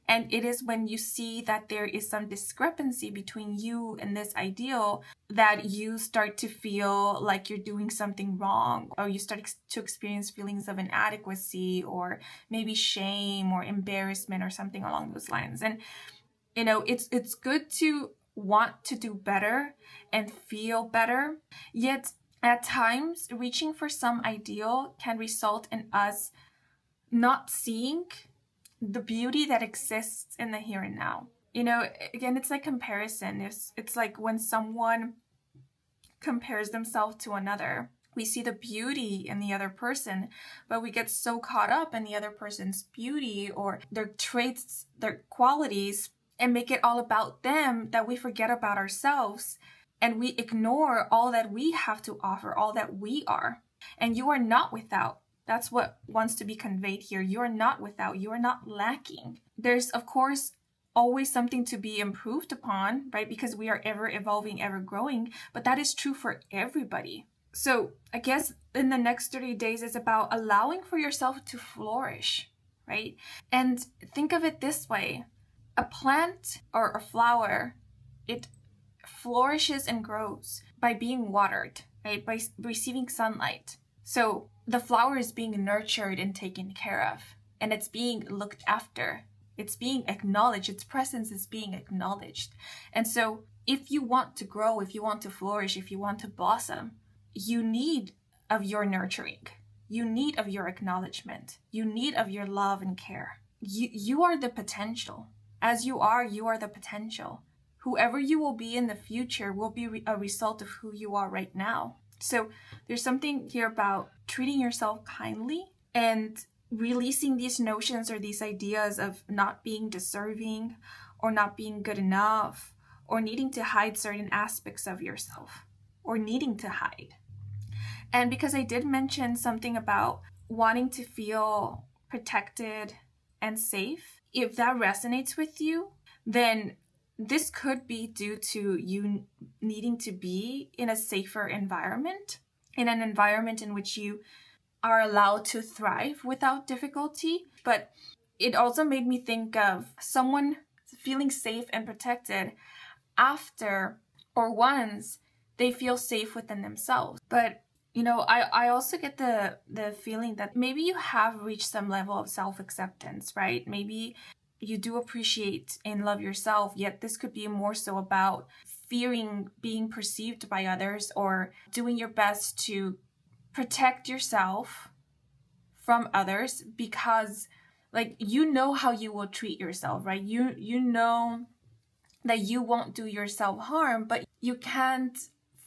And it is when you see that there is some discrepancy between you and this ideal that you start to feel like you're doing something wrong, or you start to experience feelings of inadequacy or maybe shame or embarrassment or something along those lines. And, it's good to want to do better and feel better, yet at times reaching for some ideal can result in us not seeing the beauty that exists in the here and now. Again, it's like comparison. It's like when someone compares themselves to another, we see the beauty in the other person, but we get so caught up in the other person's beauty or their traits, their qualities, and make it all about them that we forget about ourselves, and we ignore all that we have to offer, all that we are. And you are not without. That's what wants to be conveyed here. You are not without. You are not lacking. There's, of course, always something to be improved upon, right? Because we are ever evolving, ever growing. But that is true for everybody. So I guess in the next 30 days, it's about allowing for yourself to flourish, right? And think of it this way. A plant or a flower, it flourishes and grows by being watered, right? By receiving sunlight. So the flower is being nurtured and taken care of, and it's being looked after. It's being acknowledged. Its presence is being acknowledged. And so if you want to grow, if you want to flourish, if you want to blossom, you need of your nurturing. You need of your acknowledgement. You need of your love and care. You are the potential. As you are the potential. Whoever you will be in the future will be a result of who you are right now. So there's something here about treating yourself kindly and releasing these notions or these ideas of not being deserving or not being good enough or needing to hide certain aspects of yourself or needing to hide. And because I did mention something about wanting to feel protected and safe, if that resonates with you, then this could be due to you needing to be in a safer environment, in an environment in which you are allowed to thrive without difficulty. But it also made me think of someone feeling safe and protected after or once they feel safe within themselves. But I also get the feeling that maybe you have reached some level of self-acceptance, right? Maybe you do appreciate and love yourself, yet this could be more so about fearing being perceived by others, or doing your best to protect yourself from others, because how you will treat yourself, right? You know that you won't do yourself harm, but you can't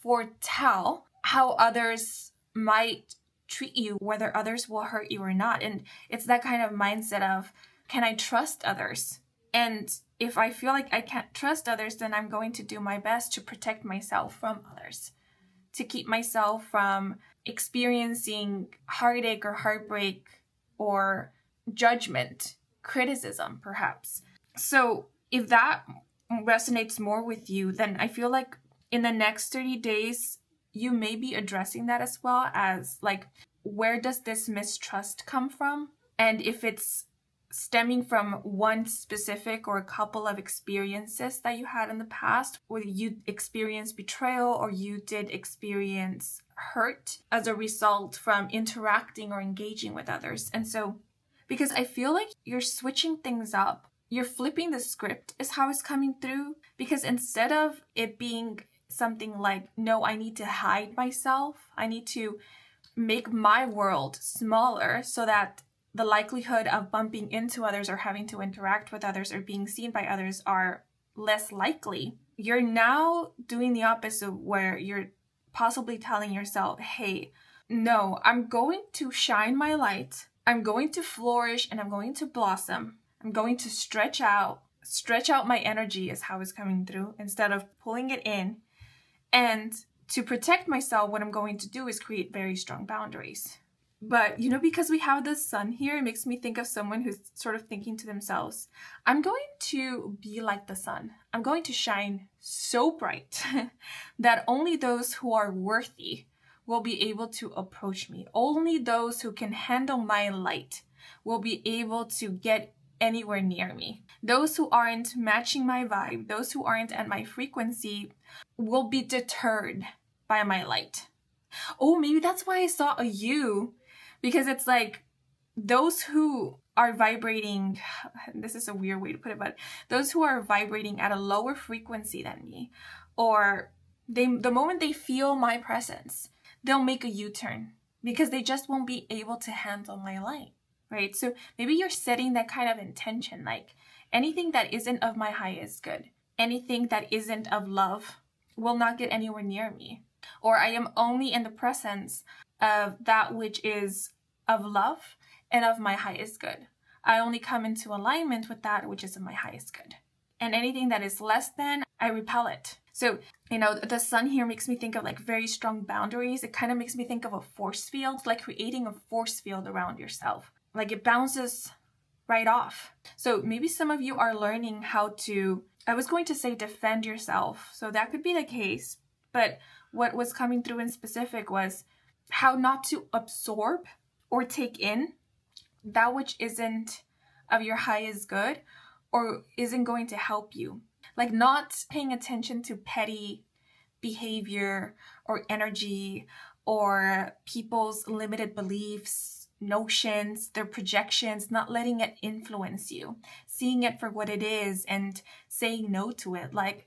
foretell how others might treat you, whether others will hurt you or not. And it's that kind of mindset of, can I trust others? And if I feel like I can't trust others, then I'm going to do my best to protect myself from others, to keep myself from experiencing heartache or heartbreak or judgment, criticism, perhaps. So if that resonates more with you, then I feel like in the next 30 days, you may be addressing that as well, as where does this mistrust come from? And if it's stemming from one specific or a couple of experiences that you had in the past, where you experienced betrayal or you did experience hurt as a result from interacting or engaging with others. And so, because I feel like you're switching things up, you're flipping the script is how it's coming through. Because instead of it being something like, no, I need to hide myself, I need to make my world smaller so that the likelihood of bumping into others or having to interact with others or being seen by others are less likely, you're now doing the opposite, where you're possibly telling yourself, hey, no, I'm going to shine my light, I'm going to flourish, and I'm going to blossom. I'm going to stretch out my energy is how it's coming through, instead of pulling it in. And to protect myself, what I'm going to do is create very strong boundaries. But, because we have the sun here, it makes me think of someone who's sort of thinking to themselves, I'm going to be like the sun. I'm going to shine so bright that only those who are worthy will be able to approach me. Only those who can handle my light will be able to get anywhere near me. Those who aren't matching my vibe, those who aren't at my frequency, will be deterred by my light. Oh, maybe that's why I saw a U, because it's like those who are vibrating, this is a weird way to put it, but those who are vibrating at a lower frequency than me, or the moment they feel my presence, they'll make a U-turn because they just won't be able to handle my light, right? So maybe you're setting that kind of intention, like anything that isn't of my highest good, anything that isn't of love will not get anywhere near me. Or I am only in the presence of that which is of love and of my highest good. I only come into alignment with that which is of my highest good. And anything that is less than, I repel it. So, the sun here makes me think of very strong boundaries. It kind of makes me think of a force field, like creating a force field around yourself. Like it bounces right off. So maybe some of you are learning how to, I was going to say defend yourself. So that could be the case. But what was coming through in specific was how not to absorb or take in that which isn't of your highest good or isn't going to help you. Like not paying attention to petty behavior or energy or people's limited beliefs, notions, their projections, not letting it influence you, seeing it for what it is and saying no to it. Like,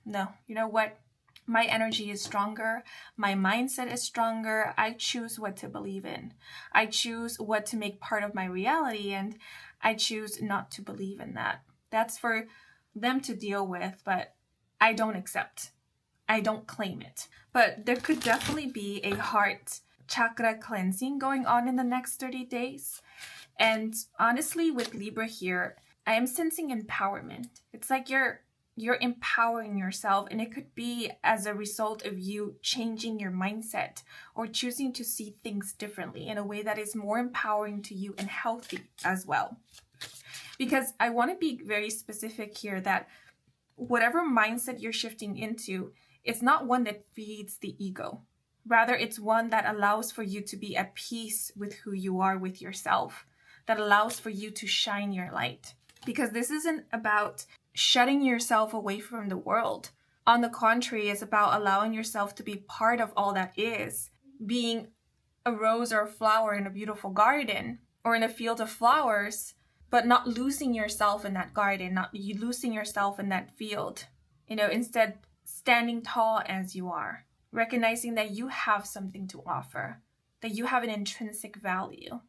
no, you know what? My energy is stronger. My mindset is stronger. I choose what to believe in. I choose what to make part of my reality, and I choose not to believe in that. That's for them to deal with, but I don't accept. I don't claim it. But there could definitely be a heart chakra cleansing going on in the next 30 days. And honestly, with Libra here, I am sensing empowerment. It's like you're empowering yourself, and it could be as a result of you changing your mindset or choosing to see things differently in a way that is more empowering to you and healthy as well. Because I want to be very specific here that whatever mindset you're shifting into, it's not one that feeds the ego. Rather, it's one that allows for you to be at peace with who you are with yourself, that allows for you to shine your light. Because this isn't about shutting yourself away from the world. On the contrary, it's about allowing yourself to be part of all that is, being a rose or a flower in a beautiful garden or in a field of flowers, but not losing yourself in that garden, not losing yourself in that field. Instead, standing tall as you are, recognizing that you have something to offer, that you have an intrinsic value.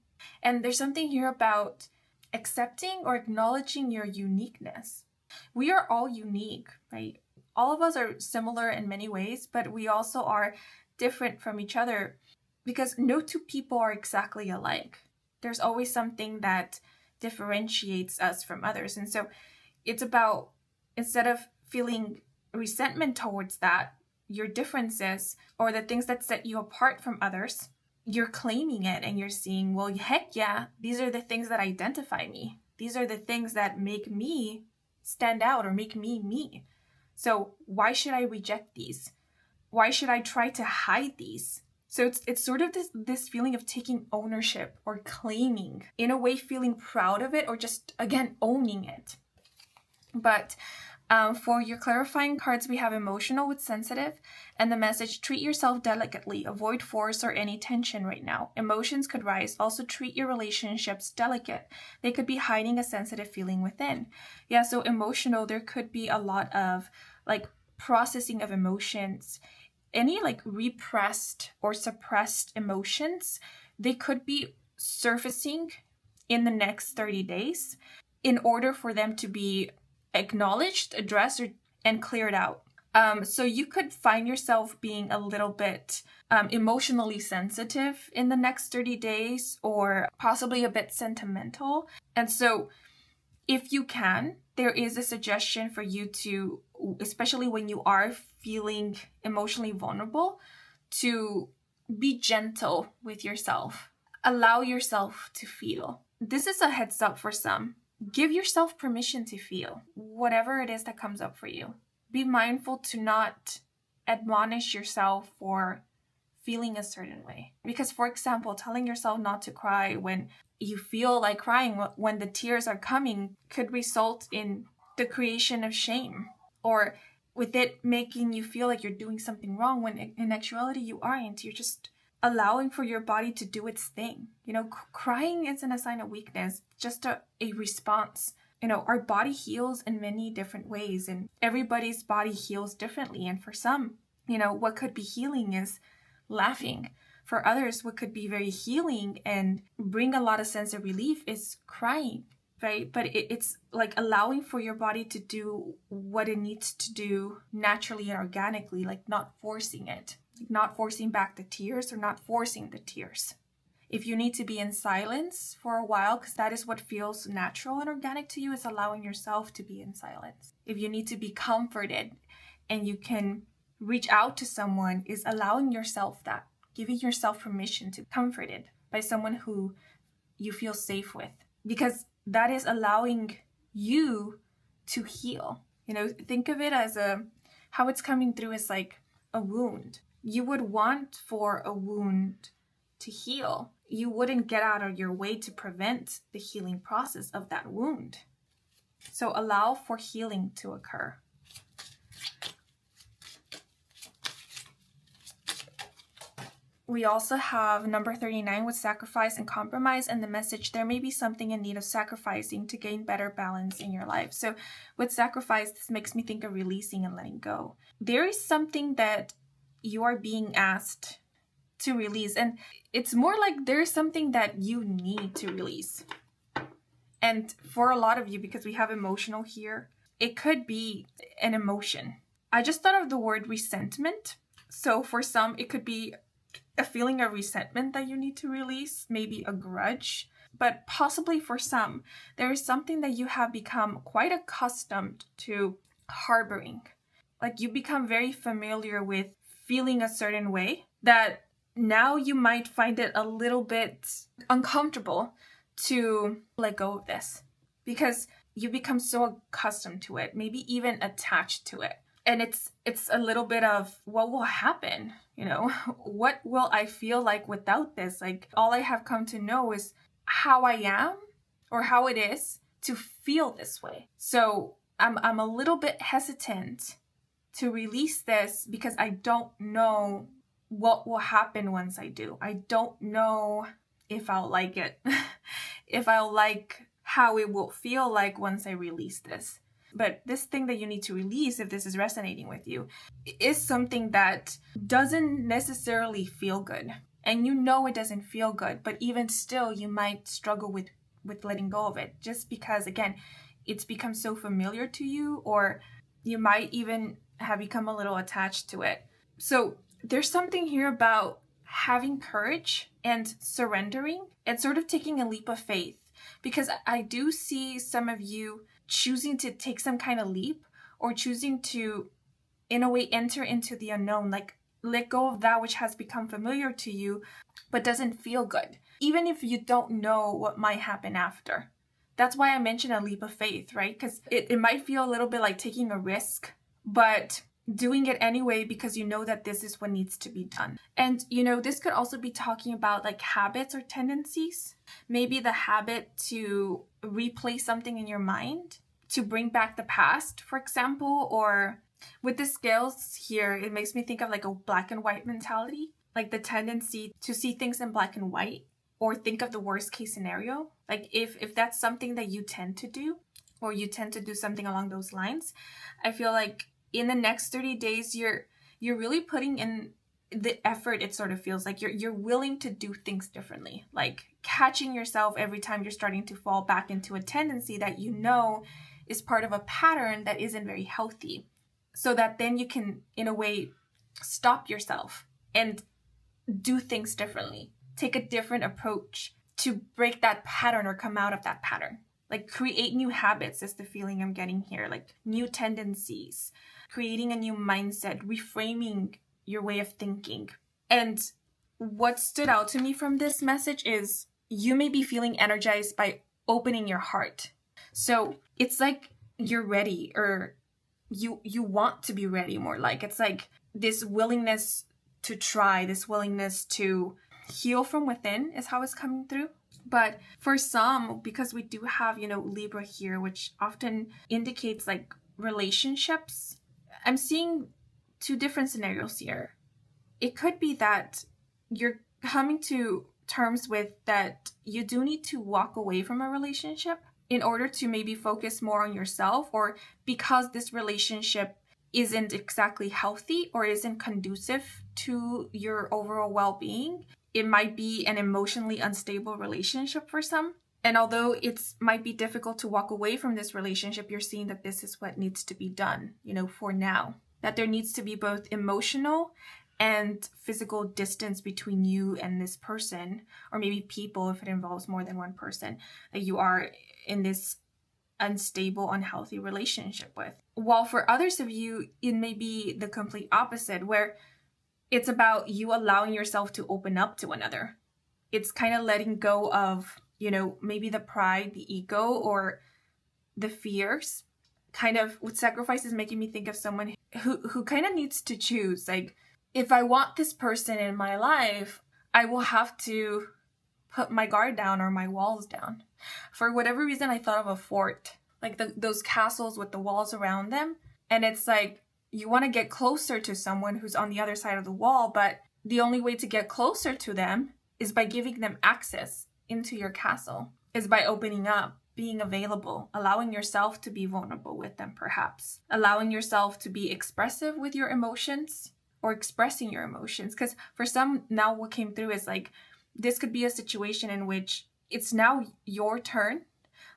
And there's something here about accepting or acknowledging your uniqueness. We are all unique, right? All of us are similar in many ways, but we also are different from each other because no two people are exactly alike. There's always something that differentiates us from others. And so it's about, instead of feeling resentment towards that, your differences or the things that set you apart from others, you're claiming it and you're seeing, well, heck yeah, these are the things that identify me. These are the things that make me stand out or make me me. So why should I reject these? Why should I try to hide these? So it's sort of this feeling of taking ownership or claiming, in a way feeling proud of it or just, again, owning it. But for your clarifying cards, we have emotional with sensitive and the message, treat yourself delicately, avoid force or any tension right now. Emotions could rise. Also treat your relationships delicate. They could be hiding a sensitive feeling within. Yeah, so emotional, there could be a lot of like processing of emotions. Any like repressed or suppressed emotions, they could be surfacing in the next 30 days in order for them to be acknowledged, addressed, and cleared out. So you could find yourself being a little bit emotionally sensitive in the next 30 days or possibly a bit sentimental. And so if you can, there is a suggestion for you to, especially when you are feeling emotionally vulnerable, to be gentle with yourself. Allow yourself to feel. This is a heads up for some. Give yourself permission to feel whatever it is that comes up for you. Be mindful to not admonish yourself for feeling a certain way. Because, for example, telling yourself not to cry when you feel like crying, when the tears are coming, could result in the creation of shame, or with it making you feel like you're doing something wrong when in actuality you aren't. You're just allowing for your body to do its thing. Crying isn't a sign of weakness, just a response. Our body heals in many different ways, and everybody's body heals differently. And for some, what could be healing is laughing. For others, what could be very healing and bring a lot of sense of relief is crying, right? But it's like allowing for your body to do what it needs to do naturally and organically, like not forcing it, like not forcing back the tears or not forcing the tears. If you need to be in silence for a while, because that is what feels natural and organic to you, is allowing yourself to be in silence. If you need to be comforted and you can reach out to someone, is allowing yourself that, giving yourself permission to be comforted by someone who you feel safe with, because that is allowing you to heal. Think of it as how it's coming through is like a wound. You would want for a wound to heal. You wouldn't get out of your way to prevent the healing process of that wound. So allow for healing to occur. We also have number 39 with sacrifice and compromise, and the message, there may be something in need of sacrificing to gain better balance in your life. So with sacrifice, this makes me think of releasing and letting go. There is something that you are being asked to release, and it's more like there's something that you need to release. And for a lot of you, because we have emotional here, it could be an emotion. I just thought of the word resentment. So for some, it could be a feeling of resentment that you need to release, maybe a grudge. But possibly for some, there is something that you have become quite accustomed to harboring. Like you become very familiar with feeling a certain way that now you might find it a little bit uncomfortable to let go of this. Because you become so accustomed to it, maybe even attached to it. And it's a little bit of what will happen, what will I feel like without this? Like, all I have come to know is how I am or how it is to feel this way. So I'm a little bit hesitant to release this because I don't know what will happen once I do. I don't know if I'll like it, if I'll like how it will feel like once I release this. But this thing that you need to release, if this is resonating with you, is something that doesn't necessarily feel good. And it doesn't feel good, but even still, you might struggle with letting go of it just because, again, it's become so familiar to you, or you might even have become a little attached to it. So there's something here about having courage and surrendering and sort of taking a leap of faith, because I do see some of you choosing to take some kind of leap, or choosing to, in a way, enter into the unknown, like let go of that which has become familiar to you but doesn't feel good, even if you don't know what might happen after. That's why I mentioned a leap of faith, right? Because it might feel a little bit like taking a risk, but doing it anyway because you know that this is what needs to be done. And this could also be talking about like habits or tendencies. Maybe the habit to replay something in your mind, to bring back the past, for example. Or with the scales here, it makes me think of like a black and white mentality, like the tendency to see things in black and white, or think of the worst case scenario. Like if that's something that you tend to do, or you tend to do something along those lines, I feel like in the next 30 days, you're really putting in the effort. It sort of feels like you're willing to do things differently, like catching yourself every time you're starting to fall back into a tendency that is part of a pattern that isn't very healthy, so that then you can, in a way, stop yourself and do things differently, take a different approach to break that pattern or come out of that pattern. Like create new habits is the feeling I'm getting here, like new tendencies, creating a new mindset, reframing your way of thinking. And what stood out to me from this message is you may be feeling energized by opening your heart. So it's like you're ready, or you want to be ready more. Like it's like this willingness to try, this willingness to heal from within is how it's coming through. But for some, because we do have, Libra here, which often indicates like relationships, I'm seeing two different scenarios here. It could be that you're coming to terms with that you do need to walk away from a relationship in order to maybe focus more on yourself, or because this relationship isn't exactly healthy or isn't conducive to your overall well-being. It might be an emotionally unstable relationship for some. And although it might be difficult to walk away from this relationship, you're seeing that this is what needs to be done, for now. That there needs to be both emotional and physical distance between you and this person, or maybe people if it involves more than one person that you are in this unstable, unhealthy relationship with. While for others of you, it may be the complete opposite, where it's about you allowing yourself to open up to another. It's kind of letting go of, maybe the pride, the ego, or the fears. Kind of with sacrifice is making me think of someone who kind of needs to choose. Like, if I want this person in my life, I will have to put my guard down or my walls down. For whatever reason, I thought of a fort, like those castles with the walls around them. And it's like, you want to get closer to someone who's on the other side of the wall, but the only way to get closer to them is by giving them access into your castle, is by opening up, being available, allowing yourself to be vulnerable with them, perhaps. Allowing yourself to be expressive with your emotions, or expressing your emotions. Because for some, now what came through is like, this could be a situation in which it's now your turn.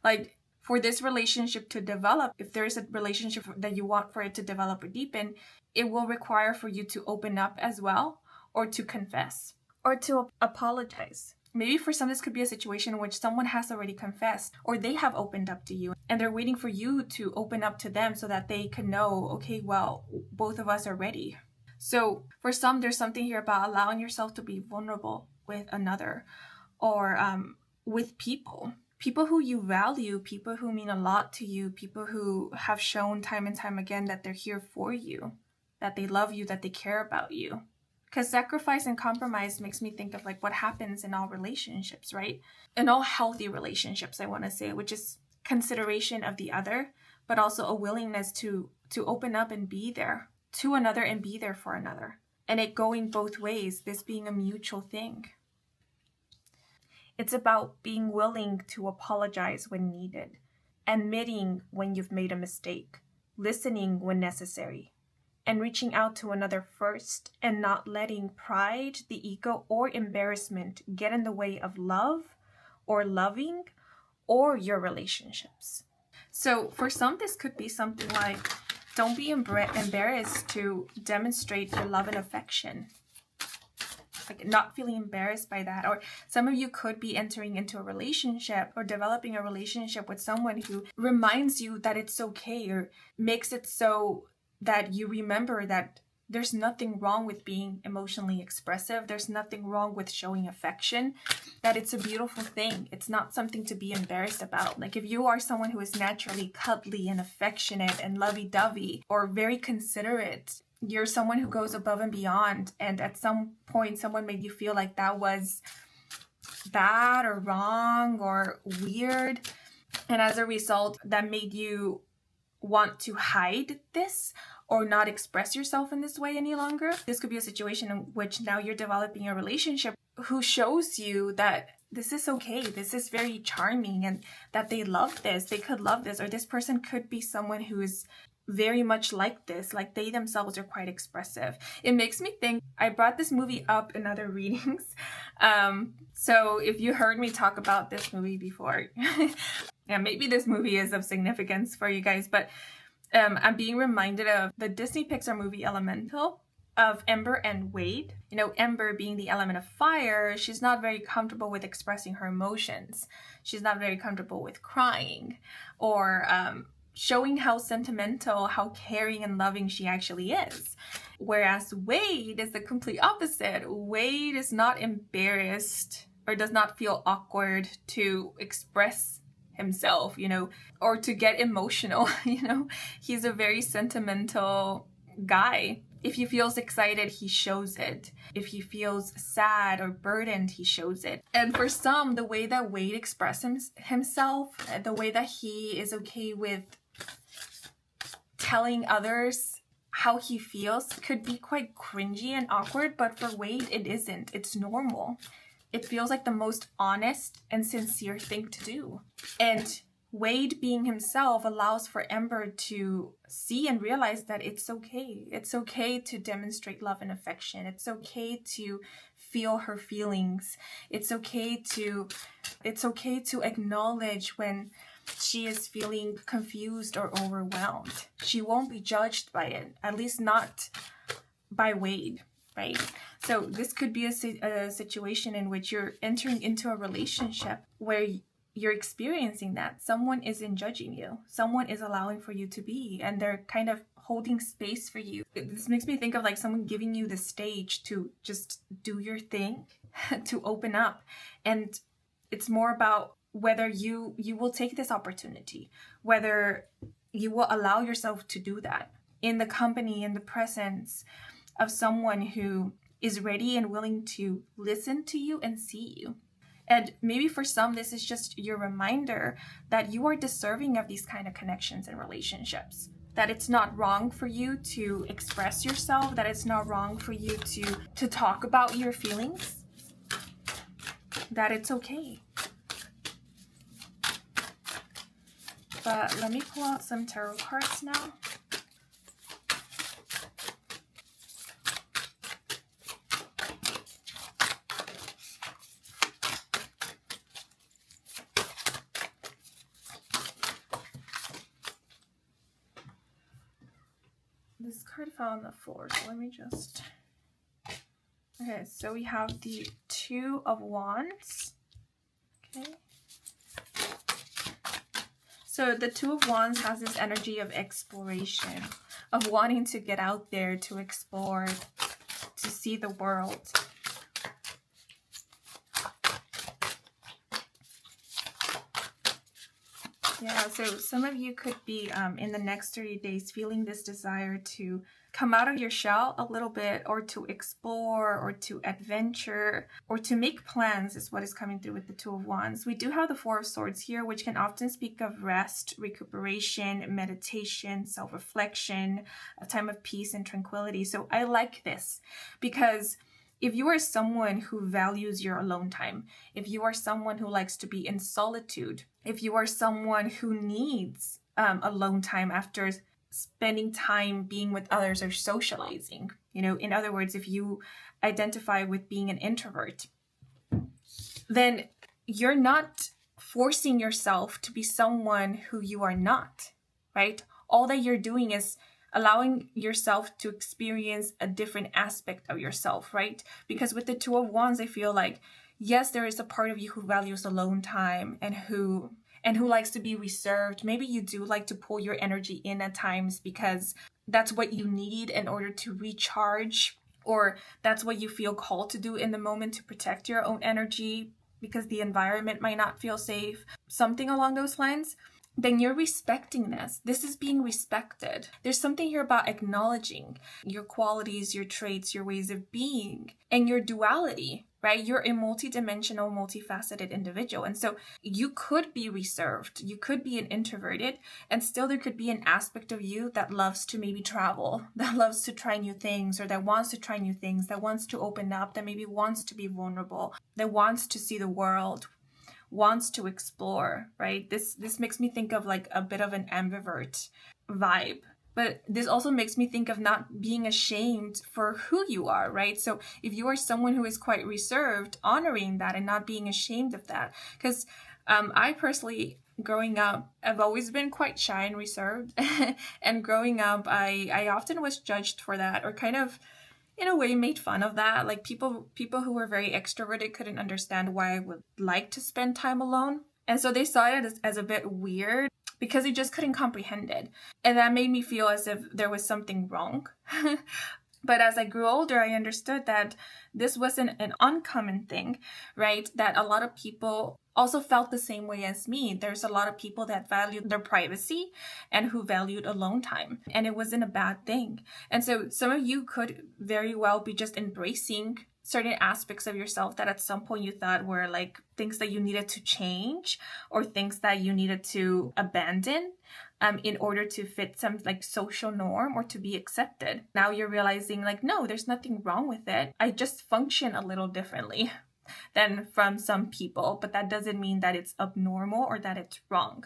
Like, for this relationship to develop, if there is a relationship that you want for it to develop or deepen, it will require for you to open up as well, or to confess, or to apologize. Maybe for some, this could be a situation in which someone has already confessed, or they have opened up to you, and they're waiting for you to open up to them so that they can know, okay, well, both of us are ready. So for some, there's something here about allowing yourself to be vulnerable with another, or with people. people who you value, people who mean a lot to you, people who have shown time and time again that they're here for you, that they love you, that they care about you. Because sacrifice and compromise makes me think of like what happens in all relationships, right? In all healthy relationships, I want to say, which is consideration of the other, but also a willingness to open up and be there to another and be there for another. And it going both ways, this being a mutual thing. It's about being willing to apologize when needed, admitting when you've made a mistake, listening when necessary, and reaching out to another first, and not letting pride, the ego, or embarrassment get in the way of love or loving or your relationships. So for some, this could be something like, don't be embarrassed to demonstrate your love and affection. Like not feeling embarrassed by that. Or some of you could be entering into a relationship or developing a relationship with someone who reminds you that it's okay, or makes it so that you remember that there's nothing wrong with being emotionally expressive. There's nothing wrong with showing affection, that it's a beautiful thing. It's not something to be embarrassed about. Like if you are someone who is naturally cuddly and affectionate and lovey-dovey or very considerate, you're someone who goes above and beyond, and at some point someone made you feel like that was bad or wrong or weird, and as a result that made you want to hide this or not express yourself in this way any longer. This could be a situation in which now you're developing a relationship who shows you that this is okay, this is very charming, and that they love this, they could love this, or this person could be someone who is very much like this, like they themselves are quite expressive. It makes me think, I brought this movie up in other readings. So if you heard me talk about this movie before, yeah, maybe this movie is of significance for you guys, but I'm being reminded of the Disney Pixar movie Elemental, of Ember and Wade. You know, Ember being the element of fire, she's not very comfortable with expressing her emotions. She's not very comfortable with crying or showing how sentimental, how caring and loving she actually is. Whereas Wade is the complete opposite. Wade is not embarrassed or does not feel awkward to express himself, you know, or to get emotional, you know. He's a very sentimental guy. If he feels excited, he shows it. If he feels sad or burdened, he shows it. And for some, the way that Wade expresses himself, the way that he is okay with telling others how he feels could be quite cringy and awkward, but for Wade, it isn't. It's normal. It feels like the most honest and sincere thing to do. And Wade being himself allows for Ember to see and realize that it's okay. It's okay to demonstrate love and affection. It's okay to feel her feelings. It's okay to acknowledge when she is feeling confused or overwhelmed. She won't be judged by it, at least not by Wade, right? So this could be a situation in which you're entering into a relationship where you're experiencing that. Someone isn't judging you. Someone is allowing for you to be, and they're kind of holding space for you. This makes me think of like someone giving you the stage to just do your thing, to open up. And it's more about whether you will take this opportunity, whether you will allow yourself to do that in the company, in the presence of someone who is ready and willing to listen to you and see you. And maybe for some, this is just your reminder that you are deserving of these kind of connections and relationships. That it's not wrong for you to express yourself, that it's not wrong for you to talk about your feelings, that it's okay. But let me pull out some tarot cards now. This card fell on the floor, so let me just... Okay, so we have the Two of Wands. Okay. So the Two of Wands has this energy of exploration, of wanting to get out there, to explore, to see the world. Yeah, so some of you could be in the next 30 days feeling this desire to come out of your shell a little bit, or to explore, or to adventure, or to make plans is what is coming through with the Two of Wands. We do have the Four of Swords here, which can often speak of rest, recuperation, meditation, self-reflection, a time of peace and tranquility. So I like this because if you are someone who values your alone time, if you are someone who likes to be in solitude, if you are someone who needs alone time after spending time being with others or socializing, in other words, if you identify with being an introvert, then you're not forcing yourself to be someone who you are not, right? All that you're doing is allowing yourself to experience a different aspect of yourself, right? Because with the Two of Wands, I feel like, yes, there is a part of you who values alone time and who likes to be reserved. Maybe you do like to pull your energy in at times because that's what you need in order to recharge, or that's what you feel called to do in the moment to protect your own energy because the environment might not feel safe, something along those lines. Then you're respecting this. This is being respected. There's something here about acknowledging your qualities, your traits, your ways of being, and your duality, right? You're a multidimensional, multifaceted individual. And so you could be reserved, you could be an introverted, and still there could be an aspect of you that loves to maybe travel, that loves to try new things, or that wants to try new things, that wants to open up, that maybe wants to be vulnerable, that wants to see the world, wants to explore, right? This makes me think of like a bit of an ambivert vibe. But this also makes me think of not being ashamed for who you are, right? So if you are someone who is quite reserved, honoring that and not being ashamed of that. Because I personally, growing up, I've always been quite shy and reserved. And growing up, I often was judged for that, or kind of, in a way, made fun of that. Like people who were very extroverted couldn't understand why I would like to spend time alone. And so they saw it as a bit weird because they just couldn't comprehend it. And that made me feel as if there was something wrong. But as I grew older, I understood that this wasn't an uncommon thing, right? That a lot of people also felt the same way as me. There's a lot of people that valued their privacy and who valued alone time, and it wasn't a bad thing. And so some of you could very well be just embracing certain aspects of yourself that at some point you thought were like things that you needed to change, or things that you needed to abandon in order to fit some like social norm or to be accepted. Now you're realizing like, no, there's nothing wrong with it. I just function a little differently than from some people, but that doesn't mean that it's abnormal or that it's wrong.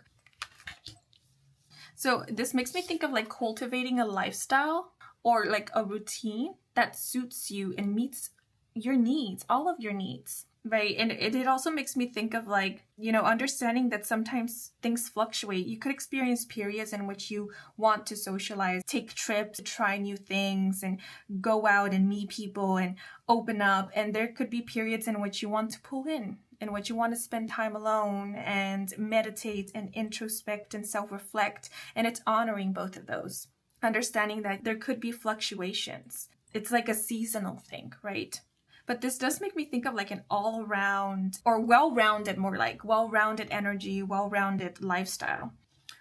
So this makes me think of like cultivating a lifestyle or like a routine that suits you and meets your needs, all of your needs, right? And it also makes me think of like, understanding that sometimes things fluctuate. You could experience periods in which you want to socialize, take trips, try new things, and go out and meet people and open up. And there could be periods in which you want to pull in which you want to spend time alone and meditate and introspect and self-reflect. And it's honoring both of those, understanding that there could be fluctuations. It's like a seasonal thing, right? But this does make me think of like an all-around or well-rounded, more like well-rounded energy, well-rounded lifestyle.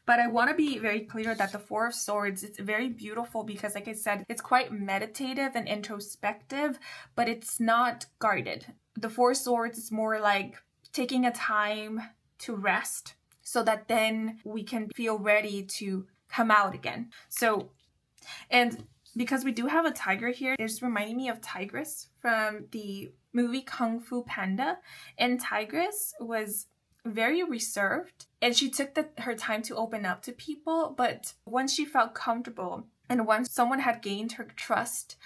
But I want to be very clear that the Four of Swords, it's very beautiful because, like I said, it's quite meditative and introspective, but it's not guarded. The Four of Swords is more like taking a time to rest so that then we can feel ready to come out again. So, and because we do have a tiger here, it's reminding me of Tigress from the movie Kung Fu Panda. And Tigress was very reserved and she took her time to open up to people. But once she felt comfortable and once someone had gained her trust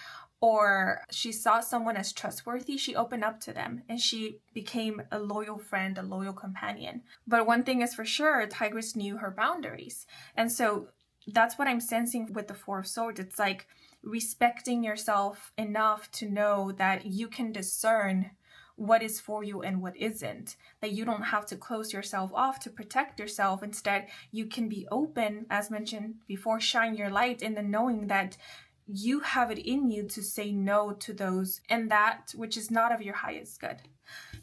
or she saw someone as trustworthy, she opened up to them and she became a loyal friend, a loyal companion. But one thing is for sure, Tigress knew her boundaries. And so that's what I'm sensing with the Four of Swords. It's like respecting yourself enough to know that you can discern what is for you and what isn't, that you don't have to close yourself off to protect yourself. Instead, you can be open, as mentioned before, shine your light in the knowing that you have it in you to say no to those and that which is not of your highest good.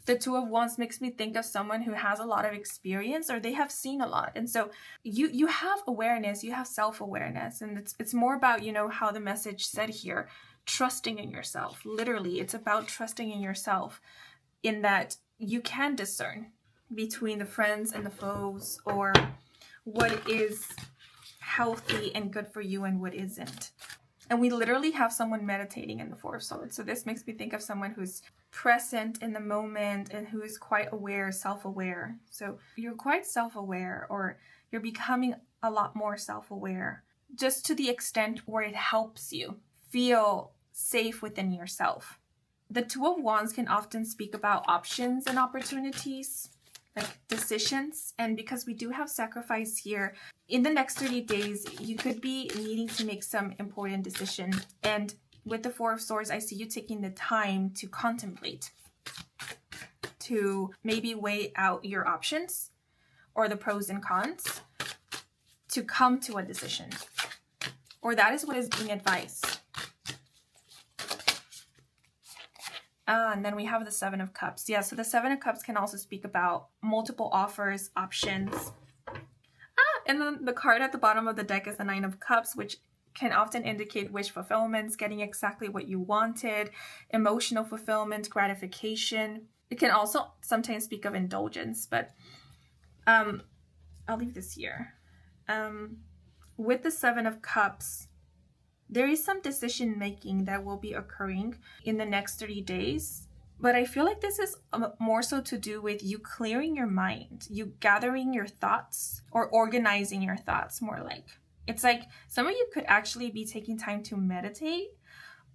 The Two of Wands makes me think of someone who has a lot of experience, or they have seen a lot. And so you have awareness, you have self-awareness. And it's more about, how the message said here, trusting in yourself. Literally, it's about trusting in yourself, in that you can discern between the friends and the foes, or what is healthy and good for you and what isn't. And we literally have someone meditating in the Four of Swords. So this makes me think of someone who's present in the moment and who is quite aware, self-aware. So you're quite self-aware, or you're becoming a lot more self-aware, just to the extent where it helps you feel safe within yourself. The Two of Wands can often speak about options and opportunities, like decisions. And because we do have sacrifice here, in the next 30 days, you could be needing to make some important decision. And with the Four of Swords, I see you taking the time to contemplate, to maybe weigh out your options or the pros and cons to come to a decision. Or that is what is being advised. And then we have the Seven of Cups. Yeah, so the Seven of Cups can also speak about multiple offers, options. And then the card at the bottom of the deck is the Nine of Cups, which can often indicate wish fulfillments, getting exactly what you wanted, emotional fulfillment, gratification. It can also sometimes speak of indulgence, but I'll leave this here. With the Seven of Cups, there is some decision making that will be occurring in the next 30 days. But I feel like this is more so to do with you clearing your mind, you gathering your thoughts, or organizing your thoughts more like. It's like some of you could actually be taking time to meditate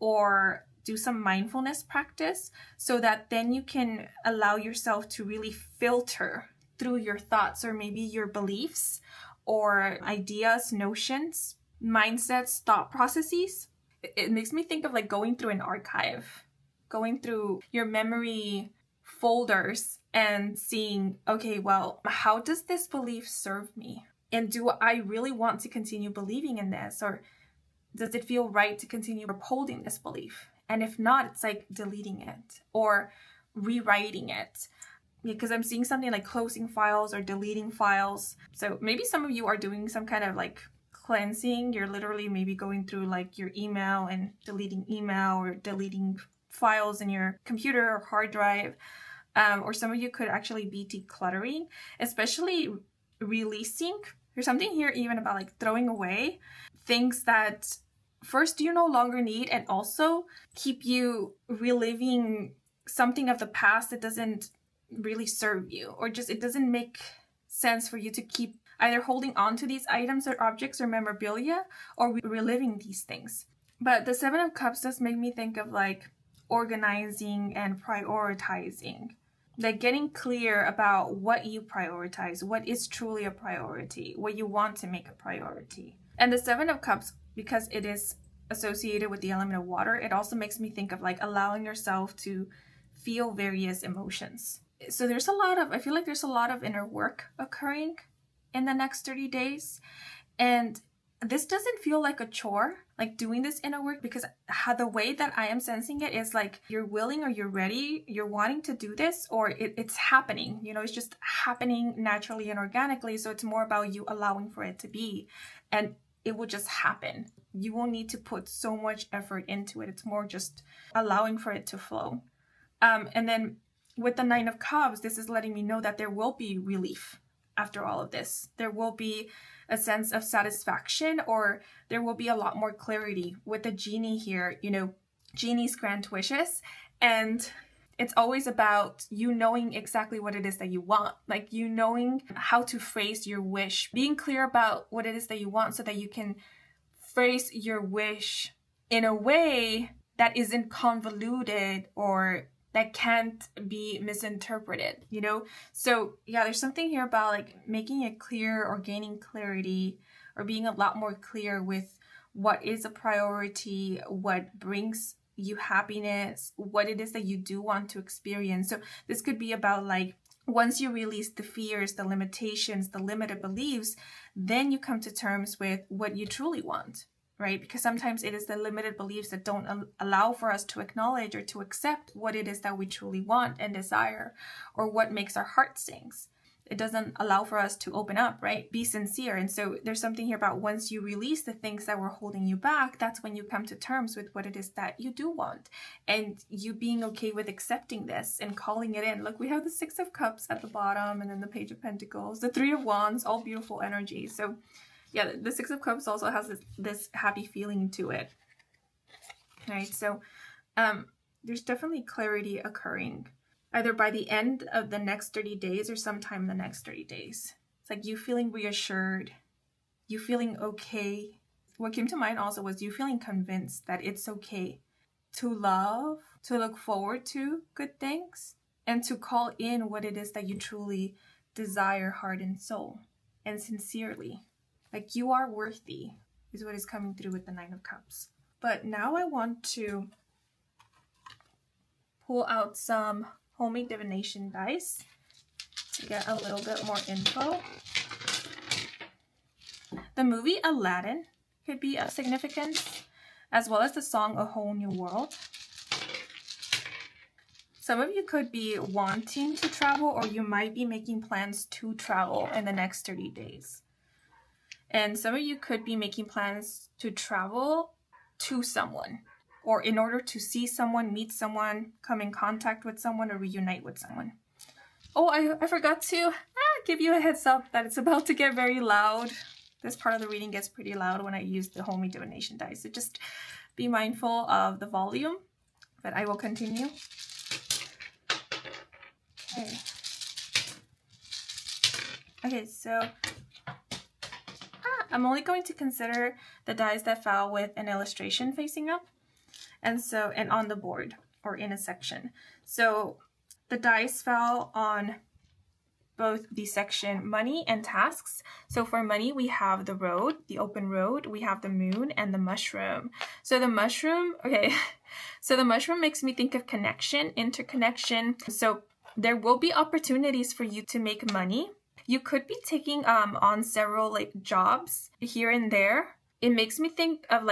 or do some mindfulness practice, so that then you can allow yourself to really filter through your thoughts, or maybe your beliefs or ideas, notions, mindsets, thought processes. It makes me think of like going through an archive, going through your memory folders and seeing, okay, well, how does this belief serve me? And do I really want to continue believing in this? Or does it feel right to continue upholding this belief? And if not, it's like deleting it or rewriting it. Because I'm seeing something like closing files or deleting files. So maybe some of you are doing some kind of like cleansing. You're literally maybe going through like your email and deleting email, or deleting files in your computer or hard drive. Or some of you could actually be decluttering, especially releasing. There's something here even about like throwing away things that first you no longer need, and also keep you reliving something of the past that doesn't really serve you, or just it doesn't make sense for you to keep either holding on to these items or objects or memorabilia, or reliving these things. But the Seven of Cups does make me think of like organizing and prioritizing, like getting clear about what you prioritize, what is truly a priority, what you want to make a priority. And the Seven of Cups, because it is associated with the element of water, it also makes me think of like allowing yourself to feel various emotions. So I feel like there's a lot of inner work occurring in the next 30 days. And this doesn't feel like a chore, like doing this inner work, because the way that I am sensing it is like you're willing, or you're ready, you're wanting to do this, or it's happening, it's just happening naturally and organically. So it's more about you allowing for it to be, and it will just happen. You won't need to put so much effort into it. It's more just allowing for it to flow. And then with the Nine of Cups, this is letting me know that there will be relief after all of this. There will be a sense of satisfaction, or there will be a lot more clarity. With the genie here, genies grant wishes, and it's always about you knowing exactly what it is that you want, like you knowing how to phrase your wish, being clear about what it is that you want, so that you can phrase your wish in a way that isn't convoluted or that can't be misinterpreted, So yeah, there's something here about like making it clear, or gaining clarity, or being a lot more clear with what is a priority, what brings you happiness, what it is that you do want to experience. So this could be about like, once you release the fears, the limitations, the limited beliefs, then you come to terms with what you truly want. right? Because sometimes it is the limited beliefs that don't allow for us to acknowledge or to accept what it is that we truly want and desire, or what makes our heart sings. It doesn't allow for us to open up, right? Be sincere. And so there's something here about once you release the things that were holding you back, that's when you come to terms with what it is that you do want. And you being okay with accepting this and calling it in. Look, we have the Six of Cups at the bottom, and then the Page of Pentacles, the Three of Wands, all beautiful energy. So yeah, the Six of Cups also has this happy feeling to it. Right? So there's definitely clarity occurring, either by the end of the next 30 days or sometime in the next 30 days. It's like you feeling reassured, you feeling okay. What came to mind also was you feeling convinced that it's okay to love, to look forward to good things, and to call in what it is that you truly desire, heart and soul, and sincerely. Like you are worthy is what is coming through with the Nine of Cups. But now I want to pull out some homemade divination dice to get a little bit more info. The movie Aladdin could be of significance, as well as the song A Whole New World. Some of you could be wanting to travel, or you might be making plans to travel in the next 30 days. And some of you could be making plans to travel to someone, or in order to see someone, meet someone, come in contact with someone, or reunite with someone. Oh, I forgot to give you a heads up that it's about to get very loud. This part of the reading gets pretty loud when I use the homemade divination dice. So just be mindful of the volume, but I will continue. Okay, so I'm only going to consider the dice that fell with an illustration facing up. And on the board or in a section. So the dice fell on both the section money and tasks. So for money, we have the road, the open road, we have the moon and the mushroom. So the mushroom, so the mushroom makes me think of connection, interconnection. So there will be opportunities for you to make money. You could be taking on several jobs here and there. It makes me think of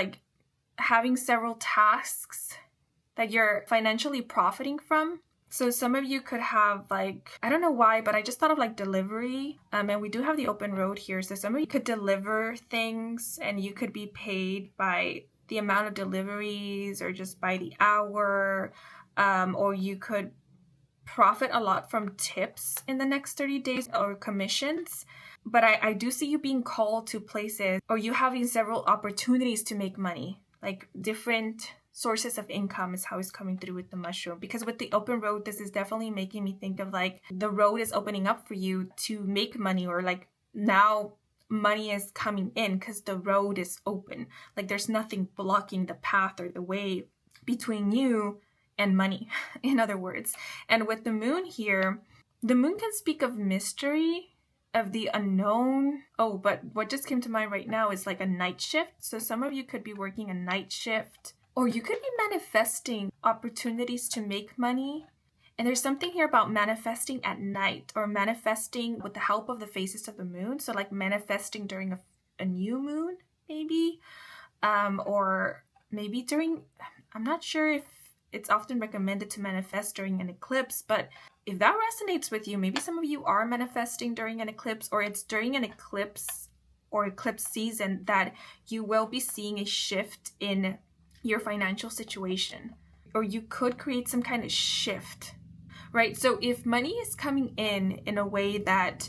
having several tasks that you're financially profiting from. So some of you could have I don't know why, but I just thought of delivery. And we do have the open road here. So some of you could deliver things and you could be paid by the amount of deliveries or just by the hour. Or you could profit a lot from tips in the next 30 days or commissions. But I do see you being called to places, or you having several opportunities to make money. Different sources of income is how it's coming through with the mushroom. Because with the open road, this is definitely making me think of the road is opening up for you to make money, or now money is coming in because the road is open. There's nothing blocking the path or the way between you and money, in other words. And with the moon here, the moon can speak of mystery, of the unknown. Oh, but what just came to mind right now is a night shift. So some of you could be working a night shift, or you could be manifesting opportunities to make money. And there's something here about manifesting at night, or manifesting with the help of the phases of the moon. So manifesting during a new moon, maybe, or maybe during, I'm not sure if it's often recommended to manifest during an eclipse, but if that resonates with you, maybe some of you are manifesting during an eclipse, or it's during an eclipse or eclipse season that you will be seeing a shift in your financial situation, or you could create some kind of shift, right? So if money is coming in a way that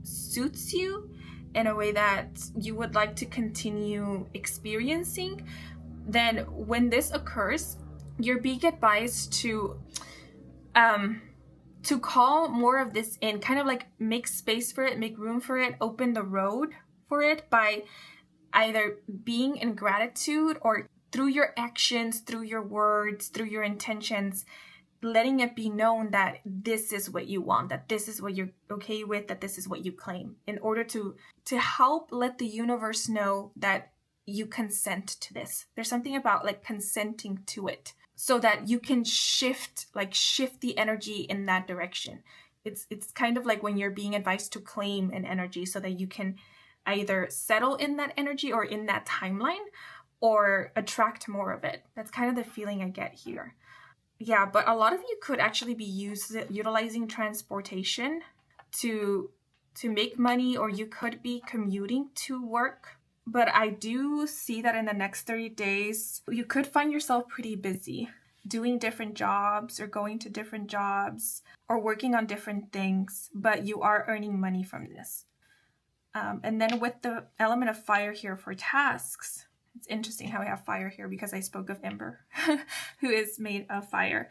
suits you, in a way that you would like to continue experiencing, then when this occurs, you're being advised to call more of this in, kind of make space for it, make room for it, open the road for it by either being in gratitude, or through your actions, through your words, through your intentions, letting it be known that this is what you want, that this is what you're okay with, that this is what you claim, in order to help let the universe know that you consent to this. There's something about consenting to it, so that you can shift the energy in that direction. It's kind of like when you're being advised to claim an energy, so that you can either settle in that energy or in that timeline or attract more of it. That's kind of the feeling I get here. Yeah, but a lot of you could actually be utilizing transportation to make money, or you could be commuting to work. But I do see that in the next 30 days, you could find yourself pretty busy doing different jobs or going to different jobs or working on different things, but you are earning money from this. And then with the element of fire here for tasks, it's interesting how we have fire here because I spoke of Ember, who is made of fire.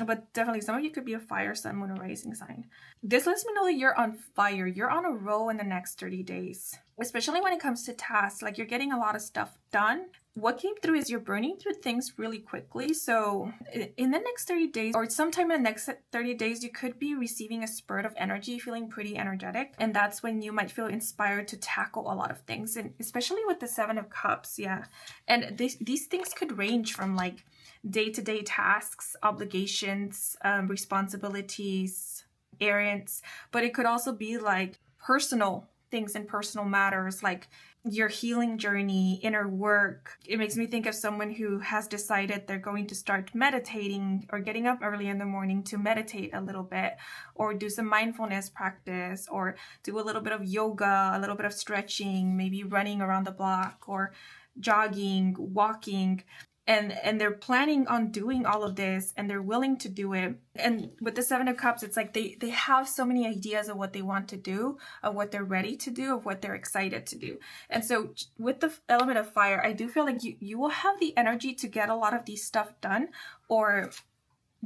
But definitely some of you could be a fire, sun, moon, or rising sign. This lets me know that you're on fire. You're on a roll in the next 30 days, especially when it comes to tasks. Like, you're getting a lot of stuff done. What came through is you're burning through things really quickly. So in the next 30 days, or sometime in the next 30 days, you could be receiving a spurt of energy, feeling pretty energetic. And that's when you might feel inspired to tackle a lot of things. And especially with the Seven of Cups, yeah. And these things could range from like day-to-day tasks, obligations, responsibilities, errands. But it could also be like personal things and personal matters, like your healing journey, inner work. It makes me think of someone who has decided they're going to start meditating or getting up early in the morning to meditate a little bit, or do some mindfulness practice, or do a little bit of yoga, a little bit of stretching, maybe running around the block or jogging, walking. And they're planning on doing all of this, and they're willing to do it. And with the Seven of Cups, it's like they have so many ideas of what they want to do, of what they're ready to do, of what they're excited to do. And so with the element of fire, I do feel like you will have the energy to get a lot of these stuff done, or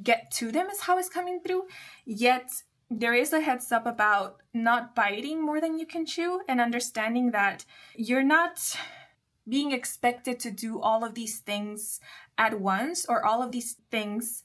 get to them is how it's coming through. Yet there is a heads up about not biting more than you can chew, and understanding that you're not being expected to do all of these things at once, or all of these things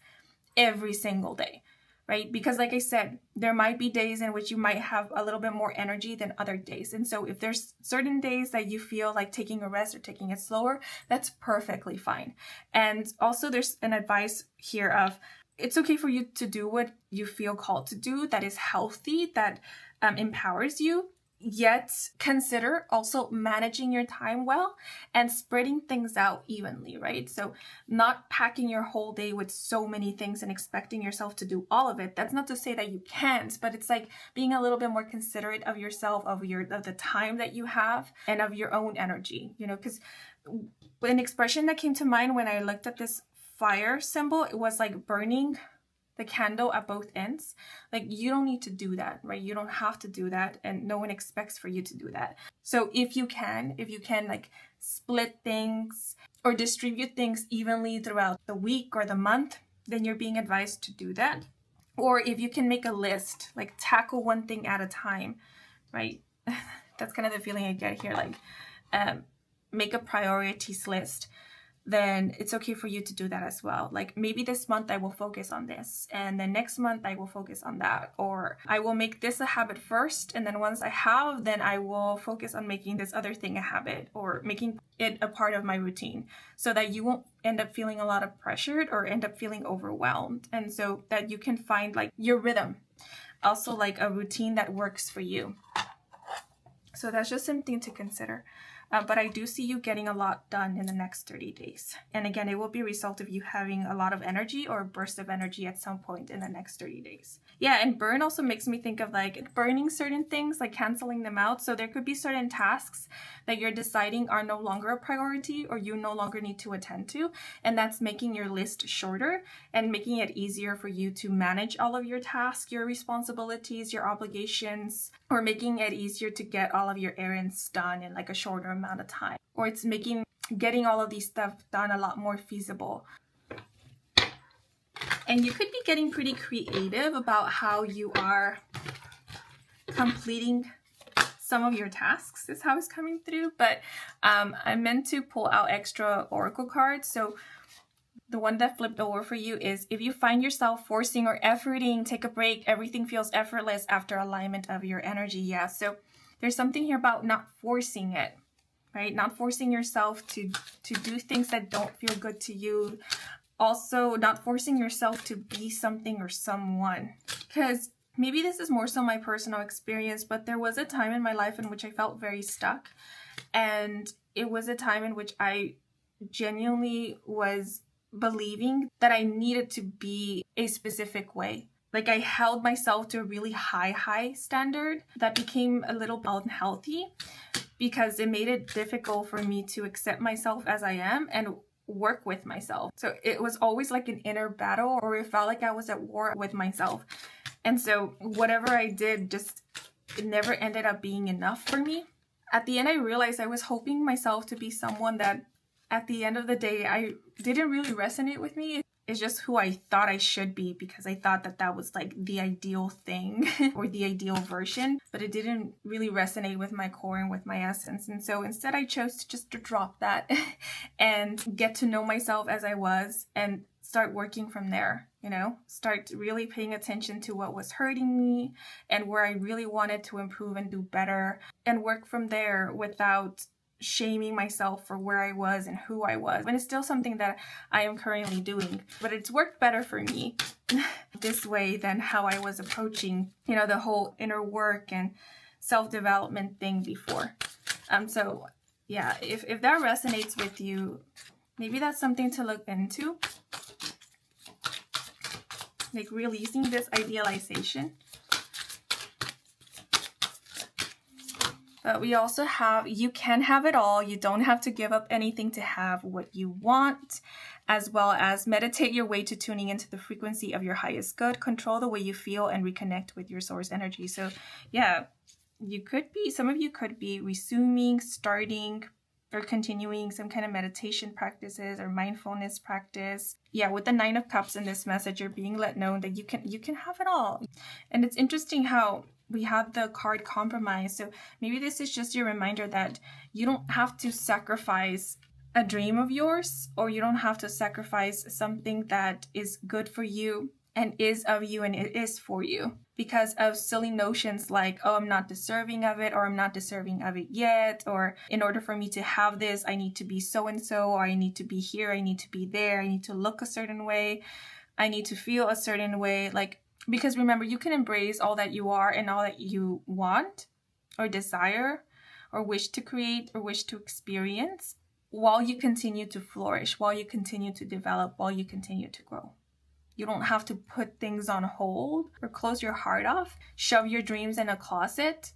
every single day, right? Because like I said, there might be days in which you might have a little bit more energy than other days. And so if there's certain days that you feel like taking a rest or taking it slower, that's perfectly fine. And also there's an advice here of, it's okay for you to do what you feel called to do, that is healthy, that empowers you. Yet consider also managing your time well and spreading things out evenly, right? So not packing your whole day with so many things and expecting yourself to do all of it. That's not to say that you can't, but it's like being a little bit more considerate of yourself, of the time that you have, and of your own energy, because an expression that came to mind when I looked at this fire symbol, it was like burning the candle at both ends. Like, you don't need to do that, right? You don't have to do that, and no one expects for you to do that. So if you can like split things or distribute things evenly throughout the week or the month, then you're being advised to do that. Or if you can make a list, like tackle one thing at a time, right? That's kind of the feeling I get here, like make a priorities list. Then it's okay for you to do that as well. Like, maybe this month I will focus on this, and then next month I will focus on that. Or I will make this a habit first, and then once I have, then I will focus on making this other thing a habit, or making it a part of my routine, so that you won't end up feeling a lot of pressured or end up feeling overwhelmed. And so that you can find like your rhythm, also like a routine that works for you. So that's just something to consider. But I do see you getting a lot done in the next 30 days. And again, it will be a result of you having a lot of energy or a burst of energy at some point in the next 30 days. Yeah, and burn also makes me think of like burning certain things, like canceling them out. So there could be certain tasks that you're deciding are no longer a priority, or you no longer need to attend to. And that's making your list shorter and making it easier for you to manage all of your tasks, your responsibilities, your obligations, or making it easier to get all of your errands done in like a shorter amount of time. Or it's making getting all of these stuff done a lot more feasible. And you could be getting pretty creative about how you are completing some of your tasks, is how it's coming through. But I meant to pull out extra oracle cards. So the one that flipped over for you is, if you find yourself forcing or efforting, take a break. Everything feels effortless after alignment of your energy. Yeah, so there's something here about not forcing it, right? Not forcing yourself to do things that don't feel good to you. Also, not forcing yourself to be something or someone. Because maybe this is more so my personal experience, but there was a time in my life in which I felt very stuck. And it was a time in which I genuinely was believing that I needed to be a specific way. Like I held myself to a really high standard that became a little bit unhealthy because it made it difficult for me to accept myself as I am and work with myself. So it was always like an inner battle, or it felt like I was at war with myself. And so whatever I did, just it never ended up being enough for me. At the end, I realized I was hoping myself to be someone that at the end of the day, I didn't really resonate with me. It's just who I thought I should be because I thought that that was like the ideal thing or the ideal version, but it didn't really resonate with my core and with my essence. And so instead I chose to just drop that and get to know myself as I was and start working from there, you know, start really paying attention to what was hurting me and where I really wanted to improve and do better and work from there without shaming myself for where I was and who I was. And it's still something that I am currently doing, but it's worked better for me this way than how I was approaching, you know, the whole inner work and self-development thing before. So yeah, if that resonates with you, maybe that's something to look into, like releasing this idealization. But we also have, you can have it all. You don't have to give up anything to have what you want, as well as meditate your way to tuning into the frequency of your highest good, control the way you feel, and reconnect with your source energy. So yeah, you could be, some of you could be resuming, starting, or continuing some kind of meditation practices or mindfulness practice. Yeah, with the 9 of Cups in this message, you're being let know that you can have it all. And it's interesting how we have the card compromise. So maybe this is just your reminder that you don't have to sacrifice a dream of yours, or you don't have to sacrifice something that is good for you and is of you and it is for you because of silly notions like, oh, I'm not deserving of it, or I'm not deserving of it yet, or in order for me to have this, I need to be so-and-so, or I need to be here, I need to be there, I need to look a certain way, I need to feel a certain way. Like, because remember, you can embrace all that you are and all that you want or desire or wish to create or wish to experience while you continue to flourish, while you continue to develop, while you continue to grow. You don't have to put things on hold or close your heart off, shove your dreams in a closet.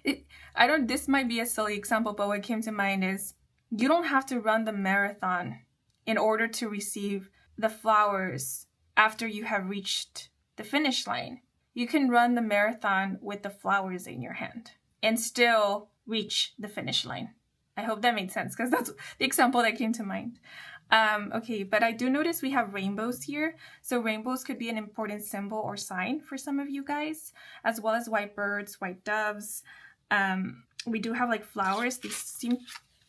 This might be a silly example, but what came to mind is you don't have to run the marathon in order to receive the flowers after you have reached the finish line. You can run the marathon with the flowers in your hand and still reach the finish line. I hope that made sense because that's the example that came to mind. Okay, but I do notice we have rainbows here. So rainbows could be an important symbol or sign for some of you guys, as well as white birds, white doves. We do have like flowers. These seem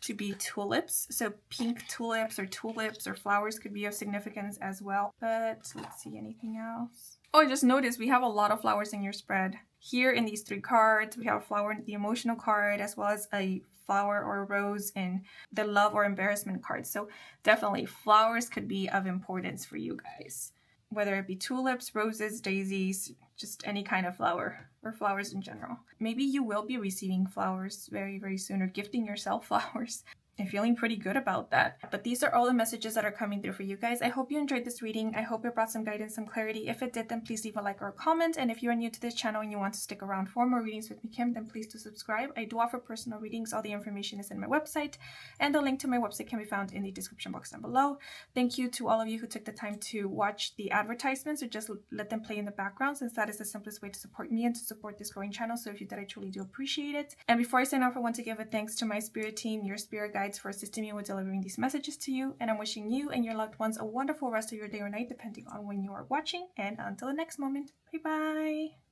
to be tulips. So pink tulips or flowers could be of significance as well. But let's see, anything else? Oh, I just noticed we have a lot of flowers in your spread. Here in these 3 cards, we have a flower in the emotional card, as well as a flower or a rose in the love or embarrassment card. So definitely flowers could be of importance for you guys, whether it be tulips, roses, daisies, just any kind of flower or flowers in general. Maybe you will be receiving flowers very, very soon, or gifting yourself flowers. I'm feeling pretty good about that. But these are all the messages that are coming through for you guys. I hope you enjoyed this reading. I hope it brought some guidance, some clarity. If it did, then please leave a like or a comment. And if you are new to this channel and you want to stick around for more readings with me, Kim, then please do subscribe. I do offer personal readings. All the information is in my website, and the link to my website can be found in the description box down below. Thank you to all of you who took the time to watch the advertisements or just let them play in the background, since that is the simplest way to support me and to support this growing channel. So if you did, I truly do appreciate it. And before I sign off, I want to give a thanks to my spirit team, your spirit guides, for assisting me with delivering these messages to you. And I'm wishing you and your loved ones a wonderful rest of your day or night, depending on when you are watching. And until the next moment, bye bye.